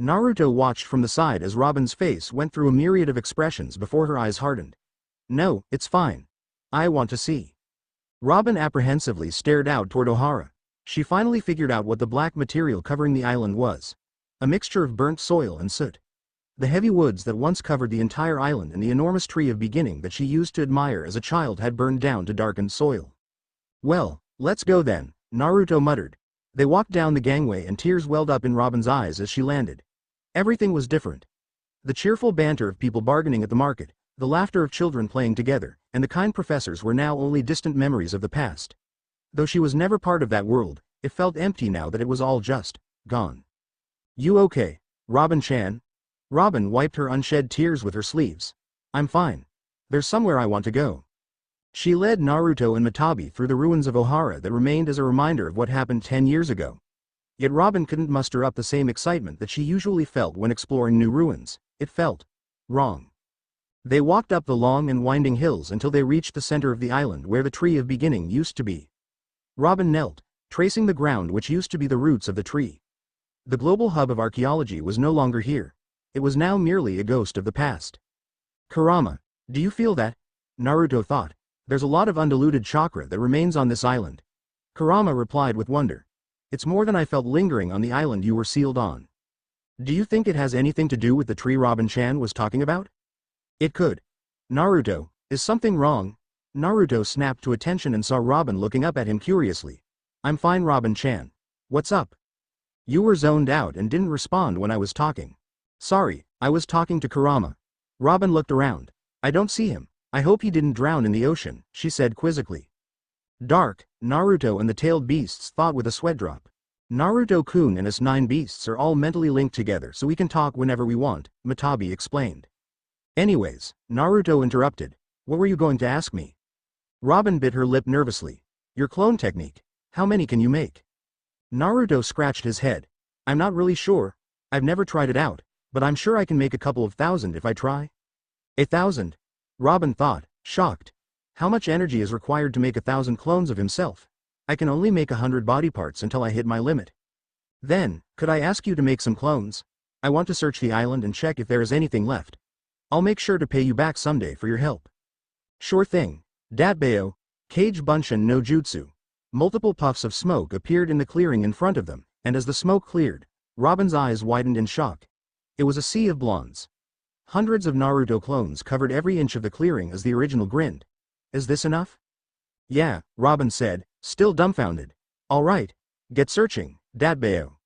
Naruto watched from the side as Robin's face went through a myriad of expressions before her eyes hardened. No, it's fine. I want to see. Robin apprehensively stared out toward Ohara. She finally figured out what the black material covering the island was. A mixture of burnt soil and soot. The heavy woods that once covered the entire island and the enormous tree of beginning that she used to admire as a child had burned down to darkened soil. Well, let's go then, Naruto muttered. They walked down the gangway and tears welled up in Robin's eyes as she landed. Everything was different. The cheerful banter of people bargaining at the market, the laughter of children playing together, and the kind professors were now only distant memories of the past. Though she was never part of that world, it felt empty now that it was all just gone. You okay, Robin-chan? Robin wiped her unshed tears with her sleeves. I'm fine. There's somewhere I want to go. She led Naruto and Matabi through the ruins of Ohara that remained as a reminder of what happened 10 years ago. Yet Robin couldn't muster up the same excitement that she usually felt when exploring new ruins. It felt wrong. They walked up the long and winding hills until they reached the center of the island where the tree of beginning used to be. Robin knelt, tracing the ground which used to be the roots of the tree. The global hub of archaeology was no longer here. It was now merely a ghost of the past. Kurama, do you feel that? Naruto thought. There's a lot of undiluted chakra that remains on this island. Kurama replied with wonder. It's more than I felt lingering on the island you were sealed on. Do you think it has anything to do with the tree Robin-chan was talking about? It could. Naruto, is something wrong? Naruto snapped to attention and saw Robin looking up at him curiously. I'm fine, Robin-chan. What's up? You were zoned out and didn't respond when I was talking. Sorry, I was talking to Kurama. Robin looked around. I don't see him. I hope he didn't drown in the ocean, she said quizzically. Dark, Naruto and the tailed beasts thought with a sweat drop. Naruto-kun and his 9 beasts are all mentally linked together so we can talk whenever we want, Matabi explained. Anyways, Naruto interrupted. What were you going to ask me? Robin bit her lip nervously. Your clone technique. How many can you make? Naruto scratched his head. I'm not really sure. I've never tried it out, but I'm sure I can make a couple of thousand if I try. 1,000? Robin thought, shocked. How much energy is required to make 1,000 clones of himself? I can only make 100 body parts until I hit my limit. Then, could I ask you to make some clones? I want to search the island and check if there is anything left. I'll make sure to pay you back someday for your help. Sure thing. Datbeo, Kage Bunshin no Jutsu. Multiple puffs of smoke appeared in the clearing in front of them, and as the smoke cleared, Robin's eyes widened in shock. It was a sea of blondes. Hundreds of Naruto clones covered every inch of the clearing as the original grinned. Is this enough? Yeah, Robin said, still dumbfounded. All right. Get searching, Datbeo.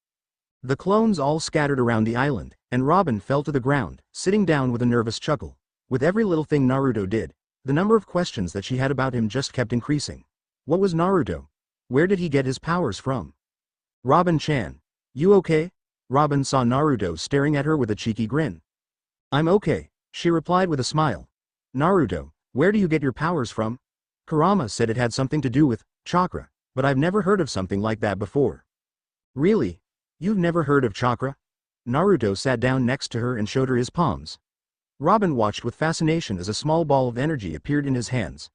The clones all scattered around the island, and Robin fell to the ground, sitting down with a nervous chuckle. With every little thing Naruto did, the number of questions that she had about him just kept increasing. What was Naruto? Where did he get his powers from? Robin-chan. You okay? Robin saw Naruto staring at her with a cheeky grin. I'm okay, she replied with a smile. Naruto, where do you get your powers from? Kurama said it had something to do with chakra, but I've never heard of something like that before. Really? You've never heard of chakra? Naruto sat down next to her and showed her his palms. Robin watched with fascination as a small ball of energy appeared in his hands.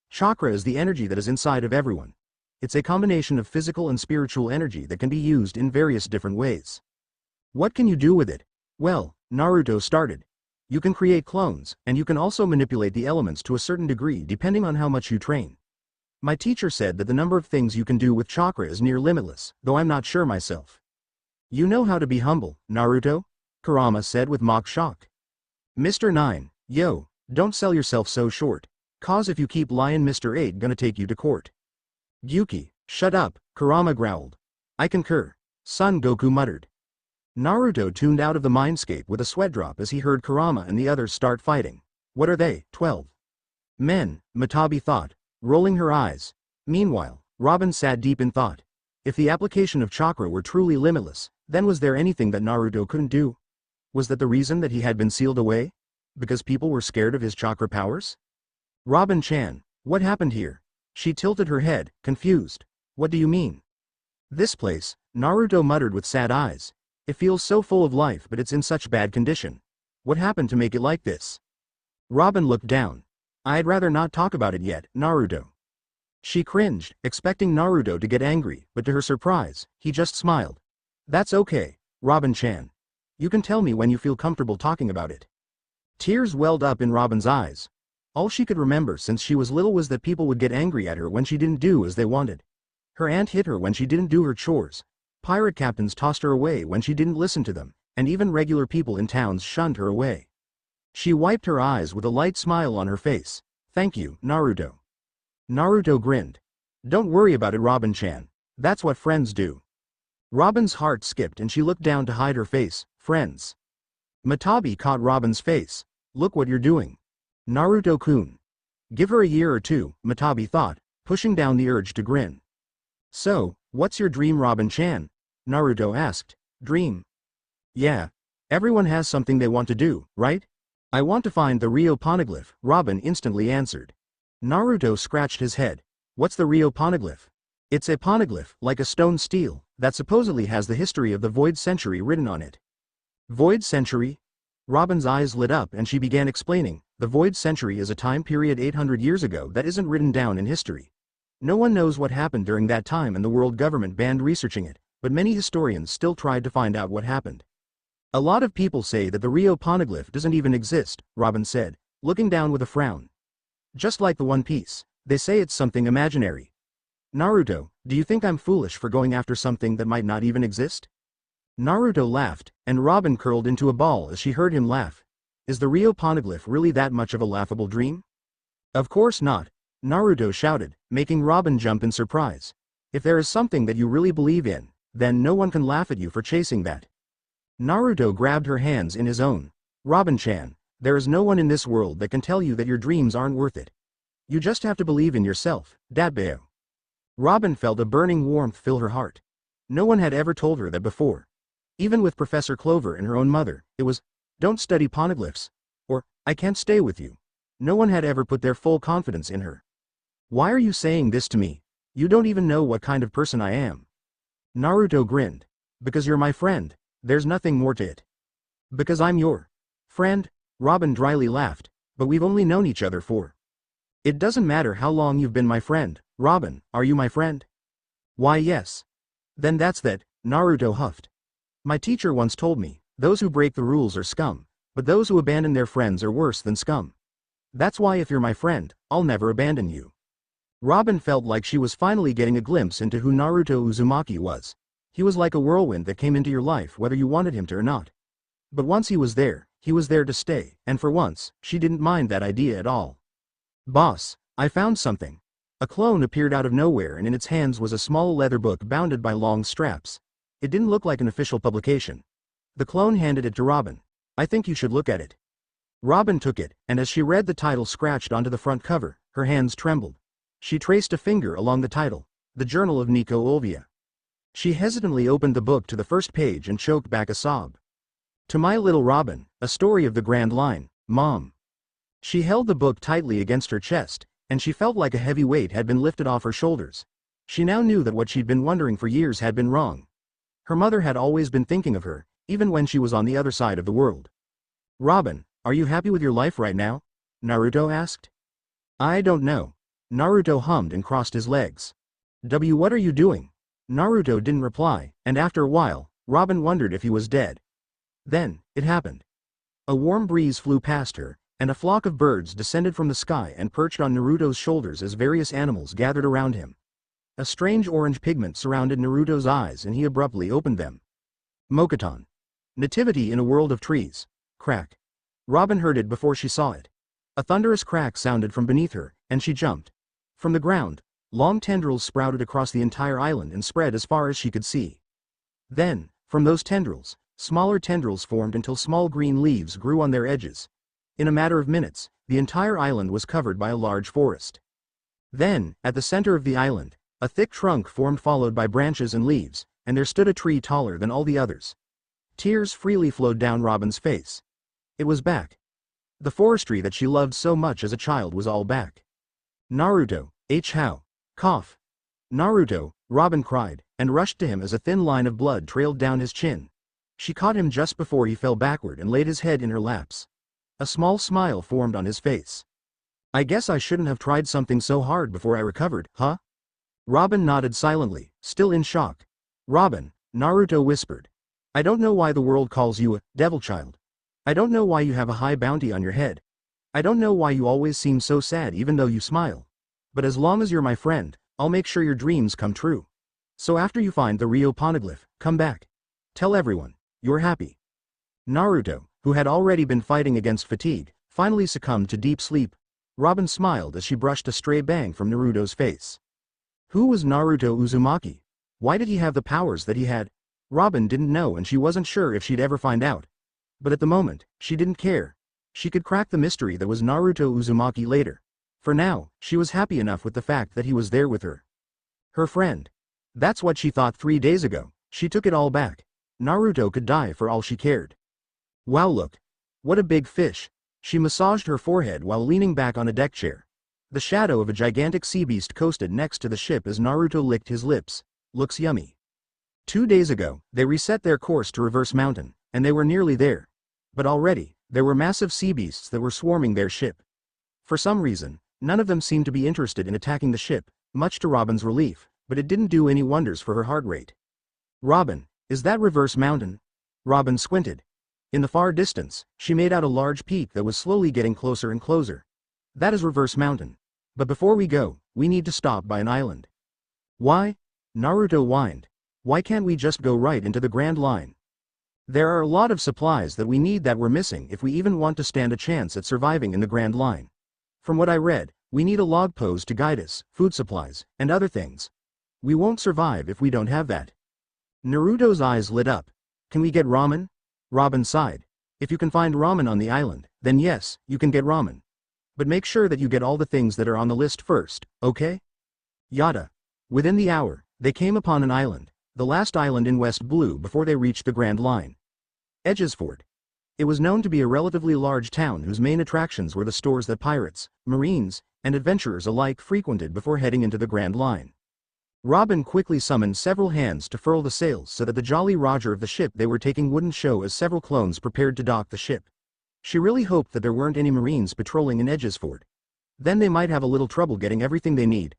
Chakra is the energy that is inside of everyone. It's a combination of physical and spiritual energy that can be used in various different ways. What can you do with it? Well, Naruto started. You can create clones, and you can also manipulate the elements to a certain degree depending on how much you train. My teacher said that the number of things you can do with chakra is near limitless, though I'm not sure myself. You know how to be humble, Naruto? Kurama said with mock shock. Mr. 9, yo, don't sell yourself so short, cause if you keep lying Mr. 8 gonna take you to court. Gyuki, shut up, Kurama growled. I concur, Son Goku muttered. Naruto tuned out of the mindscape with a sweat drop as he heard Kurama and the others start fighting. What are they, 12? Men, Matabi thought, rolling her eyes. Meanwhile, Robin sat deep in thought. If the application of chakra were truly limitless, then was there anything that Naruto couldn't do? Was that the reason that he had been sealed away? Because people were scared of his chakra powers? Robin-chan, what happened here? She tilted her head, confused. What do you mean? This place, Naruto muttered with sad eyes. It feels so full of life but it's in such bad condition. What happened to make it like this? Robin looked down. I'd rather not talk about it yet, Naruto. She cringed, expecting Naruto to get angry, but to her surprise, he just smiled. That's okay, Robin-chan. You can tell me when you feel comfortable talking about it. Tears welled up in Robin's eyes. All she could remember since she was little was that people would get angry at her when she didn't do as they wanted. Her aunt hit her when she didn't do her chores. Pirate captains tossed her away when she didn't listen to them, and even regular people in towns shunned her away. She wiped her eyes with a light smile on her face. Thank you, Naruto. Naruto grinned. Don't worry about it, Robin-chan. That's what friends do. Robin's heart skipped and she looked down to hide her face. Friends. Matabi caught Robin's face. Look what you're doing. Naruto-kun. Give her a year or two, Matabi thought, pushing down the urge to grin. So, what's your dream, Robin-chan? Naruto asked. Dream? Yeah. Everyone has something they want to do, right? I want to find the Rio poneglyph, Robin instantly answered. Naruto scratched his head. What's the Rio poneglyph? It's a poneglyph, like a stone stele, that supposedly has the history of the Void Century written on it. Void Century? Robin's eyes lit up and she began explaining. The Void Century is a time period 800 years ago that isn't written down in history. No one knows what happened during that time and the world government banned researching it, but many historians still tried to find out what happened. A lot of people say that the Rio poneglyph doesn't even exist, Robin said, looking down with a frown. Just like the One Piece, they say it's something imaginary. Naruto, do you think I'm foolish for going after something that might not even exist? Naruto laughed, and Robin curled into a ball as she heard him laugh. Is the Rio poneglyph really that much of a laughable dream? Of course not, Naruto shouted, making Robin jump in surprise. If there is something that you really believe in, then no one can laugh at you for chasing that. Naruto grabbed her hands in his own. Robin-chan, there is no one in this world that can tell you that your dreams aren't worth it. You just have to believe in yourself, Datbeo. Robin felt a burning warmth fill her heart. No one had ever told her that before. Even with Professor Clover and her own mother, it was, don't study poneglyphs, or, I can't stay with you. No one had ever put their full confidence in her. Why are you saying this to me? You don't even know what kind of person I am. Naruto grinned. Because you're my friend, there's nothing more to it. Because I'm your friend, Robin dryly laughed, but we've only known each other for. It doesn't matter how long you've been my friend, Robin, are you my friend? Why yes. Then that's that, Naruto huffed. My teacher once told me, those who break the rules are scum, but those who abandon their friends are worse than scum. That's why if you're my friend, I'll never abandon you. Robin felt like she was finally getting a glimpse into who Naruto Uzumaki was. He was like a whirlwind that came into your life whether you wanted him to or not. But once he was there to stay, and for once, she didn't mind that idea at all. Boss, I found something. A clone appeared out of nowhere and in its hands was a small leather book bounded by long straps. It didn't look like an official publication. The clone handed it to Robin. I think you should look at it. Robin took it, and as she read the title scratched onto the front cover, her hands trembled. She traced a finger along the title, The Journal of Nico Olvia. She hesitantly opened the book to the first page and choked back a sob. To My Little Robin, a story of the Grand Line, Mom. She held the book tightly against her chest, and she felt like a heavy weight had been lifted off her shoulders. She now knew that what she'd been wondering for years had been wrong. Her mother had always been thinking of her, even when she was on the other side of the world. Robin, are you happy with your life right now? Naruto asked. I don't know. Naruto hummed and crossed his legs. What are you doing? Naruto didn't reply, and after a while, Robin wondered if he was dead. Then, it happened. A warm breeze flew past her, and a flock of birds descended from the sky and perched on Naruto's shoulders as various animals gathered around him. A strange orange pigment surrounded Naruto's eyes and he abruptly opened them. Mokuton. Nativity in a world of trees. Crack. Robin heard it before she saw it. A thunderous crack sounded from beneath her, and she jumped. From the ground, long tendrils sprouted across the entire island and spread as far as she could see. Then, from those tendrils, smaller tendrils formed until small green leaves grew on their edges. In a matter of minutes, the entire island was covered by a large forest. Then, at the center of the island, a thick trunk formed followed by branches and leaves, and there stood a tree taller than all the others. Tears freely flowed down Robin's face. It was back. The forestry that she loved so much as a child was all back. Naruto, how? Cough. Naruto, Robin cried, and rushed to him as a thin line of blood trailed down his chin. She caught him just before he fell backward and laid his head in her laps. A small smile formed on his face. I guess I shouldn't have tried something so hard before I recovered, huh? Robin nodded silently, still in shock. Robin, Naruto whispered. I don't know why the world calls you a devil child. I don't know why you have a high bounty on your head. I don't know why you always seem so sad even though you smile. But as long as you're my friend, I'll make sure your dreams come true. So after you find the Rio Poneglyph, come back. Tell everyone, you're happy. Naruto, who had already been fighting against fatigue, finally succumbed to deep sleep. Robin smiled as she brushed a stray bang from Naruto's face. Who was Naruto Uzumaki? Why did he have the powers that he had? Robin didn't know and she wasn't sure if she'd ever find out. But at the moment, she didn't care. She could crack the mystery that was Naruto Uzumaki later. For now, she was happy enough with the fact that he was there with her. Her friend. That's what she thought 3 days ago. She took it all back. Naruto could die for all she cared. Wow, look. What a big fish. She massaged her forehead while leaning back on a deck chair. The shadow of a gigantic sea beast coasted next to the ship as Naruto licked his lips. Looks yummy. 2 days ago, they reset their course to Reverse Mountain, and they were nearly there. But already, there were massive sea beasts that were swarming their ship. For some reason, none of them seemed to be interested in attacking the ship, much to Robin's relief, but it didn't do any wonders for her heart rate. Robin, is that Reverse Mountain? Robin squinted. In the far distance, she made out a large peak that was slowly getting closer and closer. That is Reverse Mountain. But before we go, we need to stop by an island. Why? Naruto whined. Why can't we just go right into the Grand Line? There are a lot of supplies that we need that we're missing if we even want to stand a chance at surviving in the Grand Line. From what I read, we need a log pose to guide us, food supplies, and other things. We won't survive if we don't have that. Naruto's eyes lit up. Can we get ramen? Robin sighed. If you can find ramen on the island, then yes, you can get ramen. But make sure that you get all the things that are on the list first, okay? Yada. Within the hour, they came upon an island, the last island in West Blue before they reached the Grand Line. Edgesford. It was known to be a relatively large town whose main attractions were the stores that pirates, marines, and adventurers alike frequented before heading into the Grand Line. Robin quickly summoned several hands to furl the sails so that the Jolly Roger of the ship they were taking wouldn't show as several clones prepared to dock the ship. She really hoped that there weren't any marines patrolling in Edgesford. Then they might have a little trouble getting everything they need.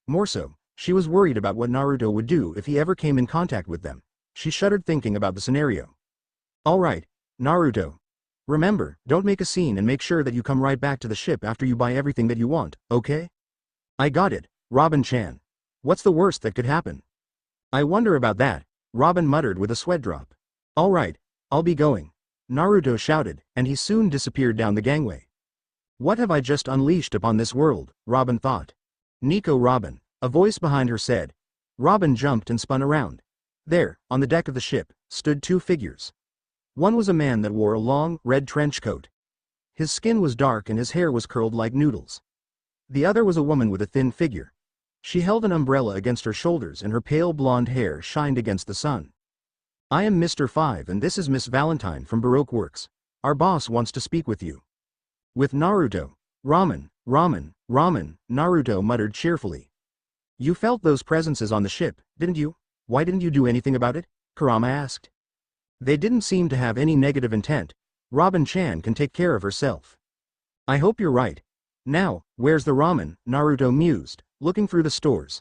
More so, she was worried about what Naruto would do if he ever came in contact with them. She shuddered thinking about the scenario. Alright, Naruto. Remember, don't make a scene and make sure that you come right back to the ship after you buy everything that you want, okay? I got it, Robin-chan. What's the worst that could happen? I wonder about that, Robin muttered with a sweat drop. Alright, I'll be going. Naruto shouted, and he soon disappeared down the gangway. What have I just unleashed upon this world, Robin thought. Nico Robin, a voice behind her said. Robin jumped and spun around. There, on the deck of the ship, stood 2 figures. One was a man that wore a long, red trench coat. His skin was dark and his hair was curled like noodles. The other was a woman with a thin figure. She held an umbrella against her shoulders and her pale blonde hair shined against the sun. I am Mr. 5 and this is Miss Valentine from Baroque Works. Our boss wants to speak with you. With Naruto. Ramen, Naruto muttered cheerfully. You felt those presences on the ship, didn't you? Why didn't you do anything about it? Kurama asked. They didn't seem to have any negative intent. Robin-chan can take care of herself. I hope you're right. Now, where's the ramen? Naruto mused, looking through the stores.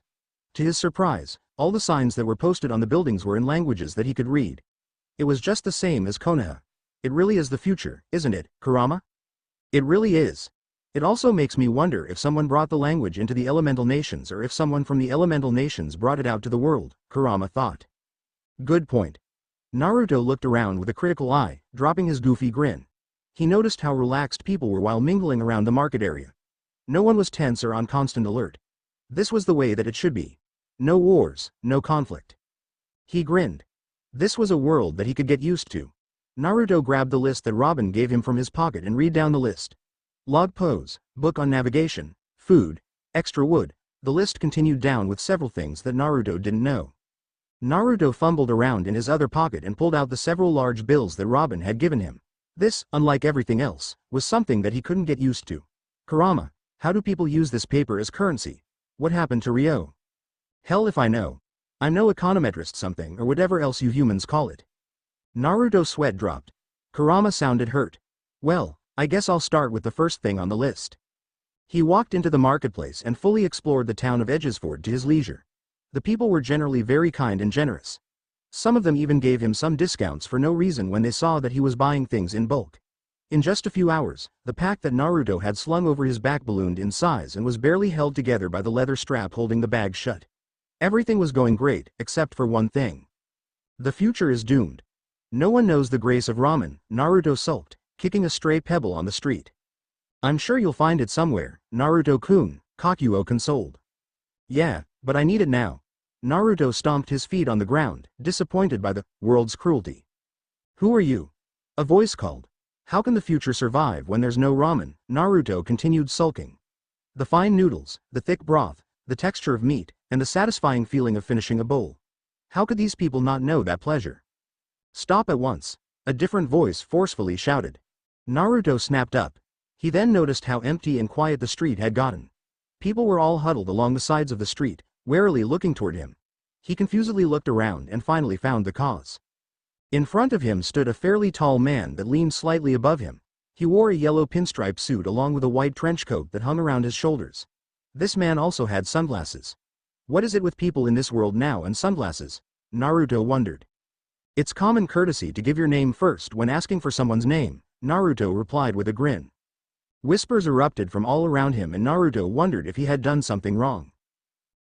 To his surprise, all the signs that were posted on the buildings were in languages that he could read. It was just the same as Konoha. It really is the future, isn't it, Kurama? It really is. It also makes me wonder if someone brought the language into the elemental nations or if someone from the elemental nations brought it out to the world, Kurama thought. Good point. Naruto looked around with a critical eye, dropping his goofy grin. He noticed how relaxed people were while mingling around the market area. No one was tense or on constant alert. This was the way that it should be. No wars, no conflict. He grinned. This was a world that he could get used to. Naruto grabbed the list that Robin gave him from his pocket and read down the list. Log pose, book on navigation, food, extra wood. The list continued down with several things that Naruto didn't know. Naruto fumbled around in his other pocket and pulled out the several large bills that Robin had given him. This, unlike everything else, was something that he couldn't get used to. Kurama, how do people use this paper as currency? What happened to Ryo? Hell if I know. I'm no econometrist something or whatever else you humans call it. Naruto's sweat dropped. Kurama sounded hurt. Well, I guess I'll start with the first thing on the list. He walked into the marketplace and fully explored the town of Edgesford to his leisure. The people were generally very kind and generous. Some of them even gave him some discounts for no reason when they saw that he was buying things in bulk. In just a few hours, the pack that Naruto had slung over his back ballooned in size and was barely held together by the leather strap holding the bag shut. Everything was going great, except for one thing. The future is doomed. No one knows the grace of ramen, Naruto sulked, kicking a stray pebble on the street. I'm sure you'll find it somewhere, Naruto-kun, Kaguya consoled. Yeah, but I need it now. Naruto stomped his feet on the ground, disappointed by the world's cruelty. Who are you? A voice called. How can the future survive when there's no ramen? Naruto continued sulking. The fine noodles, the thick broth, the texture of meat, and the satisfying feeling of finishing a bowl. How could these people not know that pleasure? Stop at once, a different voice forcefully shouted. Naruto snapped up. He then noticed how empty and quiet the street had gotten. People were all huddled along the sides of the street, warily looking toward him. He confusedly looked around and finally found the cause. In front of him stood a fairly tall man that leaned slightly above him. He wore a yellow pinstripe suit along with a white trench coat that hung around his shoulders. This man also had sunglasses. What is it with people in this world now and sunglasses? Naruto wondered. It's common courtesy to give your name first when asking for someone's name, Naruto replied with a grin. Whispers erupted from all around him and Naruto wondered if he had done something wrong.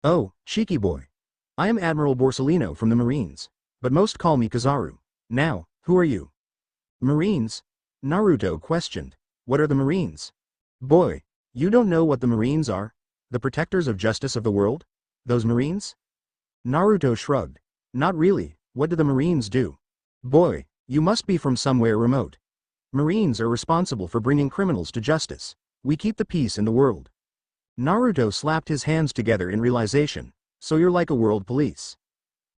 Oh, cheeky boy. I am Admiral Borsellino from the Marines, but most call me Kizaru. Now, who are you? Marines? Naruto questioned. What are the Marines? Boy, you don't know what the Marines are? The protectors of justice of the world? Those Marines? Naruto shrugged. Not really, what do the Marines do? Boy, you must be from somewhere remote. Marines are responsible for bringing criminals to justice. We keep the peace in the world. Naruto slapped his hands together in realization. So you're like a world police.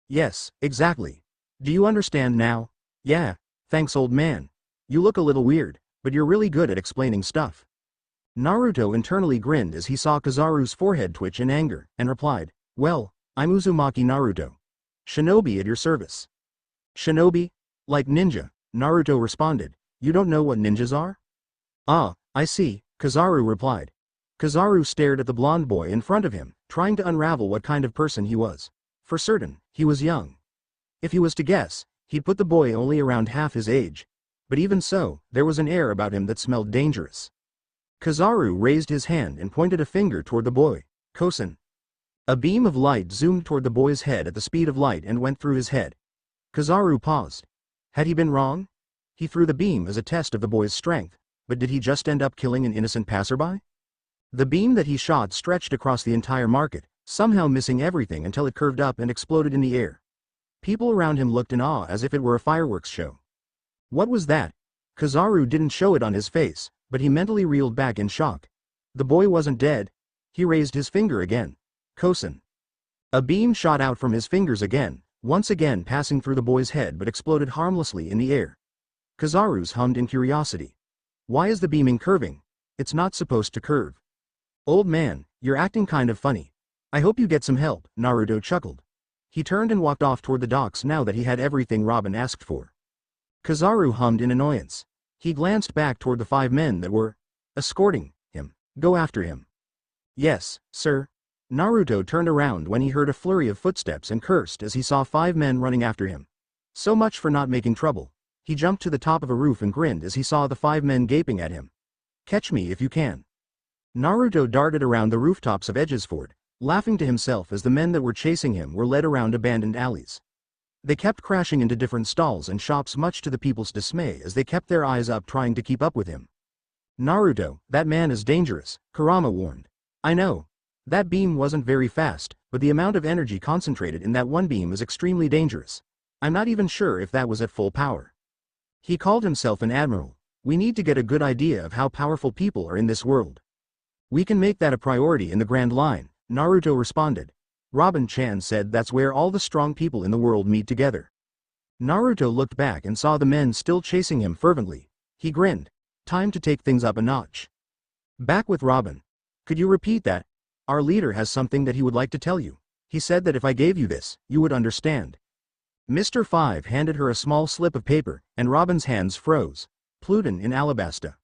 Yes, exactly. Do you understand now? Yeah, thanks old man. You look a little weird, but you're really good at explaining stuff. Naruto internally grinned as he saw Kizaru's forehead twitch in anger, and replied, well, I'm Uzumaki Naruto. Shinobi at your service. Shinobi? Like ninja, Naruto responded. You don't know what ninjas are? Ah, I see, Kizaru replied. Kizaru stared at the blonde boy in front of him, trying to unravel what kind of person he was. For certain, he was young. If he was to guess, he'd put the boy only around half his age. But even so, there was an air about him that smelled dangerous. Kizaru raised his hand and pointed a finger toward the boy. Kosen. A beam of light zoomed toward the boy's head at the speed of light and went through his head. Kizaru paused. Had he been wrong? He threw the beam as a test of the boy's strength, but did he just end up killing an innocent passerby? The beam that he shot stretched across the entire market, somehow missing everything until it curved up and exploded in the air. People around him looked in awe as if it were a fireworks show. What was that? Kizaru didn't show it on his face, but he mentally reeled back in shock. The boy wasn't dead. He raised his finger again. Kosen. A beam shot out from his fingers again, once again passing through the boy's head but exploded harmlessly in the air. Kizaru's hummed in curiosity. Why is the beaming curving? It's not supposed to curve. Old man, you're acting kind of funny. I hope you get some help, Naruto chuckled. He turned and walked off toward the docks now that he had everything Robin asked for. Kizaru hummed in annoyance. He glanced back toward the 5 men that were escorting him. Go after him. Yes, sir. Naruto turned around when he heard a flurry of footsteps and cursed as he saw 5 men running after him. So much for not making trouble. He jumped to the top of a roof and grinned as he saw the 5 men gaping at him. Catch me if you can. Naruto darted around the rooftops of Edgesford, laughing to himself as the men that were chasing him were led around abandoned alleys. They kept crashing into different stalls and shops, much to the people's dismay, as they kept their eyes up trying to keep up with him. Naruto, that man is dangerous, Kurama warned. I know. That beam wasn't very fast, but the amount of energy concentrated in that one beam is extremely dangerous. I'm not even sure if that was at full power. He called himself an admiral. We need to get a good idea of how powerful people are in this world. We can make that a priority in the Grand Line, Naruto responded. Robin-chan said that's where all the strong people in the world meet together. Naruto looked back and saw the men still chasing him fervently. He grinned. Time to take things up a notch. Back with Robin. Could you repeat that? Our leader has something that he would like to tell you. He said that if I gave you this, you would understand. Mr. 5 handed her a small slip of paper, and Robin's hands froze. Pluton in Alabasta.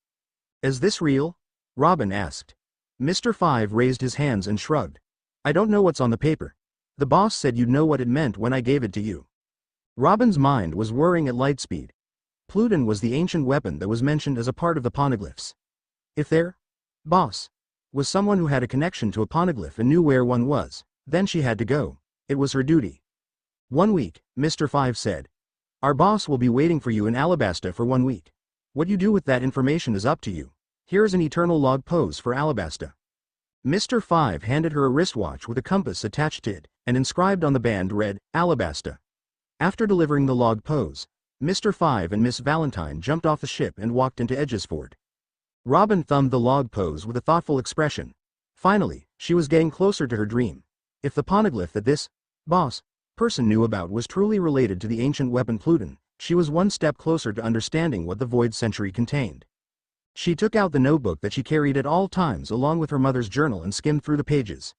Is this real? Robin asked. Mr. 5 raised his hands and shrugged. I don't know what's on the paper. The boss said you'd know what it meant when I gave it to you. Robin's mind was whirring at light speed. Pluton was the ancient weapon that was mentioned as a part of the poneglyphs. If their boss was someone who had a connection to a poneglyph and knew where one was, then she had to go. It was her duty. 1 week, Mr. 5 said. Our boss will be waiting for you in Alabasta for 1 week. What you do with that information is up to you. Here's an eternal log pose for Alabasta. Mr. 5 handed her a wristwatch with a compass attached to it, and inscribed on the band read, Alabasta. After delivering the log pose, Mr. 5 and Miss Valentine jumped off the ship and walked into Edgesford. Robin thumbed the log pose with a thoughtful expression. Finally, she was getting closer to her dream. If the poneglyph that this boss person knew about was truly related to the ancient weapon Pluton, she was one step closer to understanding what the Void Century contained. She took out the notebook that she carried at all times along with her mother's journal and skimmed through the pages.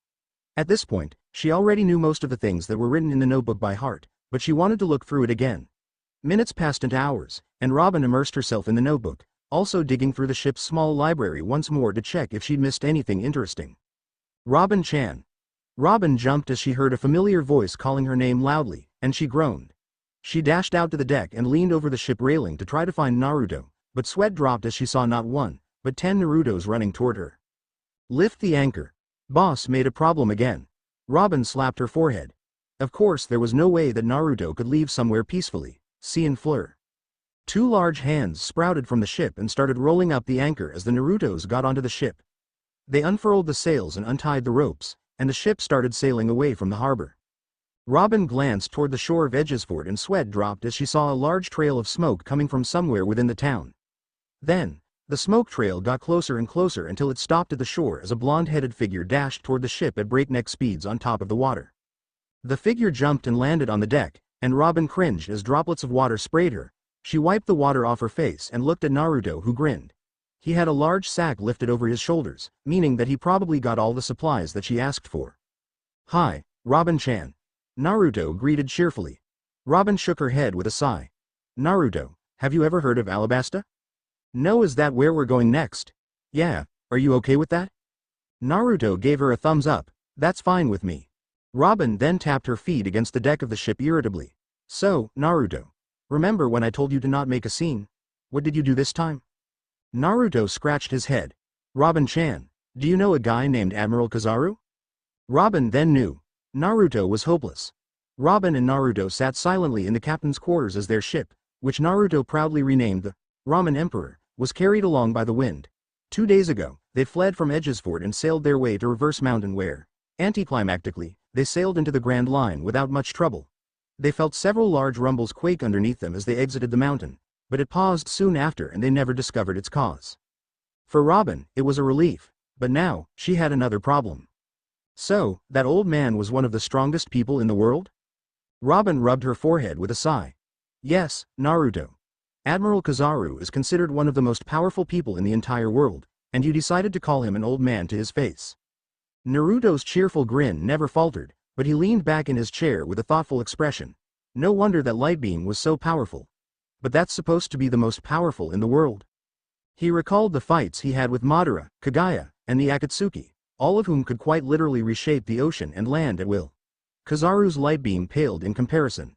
At this point, she already knew most of the things that were written in the notebook by heart, but she wanted to look through it again. Minutes passed into hours, and Robin immersed herself in the notebook, also digging through the ship's small library once more to check if she'd missed anything interesting. Robin-chan. Robin jumped as she heard a familiar voice calling her name loudly, and she groaned. She dashed out to the deck and leaned over the ship railing to try to find Naruto, but sweat dropped as she saw not 1, but 10 Narutos running toward her. Lift the anchor. Boss made a problem again. Robin slapped her forehead. Of course there was no way that Naruto could leave somewhere peacefully. See and fleur. 2 large hands sprouted from the ship and started rolling up the anchor as the Narutos got onto the ship. They unfurled the sails and untied the ropes, and the ship started sailing away from the harbor. Robin glanced toward the shore of Edgesford and sweat dropped as she saw a large trail of smoke coming from somewhere within the town. Then, the smoke trail got closer and closer until it stopped at the shore as a blonde-headed figure dashed toward the ship at breakneck speeds on top of the water. The figure jumped and landed on the deck, and Robin cringed as droplets of water sprayed her. She wiped the water off her face and looked at Naruto, who grinned. He had a large sack lifted over his shoulders, meaning that he probably got all the supplies that she asked for. Hi, Robin-chan. Naruto greeted cheerfully. Robin shook her head with a sigh. Naruto, have you ever heard of Alabasta? No, is that where we're going next? Yeah, are you okay with that? Naruto gave her a thumbs up. That's fine with me. Robin then tapped her feet against the deck of the ship irritably. So, Naruto, remember when I told you to not make a scene? What did you do this time? Naruto scratched his head. Robin-chan, do you know a guy named Admiral Kizaru? Robin then knew. Naruto was hopeless. Robin and Naruto sat silently in the captain's quarters as their ship, which Naruto proudly renamed the Ramen Emperor, was carried along by the wind. 2 days ago, they fled from Edgesford and sailed their way to Reverse Mountain where, anticlimactically, they sailed into the Grand Line without much trouble. They felt several large rumbles quake underneath them as they exited the mountain, but it paused soon after and they never discovered its cause. For Robin, it was a relief, but now, she had another problem. So, that old man was one of the strongest people in the world? Robin rubbed her forehead with a sigh. Yes, Naruto. Admiral Kizaru is considered one of the most powerful people in the entire world, and you decided to call him an old man to his face. Naruto's cheerful grin never faltered, but he leaned back in his chair with a thoughtful expression. No wonder that Lightbeam was so powerful. But that's supposed to be the most powerful in the world. He recalled the fights he had with Madara, Kaguya, and the Akatsuki, all of whom could quite literally reshape the ocean and land at will. Kizaru's Lightbeam paled in comparison.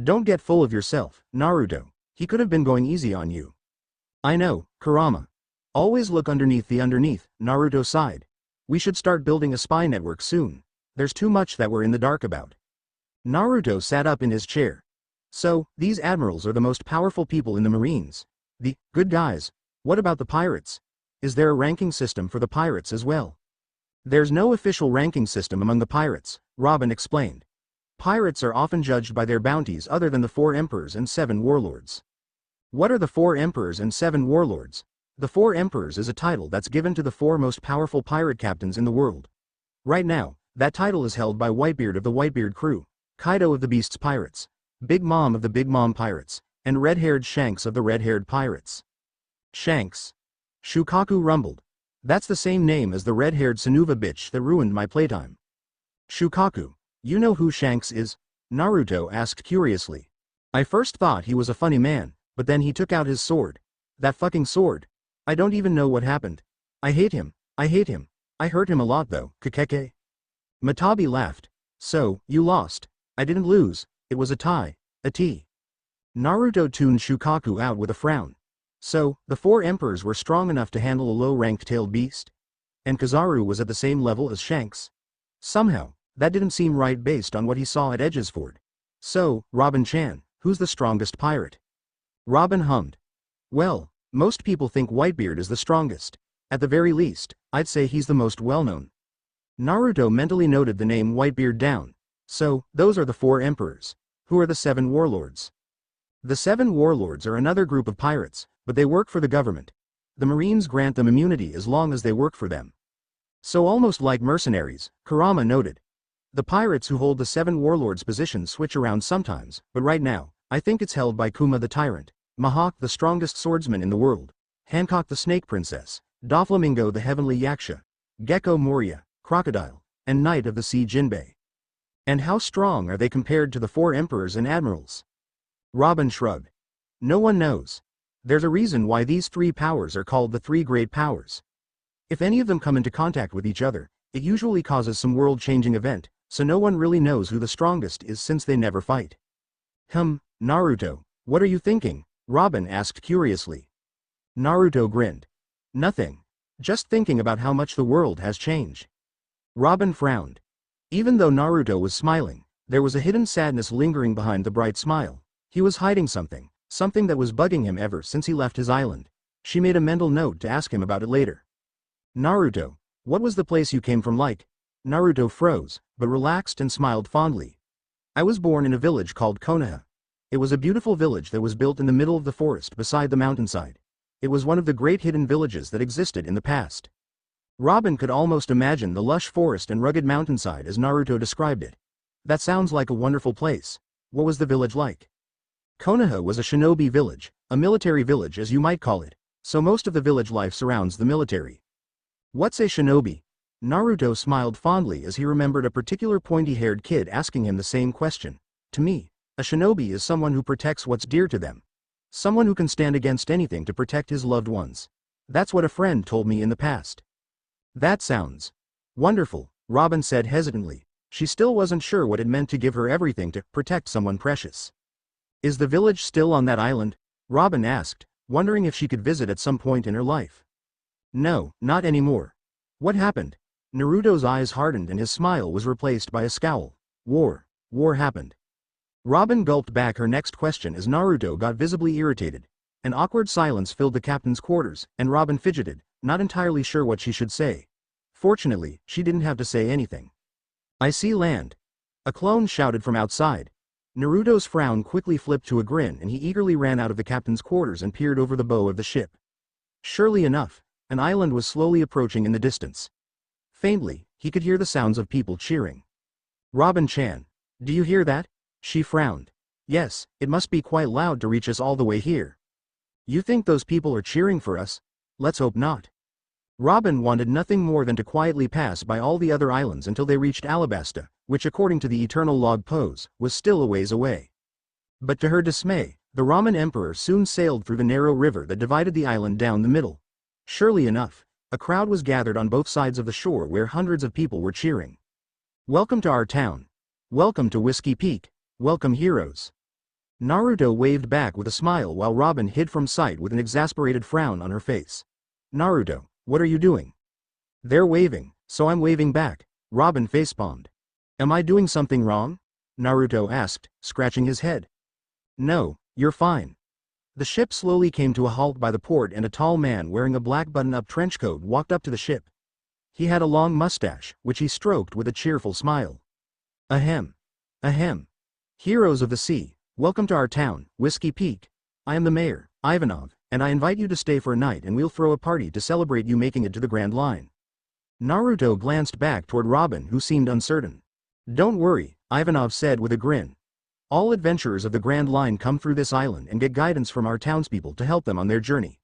Don't get full of yourself, Naruto. He could have been going easy on you. I know, Kurama. Always look underneath, Naruto sighed. We should start building a spy network soon. There's too much that we're in the dark about. Naruto sat up in his chair. So, these admirals are the most powerful people in the Marines. The good guys. What about the pirates? Is there a ranking system for the pirates as well? There's no official ranking system among the pirates, Robin explained. Pirates are often judged by their bounties other than the 4 emperors and 7 warlords. What are the 4 emperors and 7 warlords? The 4 emperors is a title that's given to the 4 most powerful pirate captains in the world. Right now, that title is held by Whitebeard of the Whitebeard crew, Kaido of the Beasts Pirates, Big Mom of the Big Mom Pirates, and Red-Haired Shanks of the Red-Haired Pirates. Shanks. Shukaku rumbled. That's the same name as the red-haired Sanuva bitch that ruined my playtime. Shukaku. You know who Shanks is? Naruto asked curiously. I first thought he was a funny man, but then he took out his sword. That fucking sword. I don't even know what happened. I hate him. I hurt him a lot though, Kakeke. Matabi laughed. So, you lost. I didn't lose, it was a tie. A T. Naruto tuned Shukaku out with a frown. So, the 4 emperors were strong enough to handle a low-ranked tailed beast? And Kizaru was at the same level as Shanks? Somehow, that didn't seem right based on what he saw at Edgesford. So, Robin-chan, who's the strongest pirate? Robin hummed. Well, most people think Whitebeard is the strongest. At the very least, I'd say he's the most well-known. Naruto mentally noted the name Whitebeard down. So, those are the 4 emperors. Who are the 7 warlords? The 7 warlords are another group of pirates, but they work for the government. The Marines grant them immunity as long as they work for them. So almost like mercenaries, Kurama noted. The pirates who hold the 7 warlords' positions switch around sometimes, but right now, I think it's held by Kuma the Tyrant, Mihawk the strongest swordsman in the world, Hancock the Snake Princess, Doflamingo the Heavenly Yaksha, Gecko Moria, Crocodile, and Knight of the Sea Jinbei. And how strong are they compared to the 4 emperors and admirals? Robin shrugged. No one knows. There's a reason why these 3 powers are called the 3 great powers. If any of them come into contact with each other, it usually causes some world-changing event, so no one really knows who the strongest is since they never fight. Naruto, what are you thinking? Robin asked curiously. Naruto grinned. Nothing. Just thinking about how much the world has changed. Robin frowned. Even though Naruto was smiling, there was a hidden sadness lingering behind the bright smile. He was hiding something that was bugging him ever since he left his island. She made a mental note to ask him about it later. Naruto, what was the place you came from like? Naruto froze, but relaxed and smiled fondly. I was born in a village called Konoha. It was a beautiful village that was built in the middle of the forest beside the mountainside. It was one of the great hidden villages that existed in the past. Robin could almost imagine the lush forest and rugged mountainside as Naruto described it. That sounds like a wonderful place. What was the village like? Konoha was a shinobi village, a military village as you might call it, so most of the village life surrounds the military. What's a shinobi? Naruto smiled fondly as he remembered a particular pointy-haired kid asking him the same question. To me, a shinobi is someone who protects what's dear to them. Someone who can stand against anything to protect his loved ones. That's what a friend told me in the past. That sounds wonderful, Robin said hesitantly. She still wasn't sure what it meant to give her everything to protect someone precious. Is the village still on that island? Robin asked, wondering if she could visit at some point in her life. No, not anymore. What happened? Naruto's eyes hardened and his smile was replaced by a scowl. War happened. Robin gulped back her next question as Naruto got visibly irritated. An awkward silence filled the captain's quarters, and Robin fidgeted, not entirely sure what she should say. Fortunately, she didn't have to say anything. I see land. A clone shouted from outside. Naruto's frown quickly flipped to a grin and he eagerly ran out of the captain's quarters and peered over the bow of the ship. Surely enough, an island was slowly approaching in the distance. Faintly, he could hear the sounds of people cheering. Robin-chan, do you hear that? She frowned. Yes, it must be quite loud to reach us all the way here. You think those people are cheering for us? Let's hope not. Robin wanted nothing more than to quietly pass by all the other islands until they reached Alabasta, which according to the eternal log pose, was still a ways away. But to her dismay, the Ramen Emperor soon sailed through the narrow river that divided the island down the middle. Surely enough, a crowd was gathered on both sides of the shore where hundreds of people were cheering. Welcome to our town. Welcome to Whiskey Peak. Welcome heroes. Naruto waved back with a smile while Robin hid from sight with an exasperated frown on her face. Naruto, what are you doing? They're waving, so I'm waving back, Robin facepalmed. Am I doing something wrong? Naruto asked, scratching his head. No, you're fine. The ship slowly came to a halt by the port and a tall man wearing a black button-up trench coat walked up to the ship. He had a long mustache, which he stroked with a cheerful smile. Ahem. Ahem. Heroes of the sea, welcome to our town, Whiskey Peak. I am the mayor, Ivanov, and I invite you to stay for a night and we'll throw a party to celebrate you making it to the Grand Line. Naruto glanced back toward Robin who seemed uncertain. Don't worry, Ivanov said with a grin. All adventurers of the Grand Line come through this island and get guidance from our townspeople to help them on their journey.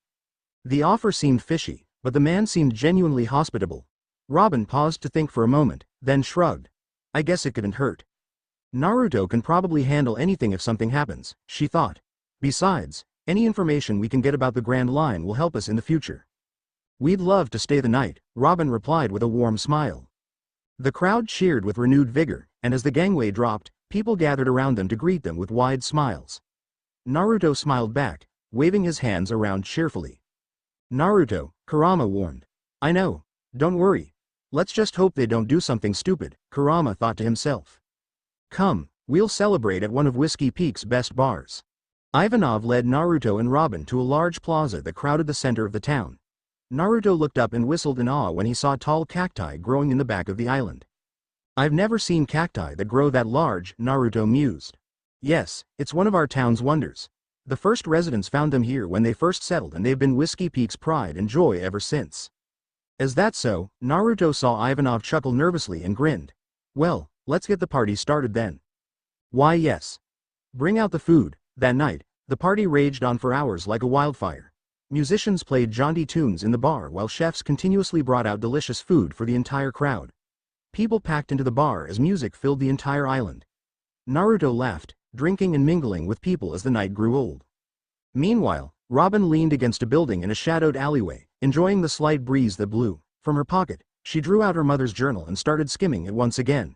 The offer seemed fishy, but the man seemed genuinely hospitable. Robin paused to think for a moment, then shrugged. I guess it couldn't hurt. Naruto can probably handle anything if something happens, she thought. Besides, any information we can get about the Grand Line will help us in the future. We'd love to stay the night, Robin replied with a warm smile. The crowd cheered with renewed vigor, and as the gangway dropped, people gathered around them to greet them with wide smiles. Naruto smiled back, waving his hands around cheerfully. Naruto, Kurama warned. I know. Don't worry. Let's just hope they don't do something stupid, Kurama thought to himself. Come, we'll celebrate at one of Whiskey Peak's best bars. Ivanov led Naruto and Robin to a large plaza that crowded the center of the town. Naruto looked up and whistled in awe when he saw tall cacti growing in the back of the island. I've never seen cacti that grow that large, Naruto mused. Yes, it's one of our town's wonders. The first residents found them here when they first settled and they've been Whiskey Peak's pride and joy ever since. Is that so? Naruto saw Ivanov chuckle nervously and grinned. Well, let's get the party started then. Why yes. Bring out the food. That night, the party raged on for hours like a wildfire. Musicians played jaunty tunes in the bar while chefs continuously brought out delicious food for the entire crowd. People packed into the bar as music filled the entire island. Naruto laughed, drinking and mingling with people as the night grew old. Meanwhile, Robin leaned against a building in a shadowed alleyway, enjoying the slight breeze that blew. From her pocket, she drew out her mother's journal and started skimming it once again.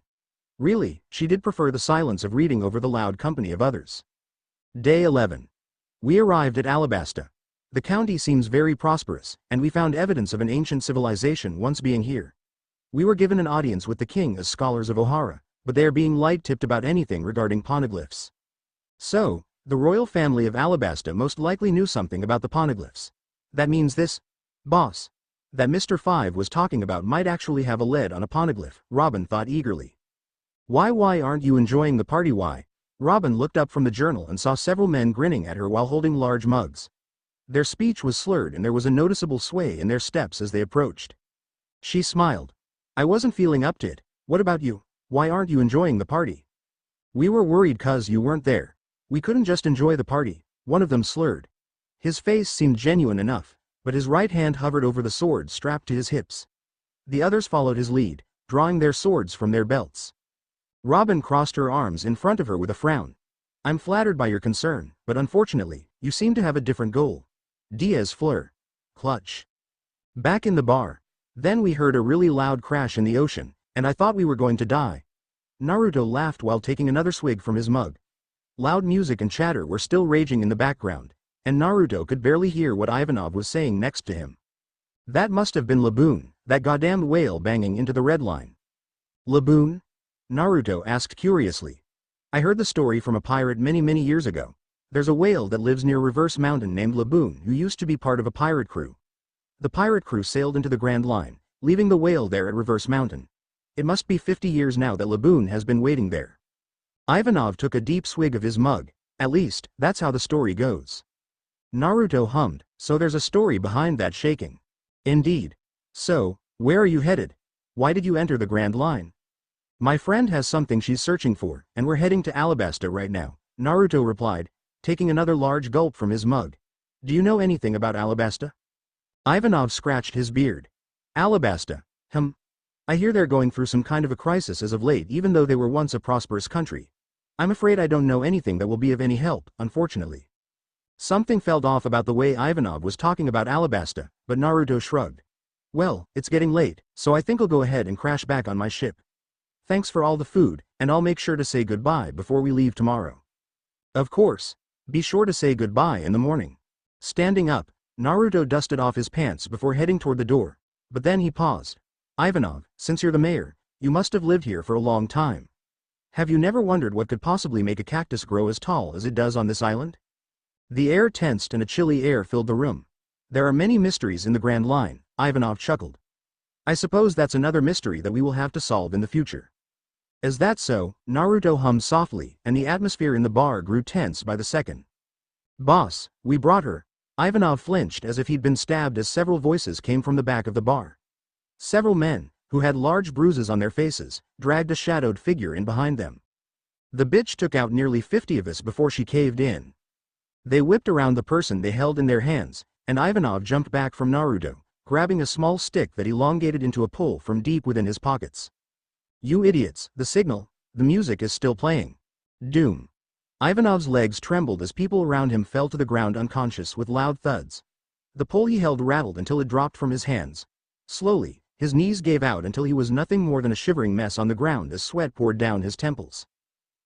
Really, she did prefer the silence of reading over the loud company of others. Day 11. We arrived at Alabasta. The county seems very prosperous, and we found evidence of an ancient civilization once being here. We were given an audience with the king as scholars of Ohara, but they are being light-tipped about anything regarding poneglyphs. So, the royal family of Alabasta most likely knew something about the poneglyphs. That means this, boss, that Mr. Five was talking about might actually have a lead on a poneglyph, Robin thought eagerly. Why aren't you enjoying the party? Why? Robin looked up from the journal and saw several men grinning at her while holding large mugs. Their speech was slurred and there was a noticeable sway in their steps as they approached. She smiled. I wasn't feeling up to it. What about you? Why aren't you enjoying the party? We were worried 'cause you weren't there. We couldn't just enjoy the party, one of them slurred. His face seemed genuine enough, but his right hand hovered over the sword strapped to his hips. The others followed his lead, drawing their swords from their belts. Robin crossed her arms in front of her with a frown. I'm flattered by your concern, but unfortunately, you seem to have a different goal. Diaz Fleur. Clutch. Back in the bar. Then we heard a really loud crash in the ocean, and I thought we were going to die. Naruto laughed while taking another swig from his mug. Loud music and chatter were still raging in the background, and Naruto could barely hear what Ivanov was saying next to him. That must have been Laboon, that goddamned whale banging into the red line. Laboon? Naruto asked curiously. I heard the story from a pirate many years ago. There's a whale that lives near Reverse Mountain named Laboon who used to be part of a pirate crew. The pirate crew sailed into the Grand Line, leaving the whale there at Reverse Mountain. It must be 50 years now that Laboon has been waiting there. Ivanov took a deep swig of his mug. At least, that's how the story goes. Naruto hummed, so there's a story behind that shaking. Indeed. So, where are you headed? Why did you enter the Grand Line? My friend has something she's searching for, and we're heading to Alabasta right now, Naruto replied, taking another large gulp from his mug. Do you know anything about Alabasta? Ivanov scratched his beard. Alabasta. I hear they're going through some kind of a crisis as of late even though they were once a prosperous country. I'm afraid I don't know anything that will be of any help, unfortunately. Something felt off about the way Ivanov was talking about Alabasta, but Naruto shrugged. Well, it's getting late, so I think I'll go ahead and crash back on my ship. Thanks for all the food, and I'll make sure to say goodbye before we leave tomorrow. Of course. Be sure to say goodbye in the morning. Standing up, Naruto dusted off his pants before heading toward the door. But then he paused. Ivanov, since you're the mayor, you must have lived here for a long time. Have you never wondered what could possibly make a cactus grow as tall as it does on this island? The air tensed and a chilly air filled the room. There are many mysteries in the Grand Line, Ivanov chuckled. I suppose that's another mystery that we will have to solve in the future. Is that so? Naruto hummed softly, and the atmosphere in the bar grew tense by the second. Boss, we brought her. Ivanov flinched as if he'd been stabbed as several voices came from the back of the bar. Several men, who had large bruises on their faces, dragged a shadowed figure in behind them. The bitch took out nearly 50 of us before she caved in. They whipped around the person they held in their hands, and Ivanov jumped back from Naruto, grabbing a small stick that elongated into a pole from deep within his pockets. You idiots, the signal, the music is still playing. Doom. Ivanov's legs trembled as people around him fell to the ground unconscious with loud thuds. The pole he held rattled until it dropped from his hands. Slowly, his knees gave out until he was nothing more than a shivering mess on the ground as sweat poured down his temples.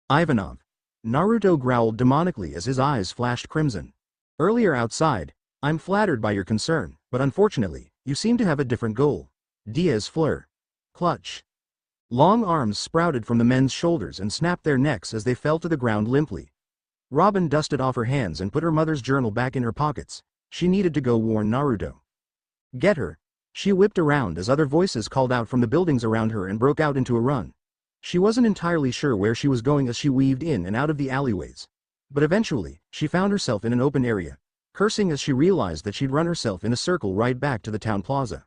Ivanov. Naruto growled demonically as his eyes flashed crimson. Earlier outside, I'm flattered by your concern, but unfortunately, you seem to have a different goal. Diaz Fleur. Clutch. Long arms sprouted from the men's shoulders and snapped their necks as they fell to the ground limply. Robin dusted off her hands and put her mother's journal back in her pockets. She needed to go warn Naruto. Get her. She whipped around as other voices called out from the buildings around her and broke out into a run. She wasn't entirely sure where she was going as she weaved in and out of the alleyways. But eventually, she found herself in an open area, cursing as she realized that she'd run herself in a circle right back to the town plaza.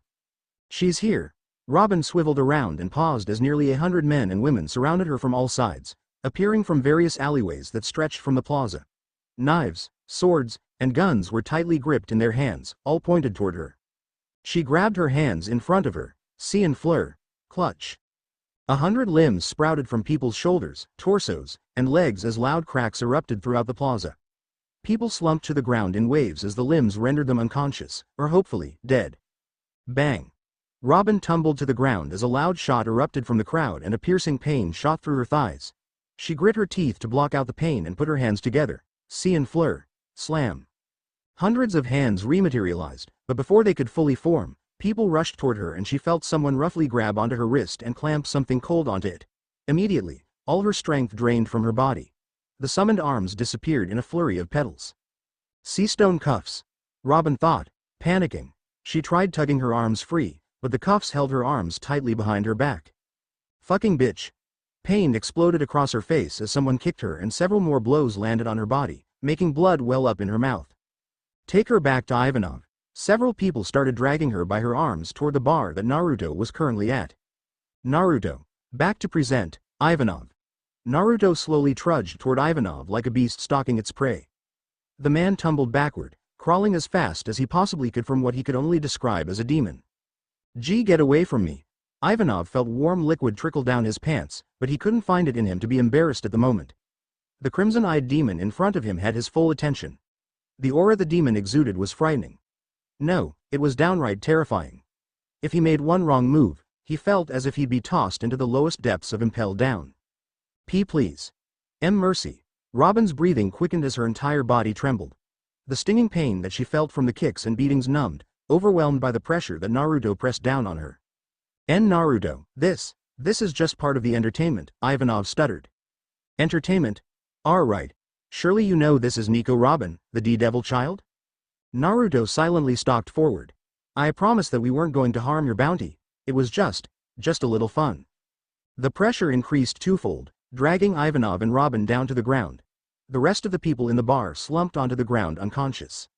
She's here. Robin swiveled around and paused as nearly 100 men and women surrounded her from all sides, appearing from various alleyways that stretched from the plaza. Knives, swords, and guns were tightly gripped in their hands, all pointed toward her. She grabbed her hands in front of her, and Fleur, clutch. 100 limbs sprouted from people's shoulders, torsos, and legs as loud cracks erupted throughout the plaza. People slumped to the ground in waves as the limbs rendered them unconscious, or hopefully, dead. Bang. Robin tumbled to the ground as a loud shot erupted from the crowd and a piercing pain shot through her thighs. She grit her teeth to block out the pain and put her hands together. And Fleur. Slam. Hundreds of hands rematerialized, but before they could fully form, people rushed toward her and she felt someone roughly grab onto her wrist and clamp something cold onto it. Immediately, all her strength drained from her body. The summoned arms disappeared in a flurry of petals. Sea-stone cuffs. Robin thought, panicking. She tried tugging her arms free, but the cuffs held her arms tightly behind her back. Fucking bitch. Pain exploded across her face as someone kicked her and several more blows landed on her body, making blood well up in her mouth. Take her back to Ivanov. Several people started dragging her by her arms toward the bar that Naruto was currently at. Naruto. Back to present, Ivanov. Naruto slowly trudged toward Ivanov like a beast stalking its prey. The man tumbled backward, crawling as fast as he possibly could from what he could only describe as a demon. Get away from me. Ivanov felt warm liquid trickle down his pants, but he couldn't find it in him to be embarrassed at the moment. The crimson-eyed demon in front of him had his full attention. The aura the demon exuded was frightening. No, it was downright terrifying. If he made one wrong move, he felt as if he'd be tossed into the lowest depths of impelled down. Please. Mercy. Robin's breathing quickened as her entire body trembled. The stinging pain that she felt from the kicks and beatings numbed, overwhelmed by the pressure that Naruto pressed down on her. Naruto, this is just part of the entertainment, Ivanov stuttered. Entertainment? Right. Surely you know this is Nico Robin, the D-Devil child? Naruto silently stalked forward. I promised that we weren't going to harm your bounty. It was just a little fun. The pressure increased twofold, dragging Ivanov and Robin down to the ground. The rest of the people in the bar slumped onto the ground unconscious.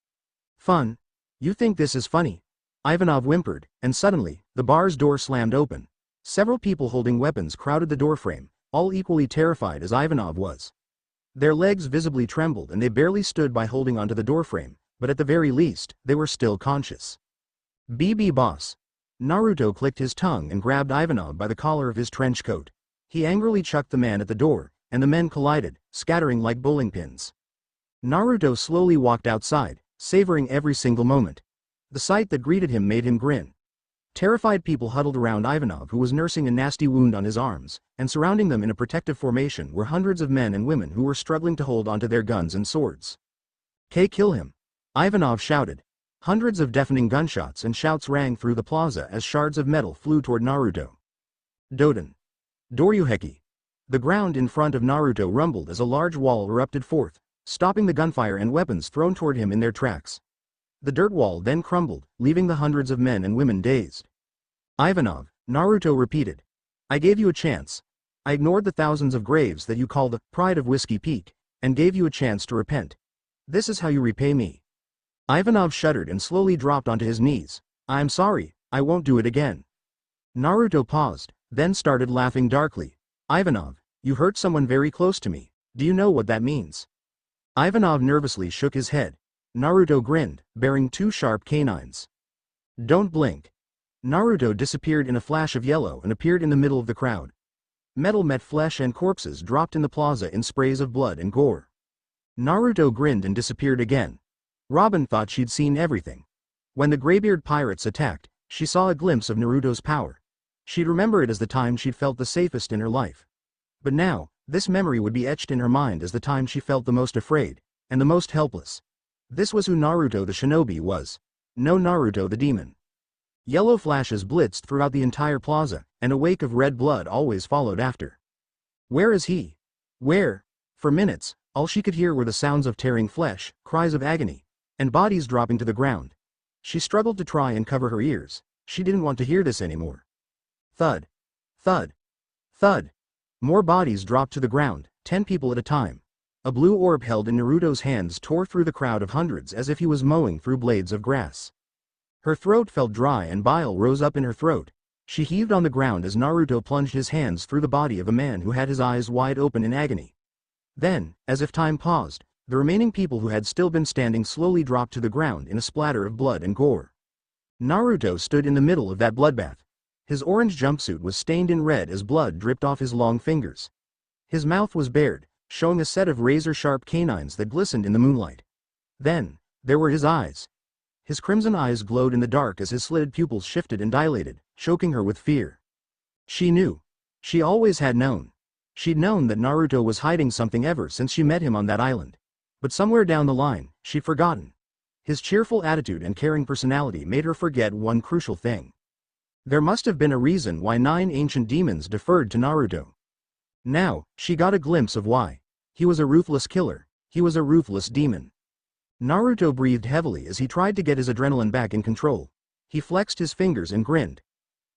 Fun? You think this is funny? Ivanov whimpered, and suddenly, the bar's door slammed open. Several people holding weapons crowded the doorframe, all equally terrified as Ivanov was. Their legs visibly trembled and they barely stood by holding onto the doorframe, but at the very least, they were still conscious. BB boss. Naruto clicked his tongue and grabbed Ivanov by the collar of his trench coat. He angrily chucked the man at the door, and the men collided, scattering like bowling pins. Naruto slowly walked outside, savoring every single moment. The sight that greeted him made him grin. Terrified people huddled around Ivanov, who was nursing a nasty wound on his arms, and surrounding them in a protective formation were hundreds of men and women who were struggling to hold onto their guns and swords. Kill him! Ivanov shouted. Hundreds of deafening gunshots and shouts rang through the plaza as shards of metal flew toward Naruto. Doden. Doryuheki. The ground in front of Naruto rumbled as a large wall erupted forth, stopping the gunfire and weapons thrown toward him in their tracks. The dirt wall then crumbled, leaving the hundreds of men and women dazed. Ivanov, Naruto repeated. I gave you a chance. I ignored the thousands of graves that you call the pride of Whiskey Peak, and gave you a chance to repent. This is how you repay me. Ivanov shuddered and slowly dropped onto his knees. I'm sorry, I won't do it again. Naruto paused, then started laughing darkly. Ivanov, you hurt someone very close to me. Do you know what that means? Ivanov nervously shook his head. Naruto grinned, bearing two sharp canines. Don't blink. Naruto disappeared in a flash of yellow and appeared in the middle of the crowd. Metal met flesh and corpses dropped in the plaza in sprays of blood and gore. Naruto grinned and disappeared again. Robin thought she'd seen everything. When the Greybeard pirates attacked, she saw a glimpse of Naruto's power. She'd remember it as the time she'd felt the safest in her life. But now, this memory would be etched in her mind as the time she felt the most afraid, and the most helpless. This was who Naruto the shinobi was. No Naruto the demon. Yellow flashes blitzed throughout the entire plaza, and a wake of red blood always followed after. Where is he? Where? For minutes, all she could hear were the sounds of tearing flesh, cries of agony, and bodies dropping to the ground. She struggled to try and cover her ears. She didn't want to hear this anymore. Thud. Thud. Thud. More bodies dropped to the ground, 10 people at a time. A blue orb held in Naruto's hands tore through the crowd of hundreds as if he was mowing through blades of grass. Her throat felt dry and bile rose up in her throat. She heaved on the ground as Naruto plunged his hands through the body of a man who had his eyes wide open in agony. Then, as if time paused, the remaining people who had still been standing slowly dropped to the ground in a splatter of blood and gore. Naruto stood in the middle of that bloodbath. His orange jumpsuit was stained in red as blood dripped off his long fingers. His mouth was bared, showing a set of razor-sharp canines that glistened in the moonlight. Then, there were his eyes. His crimson eyes glowed in the dark as his slitted pupils shifted and dilated, choking her with fear. She knew. She always had known. She'd known that Naruto was hiding something ever since she met him on that island. But somewhere down the line, she'd forgotten. His cheerful attitude and caring personality made her forget one crucial thing. There must have been a reason why 9 ancient demons deferred to Naruto. Now, she got a glimpse of why. He was a ruthless killer. He was a ruthless demon. Naruto breathed heavily as he tried to get his adrenaline back in control. He flexed his fingers and grinned.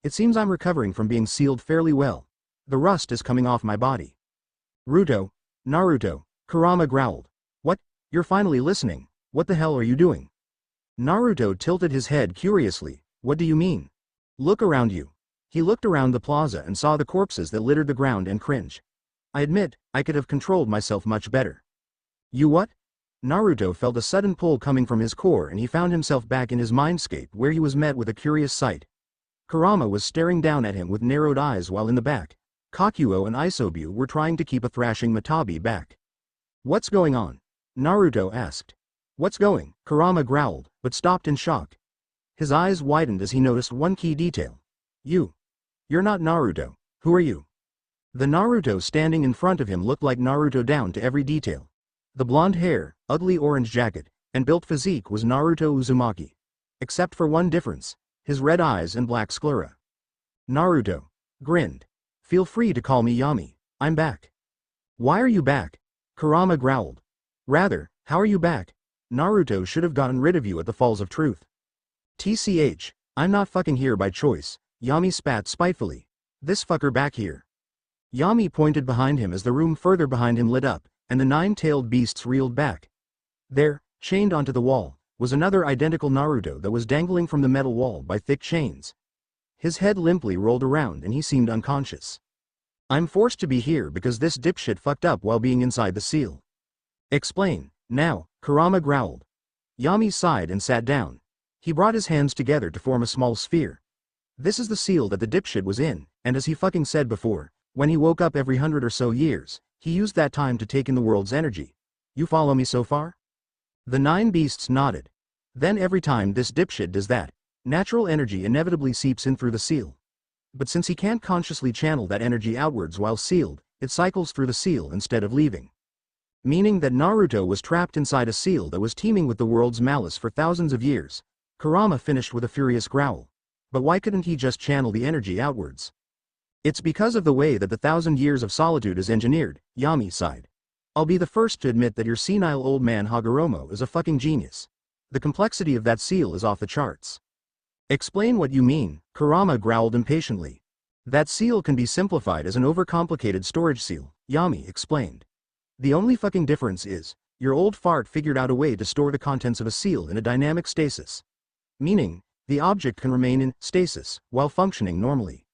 It seems I'm recovering from being sealed fairly well. The rust is coming off my body. Naruto, Kurama growled. What? You're finally listening. What the hell are you doing? Naruto tilted his head curiously. What do you mean? Look around you. He looked around the plaza and saw the corpses that littered the ground and cringed. I admit, I could have controlled myself much better. You what? Naruto felt a sudden pull coming from his core and he found himself back in his mindscape where he was met with a curious sight. Kurama was staring down at him with narrowed eyes while in the back, Kakuyo and Isobu were trying to keep a thrashing Matabi back. What's going on? Naruto asked. What's going? Kurama growled, but stopped in shock. His eyes widened as he noticed one key detail. You're not Naruto. Who are you? The Naruto standing in front of him looked like Naruto down to every detail. The blonde hair, ugly orange jacket, and built physique was Naruto Uzumaki. Except for one difference, his red eyes and black sclera. Naruto grinned. Feel free to call me Yami. I'm back. Why are you back? Kurama growled. Rather, how are you back? Naruto should have gotten rid of you at the Falls of Truth. TCH, I'm not fucking here by choice, Yami spat spitefully. This fucker back here. Yami pointed behind him as the room further behind him lit up, and the 9-tailed beasts reeled back. There, chained onto the wall, was another identical Naruto that was dangling from the metal wall by thick chains. His head limply rolled around and he seemed unconscious. I'm forced to be here because this dipshit fucked up while being inside the seal. Explain, now, Kurama growled. Yami sighed and sat down. He brought his hands together to form a small sphere. This is the seal that the dipshit was in, and as he fucking said before, when he woke up every 100 or so years, he used that time to take in the world's energy. You follow me so far? The 9 beasts nodded. Then every time this dipshit does that, Natural energy inevitably seeps in through the seal. But since he can't consciously channel that energy outwards while sealed, it cycles through the seal instead of leaving. Meaning that Naruto was trapped inside a seal that was teeming with the world's malice for thousands of years. Kurama finished with a furious growl. But why couldn't he just channel the energy outwards? It's because of the way that the 1,000 years of solitude is engineered, Yami sighed. I'll be the first to admit that your senile old man Hagoromo is a fucking genius. The complexity of that seal is off the charts. Explain what you mean, Kurama growled impatiently. That seal can be simplified as an overcomplicated storage seal, Yami explained. The only fucking difference is, your old fart figured out a way to store the contents of a seal in a dynamic stasis. Meaning, the object can remain in stasis while functioning normally.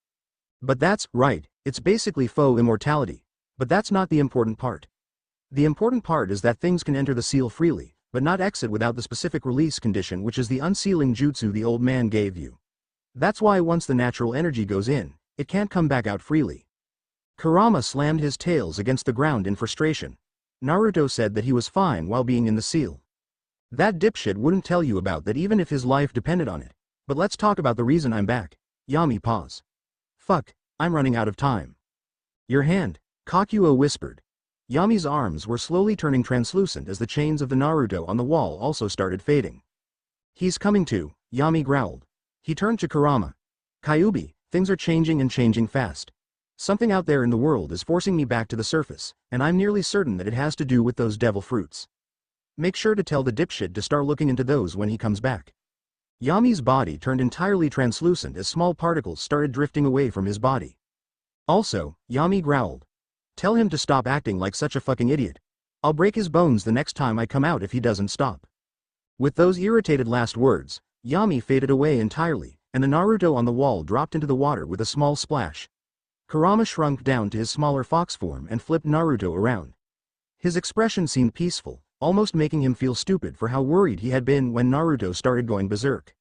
But that's right, it's basically faux immortality. But that's not the important part. The important part is that things can enter the seal freely, but not exit without the specific release condition, which is the unsealing jutsu the old man gave you. That's why once the natural energy goes in, it can't come back out freely. Kurama slammed his tails against the ground in frustration. Naruto said that he was fine while being in the seal. That dipshit wouldn't tell you about that even if his life depended on it. But let's talk about the reason I'm back. Yami paused. Fuck, I'm running out of time. Your hand, Kaguya whispered. Yami's arms were slowly turning translucent as the chains of the Naruto on the wall also started fading. He's coming too, Yami growled. He turned to Kurama. Kyuubi, things are changing and changing fast. Something out there in the world is forcing me back to the surface, and I'm nearly certain that it has to do with those devil fruits. Make sure to tell the dipshit to start looking into those when he comes back. Yami's body turned entirely translucent as small particles started drifting away from his body. Also, Yami growled. Tell him to stop acting like such a fucking idiot. I'll break his bones the next time I come out if he doesn't stop. With those irritated last words, Yami faded away entirely, and the Naruto on the wall dropped into the water with a small splash. Kurama shrunk down to his smaller fox form and flipped Naruto around. His expression seemed peaceful, almost making him feel stupid for how worried he had been when Naruto started going berserk.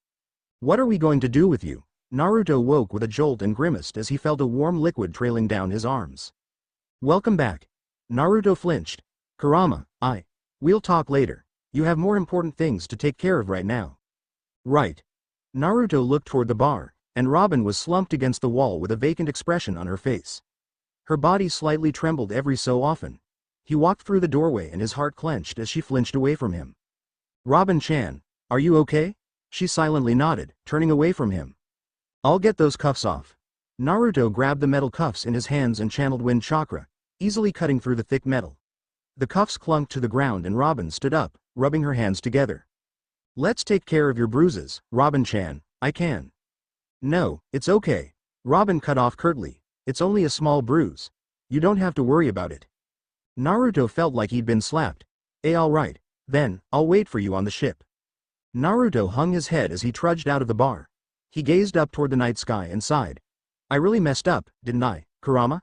What are we going to do with you? Naruto woke with a jolt and grimaced as he felt a warm liquid trailing down his arms. Welcome back. Naruto flinched. Kurama, we'll talk later. You have more important things to take care of right now. Right. Naruto looked toward the bar, and Robin was slumped against the wall with a vacant expression on her face. Her body slightly trembled every so often. He walked through the doorway and his heart clenched as she flinched away from him. Robin-chan, are you okay? She silently nodded, turning away from him. I'll get those cuffs off. Naruto grabbed the metal cuffs in his hands and channeled wind chakra, easily cutting through the thick metal. The cuffs clunked to the ground and Robin stood up, rubbing her hands together. Let's take care of your bruises, Robin-chan, I can. No, it's okay. Robin cut off curtly. It's only a small bruise. You don't have to worry about it. Naruto felt like he'd been slapped. Alright, then, I'll wait for you on the ship. Naruto hung his head as he trudged out of the bar. He gazed up toward the night sky and sighed. I really messed up, didn't I, Kurama?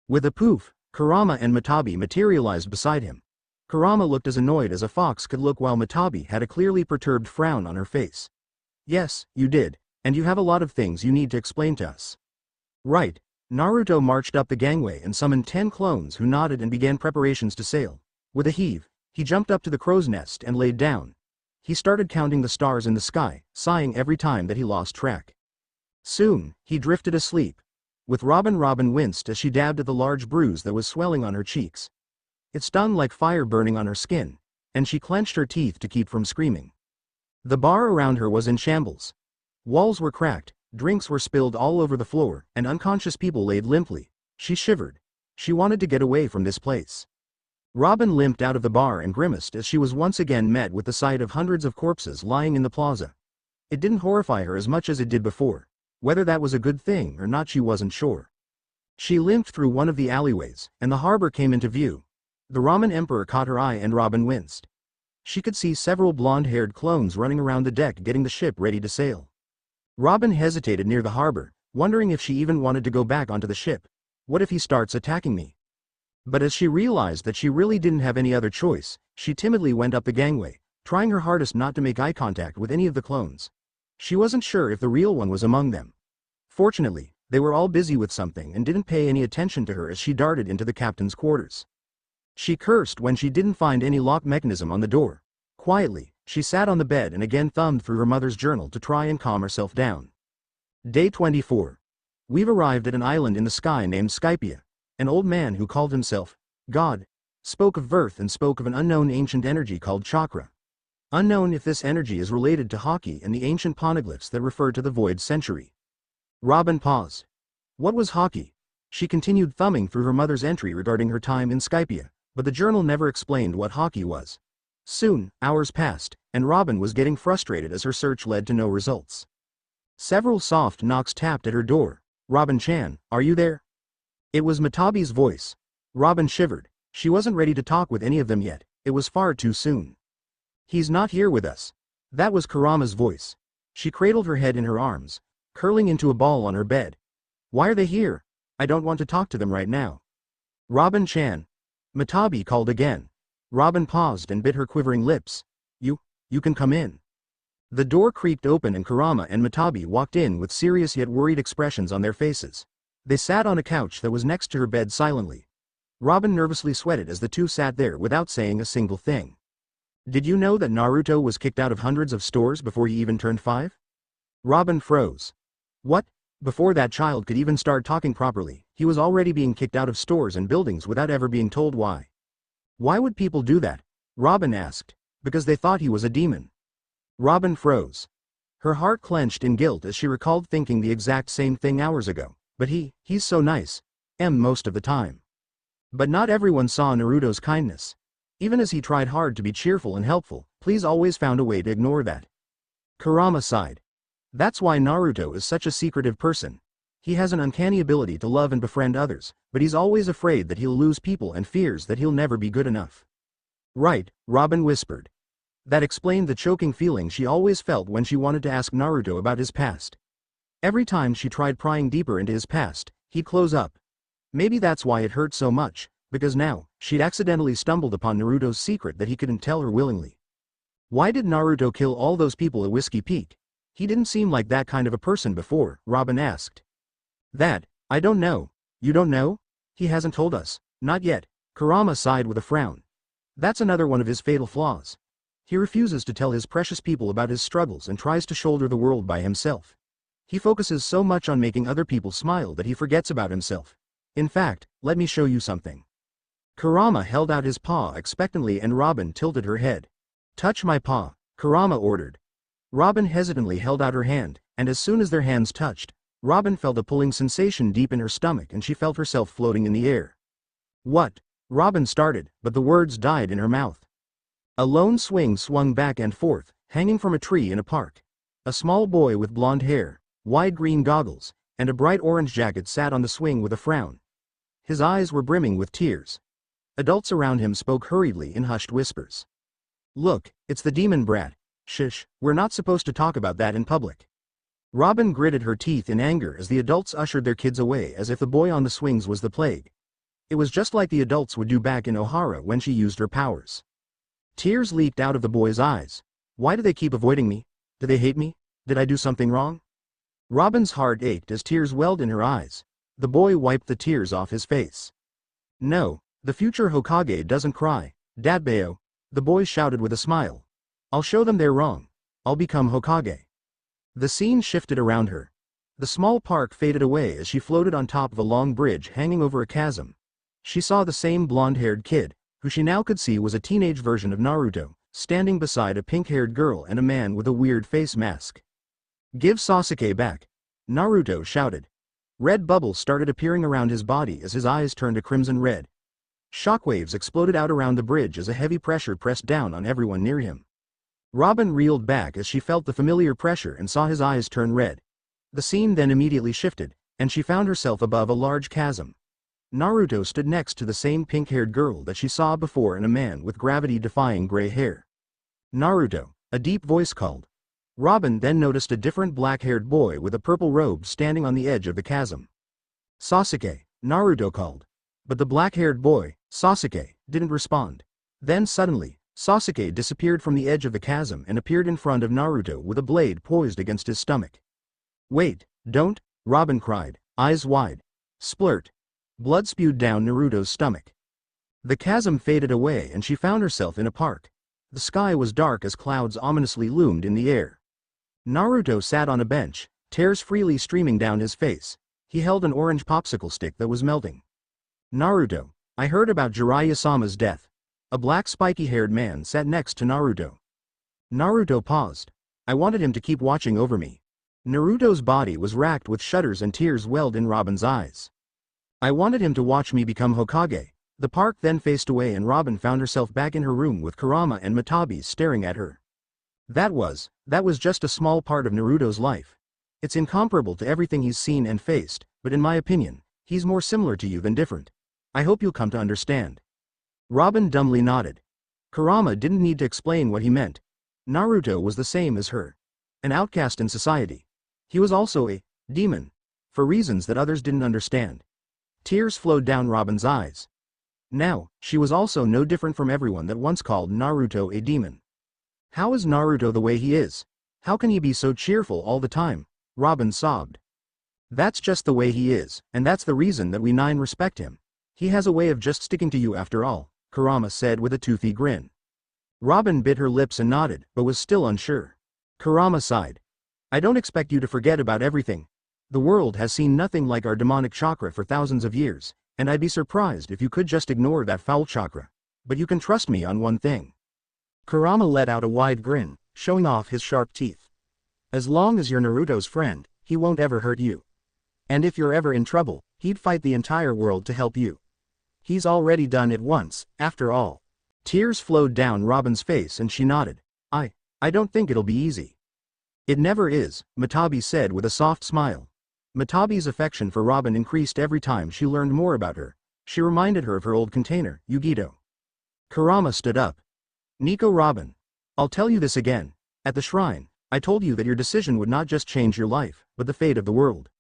With a poof, Kurama and Matabi materialized beside him. Kurama looked as annoyed as a fox could look while Matabi had a clearly perturbed frown on her face. Yes, you did, and you have a lot of things you need to explain to us. Right. Naruto marched up the gangway and summoned 10 clones who nodded and began preparations to sail. With a heave, he jumped up to the crow's nest and laid down. He started counting the stars in the sky, sighing every time that he lost track. Soon, he drifted asleep. With Robin winced as she dabbed at the large bruise that was swelling on her cheeks. It stung like fire burning on her skin, and she clenched her teeth to keep from screaming. The bar around her was in shambles. Walls were cracked, drinks were spilled all over the floor, and unconscious people laid limply. She shivered. She wanted to get away from this place. Robin limped out of the bar and grimaced as she was once again met with the sight of hundreds of corpses lying in the plaza. It didn't horrify her as much as it did before. Whether that was a good thing or not she wasn't sure. She limped through one of the alleyways, and the harbor came into view. The Ramen Emperor caught her eye and Robin winced. She could see several blonde-haired clones running around the deck getting the ship ready to sail. Robin hesitated near the harbor, wondering if she even wanted to go back onto the ship. What if he starts attacking me? But as she realized that she really didn't have any other choice, she timidly went up the gangway, trying her hardest not to make eye contact with any of the clones. She wasn't sure if the real one was among them. Fortunately, they were all busy with something and didn't pay any attention to her as she darted into the captain's quarters. She cursed when she didn't find any lock mechanism on the door. Quietly, She sat on the bed and again thumbed through her mother's journal to try and calm herself down. Day 24. We've arrived at an island in the sky named Skypia. An old man who called himself God spoke of birth and spoke of an unknown ancient energy called chakra. Unknown if this energy is related to Haki and the ancient poneglyphs that refer to the void century. Robin paused. What was Haki? She continued thumbing through her mother's entry regarding her time in Skypia, but the journal never explained what Haki was. Soon, hours passed, and Robin was getting frustrated as her search led to no results. Several soft knocks tapped at her door. Robin-chan, are you there? It was Matabi's voice. Robin shivered. She wasn't ready to talk with any of them yet, it was far too soon. He's not here with us. That was Kurama's voice. She cradled her head in her arms, curling into a ball on her bed. Why are they here? I don't want to talk to them right now. Robin-chan. Matabi called again. Robin paused and bit her quivering lips. You can come in. The door creaked open and Kurama and Matabi walked in with serious yet worried expressions on their faces. They sat on a couch that was next to her bed silently. Robin nervously sweated as the two sat there without saying a single thing. Did you know that Naruto was kicked out of hundreds of stores before he even turned 5? Robin froze. What? Before that child could even start talking properly, he was already being kicked out of stores and buildings without ever being told why. Why would people do that? Robin asked. Because they thought he was a demon. Robin froze. Her heart clenched in guilt as she recalled thinking the exact same thing hours ago. But he's so nice. Most of the time. But not everyone saw Naruto's kindness. Even as he tried hard to be cheerful and helpful, Please always found a way to ignore that. Kurama sighed. That's why Naruto is such a secretive person. He has an uncanny ability to love and befriend others, but he's always afraid that he'll lose people and fears that he'll never be good enough. Right, Robin whispered. That explained the choking feeling she always felt when she wanted to ask Naruto about his past. Every time she tried prying deeper into his past, he'd close up. Maybe that's why it hurt so much, because now, she'd accidentally stumbled upon Naruto's secret that he couldn't tell her willingly. Why did Naruto kill all those people at Whiskey Peak? He didn't seem like that kind of a person before, Robin asked. That, I don't know. You don't know? He hasn't told us. Not yet. Kurama sighed with a frown. That's another one of his fatal flaws. He refuses to tell his precious people about his struggles and tries to shoulder the world by himself. He focuses so much on making other people smile that he forgets about himself. In fact, let me show you something. Kurama held out his paw expectantly and Robin tilted her head. Touch my paw, Kurama ordered. Robin hesitantly held out her hand, and as soon as their hands touched, Robin felt a pulling sensation deep in her stomach and she felt herself floating in the air. What? Robin started, but the words died in her mouth. A lone swing swung back and forth, hanging from a tree in a park. A small boy with blonde hair, wide green goggles, and a bright orange jacket sat on the swing with a frown. His eyes were brimming with tears. Adults around him spoke hurriedly in hushed whispers. Look, it's the demon brat. Shush, we're not supposed to talk about that in public. Robin gritted her teeth in anger as the adults ushered their kids away as if the boy on the swings was the plague. It was just like the adults would do back in Ohara when she used her powers. Tears leaked out of the boy's eyes. Why do they keep avoiding me? Do they hate me? Did I do something wrong? Robin's heart ached as tears welled in her eyes. The boy wiped the tears off his face. No, the future Hokage doesn't cry, Dadbeo, the boy shouted with a smile. I'll show them they're wrong. I'll become Hokage. The scene shifted around her. The small park faded away as she floated on top of a long bridge hanging over a chasm. She saw the same blonde-haired kid, who she now could see was a teenage version of Naruto, standing beside a pink-haired girl and a man with a weird face mask. Give Sasuke back. Naruto shouted. Red bubbles started appearing around his body as his eyes turned a crimson red. Shockwaves exploded out around the bridge as a heavy pressure pressed down on everyone near him. Robin reeled back as she felt the familiar pressure and saw his eyes turn red. The scene then immediately shifted, and she found herself above a large chasm. Naruto stood next to the same pink-haired girl that she saw before and a man with gravity-defying gray hair. Naruto, a deep voice called. Robin then noticed a different black-haired boy with a purple robe standing on the edge of the chasm. Sasuke, Naruto called. But the black-haired boy, Sasuke, didn't respond. Then suddenly, Sasuke disappeared from the edge of the chasm and appeared in front of Naruto with a blade poised against his stomach. Wait, don't, Robin cried, eyes wide. Splurt. Blood spewed down Naruto's stomach. The chasm faded away and she found herself in a park. The sky was dark as clouds ominously loomed in the air. Naruto sat on a bench, tears freely streaming down his face. He held an orange popsicle stick that was melting. Naruto, I heard about Jiraiya-sama's death. A black spiky-haired man sat next to Naruto. Naruto paused. I wanted him to keep watching over me. Naruto's body was racked with shudders and tears welled in Robin's eyes. I wanted him to watch me become Hokage. The park then faced away and Robin found herself back in her room with Kurama and Matabi staring at her. That was just a small part of Naruto's life. It's incomparable to everything he's seen and faced, but in my opinion, he's more similar to you than different. I hope you'll come to understand. Robin dumbly nodded. Kurama didn't need to explain what he meant. Naruto was the same as her. An outcast in society. He was also a demon, for reasons that others didn't understand. Tears flowed down Robin's eyes. Now, she was also no different from everyone that once called Naruto a demon. How is Naruto the way he is? How can he be so cheerful all the time? Robin sobbed. That's just the way he is, and that's the reason that we nine respect him. He has a way of just sticking to you after all, Kurama said with a toothy grin. Robin bit her lips and nodded, but was still unsure. Kurama sighed. I don't expect you to forget about everything. The world has seen nothing like our demonic chakra for thousands of years, and I'd be surprised if you could just ignore that foul chakra. But you can trust me on one thing. Kurama let out a wide grin, showing off his sharp teeth. As long as you're Naruto's friend, he won't ever hurt you. And if you're ever in trouble, he'd fight the entire world to help you. He's already done it once, after all. Tears flowed down Robin's face and she nodded. I don't think it'll be easy. It never is, Matabi said with a soft smile. Matabi's affection for Robin increased every time she learned more about her. She reminded her of her old container, Yugito. Kurama stood up. Nico Robin. I'll tell you this again. At the shrine, I told you that your decision would not just change your life, but the fate of the world.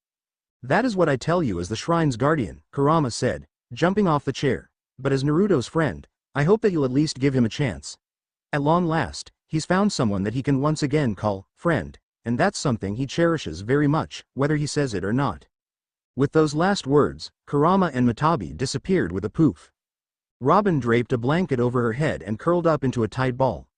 That is what I tell you as the shrine's guardian, Kurama said, jumping off the chair. But as Naruto's friend, I hope that you'll at least give him a chance. At long last, he's found someone that he can once again call friend, and that's something he cherishes very much, whether he says it or not. With those last words, Kurama and Matabi disappeared with a poof. Robin draped a blanket over her head and curled up into a tight ball.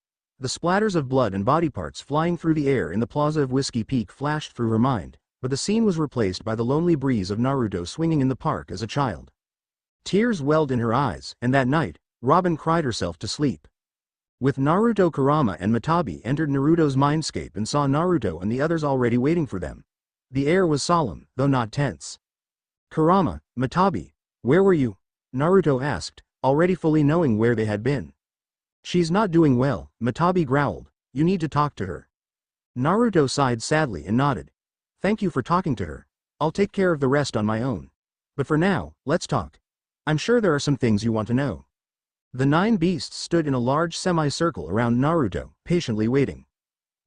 The splatters of blood and body parts flying through the air in the plaza of Whiskey Peak flashed through her mind, but the scene was replaced by the lonely breeze of Naruto swinging in the park as a child. Tears welled in her eyes, and that night, Robin cried herself to sleep. With Naruto, Kurama and Matabi entered Naruto's mindscape and saw Naruto and the others already waiting for them. The air was solemn, though not tense. Kurama, Matabi, where were you? Naruto asked, already fully knowing where they had been. She's not doing well, Matabi growled. You need to talk to her. Naruto sighed sadly and nodded. Thank you for talking to her. I'll take care of the rest on my own. But for now, let's talk. I'm sure there are some things you want to know. The 9 beasts stood in a large semicircle around Naruto, patiently waiting.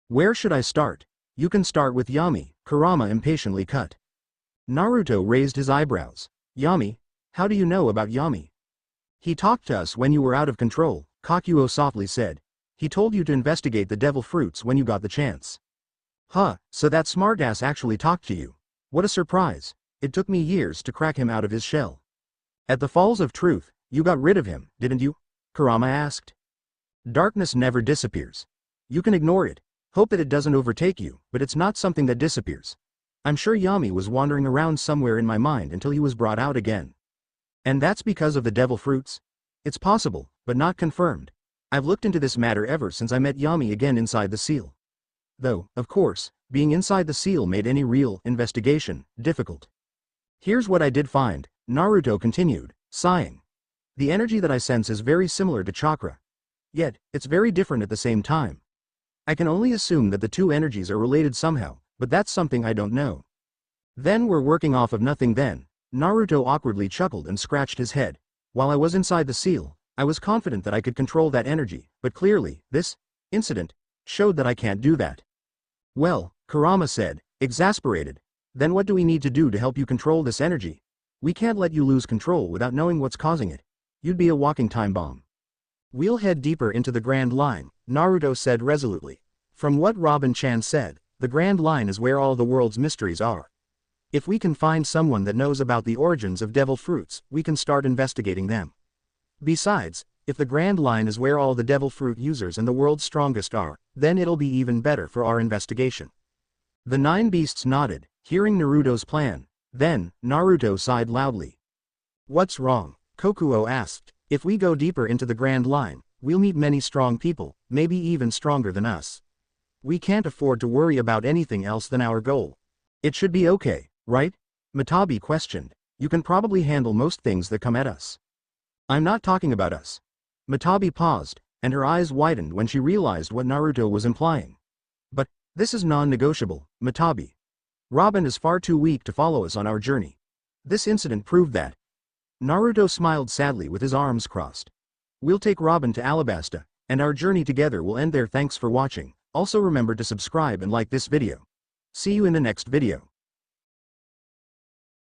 Where should I start? You can start with Yami, Kurama impatiently cut. Naruto raised his eyebrows. Yami? How do you know about Yami? He talked to us when you were out of control, Kakuya softly said. He told you to investigate the devil fruits when you got the chance. Huh, so that smartass actually talked to you. What a surprise. It took me years to crack him out of his shell. At the Falls of Truth, you got rid of him, didn't you? Kurama asked. Darkness never disappears. You can ignore it, hope that it doesn't overtake you, but it's not something that disappears. I'm sure Yami was wandering around somewhere in my mind until he was brought out again. And that's because of the devil fruits? It's possible, but not confirmed. I've looked into this matter ever since I met Yami again inside the seal. Though, of course, being inside the seal made any real investigation difficult. Here's what I did find, Naruto continued, sighing. The energy that I sense is very similar to chakra. Yet, it's very different at the same time. I can only assume that the two energies are related somehow, but that's something I don't know. Then we're working off of nothing then. Naruto awkwardly chuckled and scratched his head. While I was inside the seal, I was confident that I could control that energy, but clearly, this incident showed that I can't do that. Well, Kurama said, exasperated. Then what do we need to do to help you control this energy? We can't let you lose control without knowing what's causing it. You'd be a walking time bomb. We'll head deeper into the Grand Line, Naruto said resolutely. From what Robin-chan said, the Grand Line is where all the world's mysteries are. If we can find someone that knows about the origins of devil fruits, we can start investigating them. Besides, If the Grand Line is where all the devil fruit users and the world's strongest are, then it'll be even better for our investigation. The 9 beasts nodded, hearing Naruto's plan. Then, Naruto sighed loudly. What's wrong? Kokuo asked. If we go deeper into the Grand Line, we'll meet many strong people, maybe even stronger than us. We can't afford to worry about anything else than our goal. It should be okay, right? Matabi questioned. You can probably handle most things that come at us. I'm not talking about us. Matabi paused, and her eyes widened when she realized what Naruto was implying. But, this is non-negotiable, Matabi. Robin is far too weak to follow us on our journey. This incident proved that. Naruto smiled sadly with his arms crossed. We'll take Robin to Alabasta, and our journey together will end there. Thanks for watching. Also remember to subscribe and like this video. See you in the next video.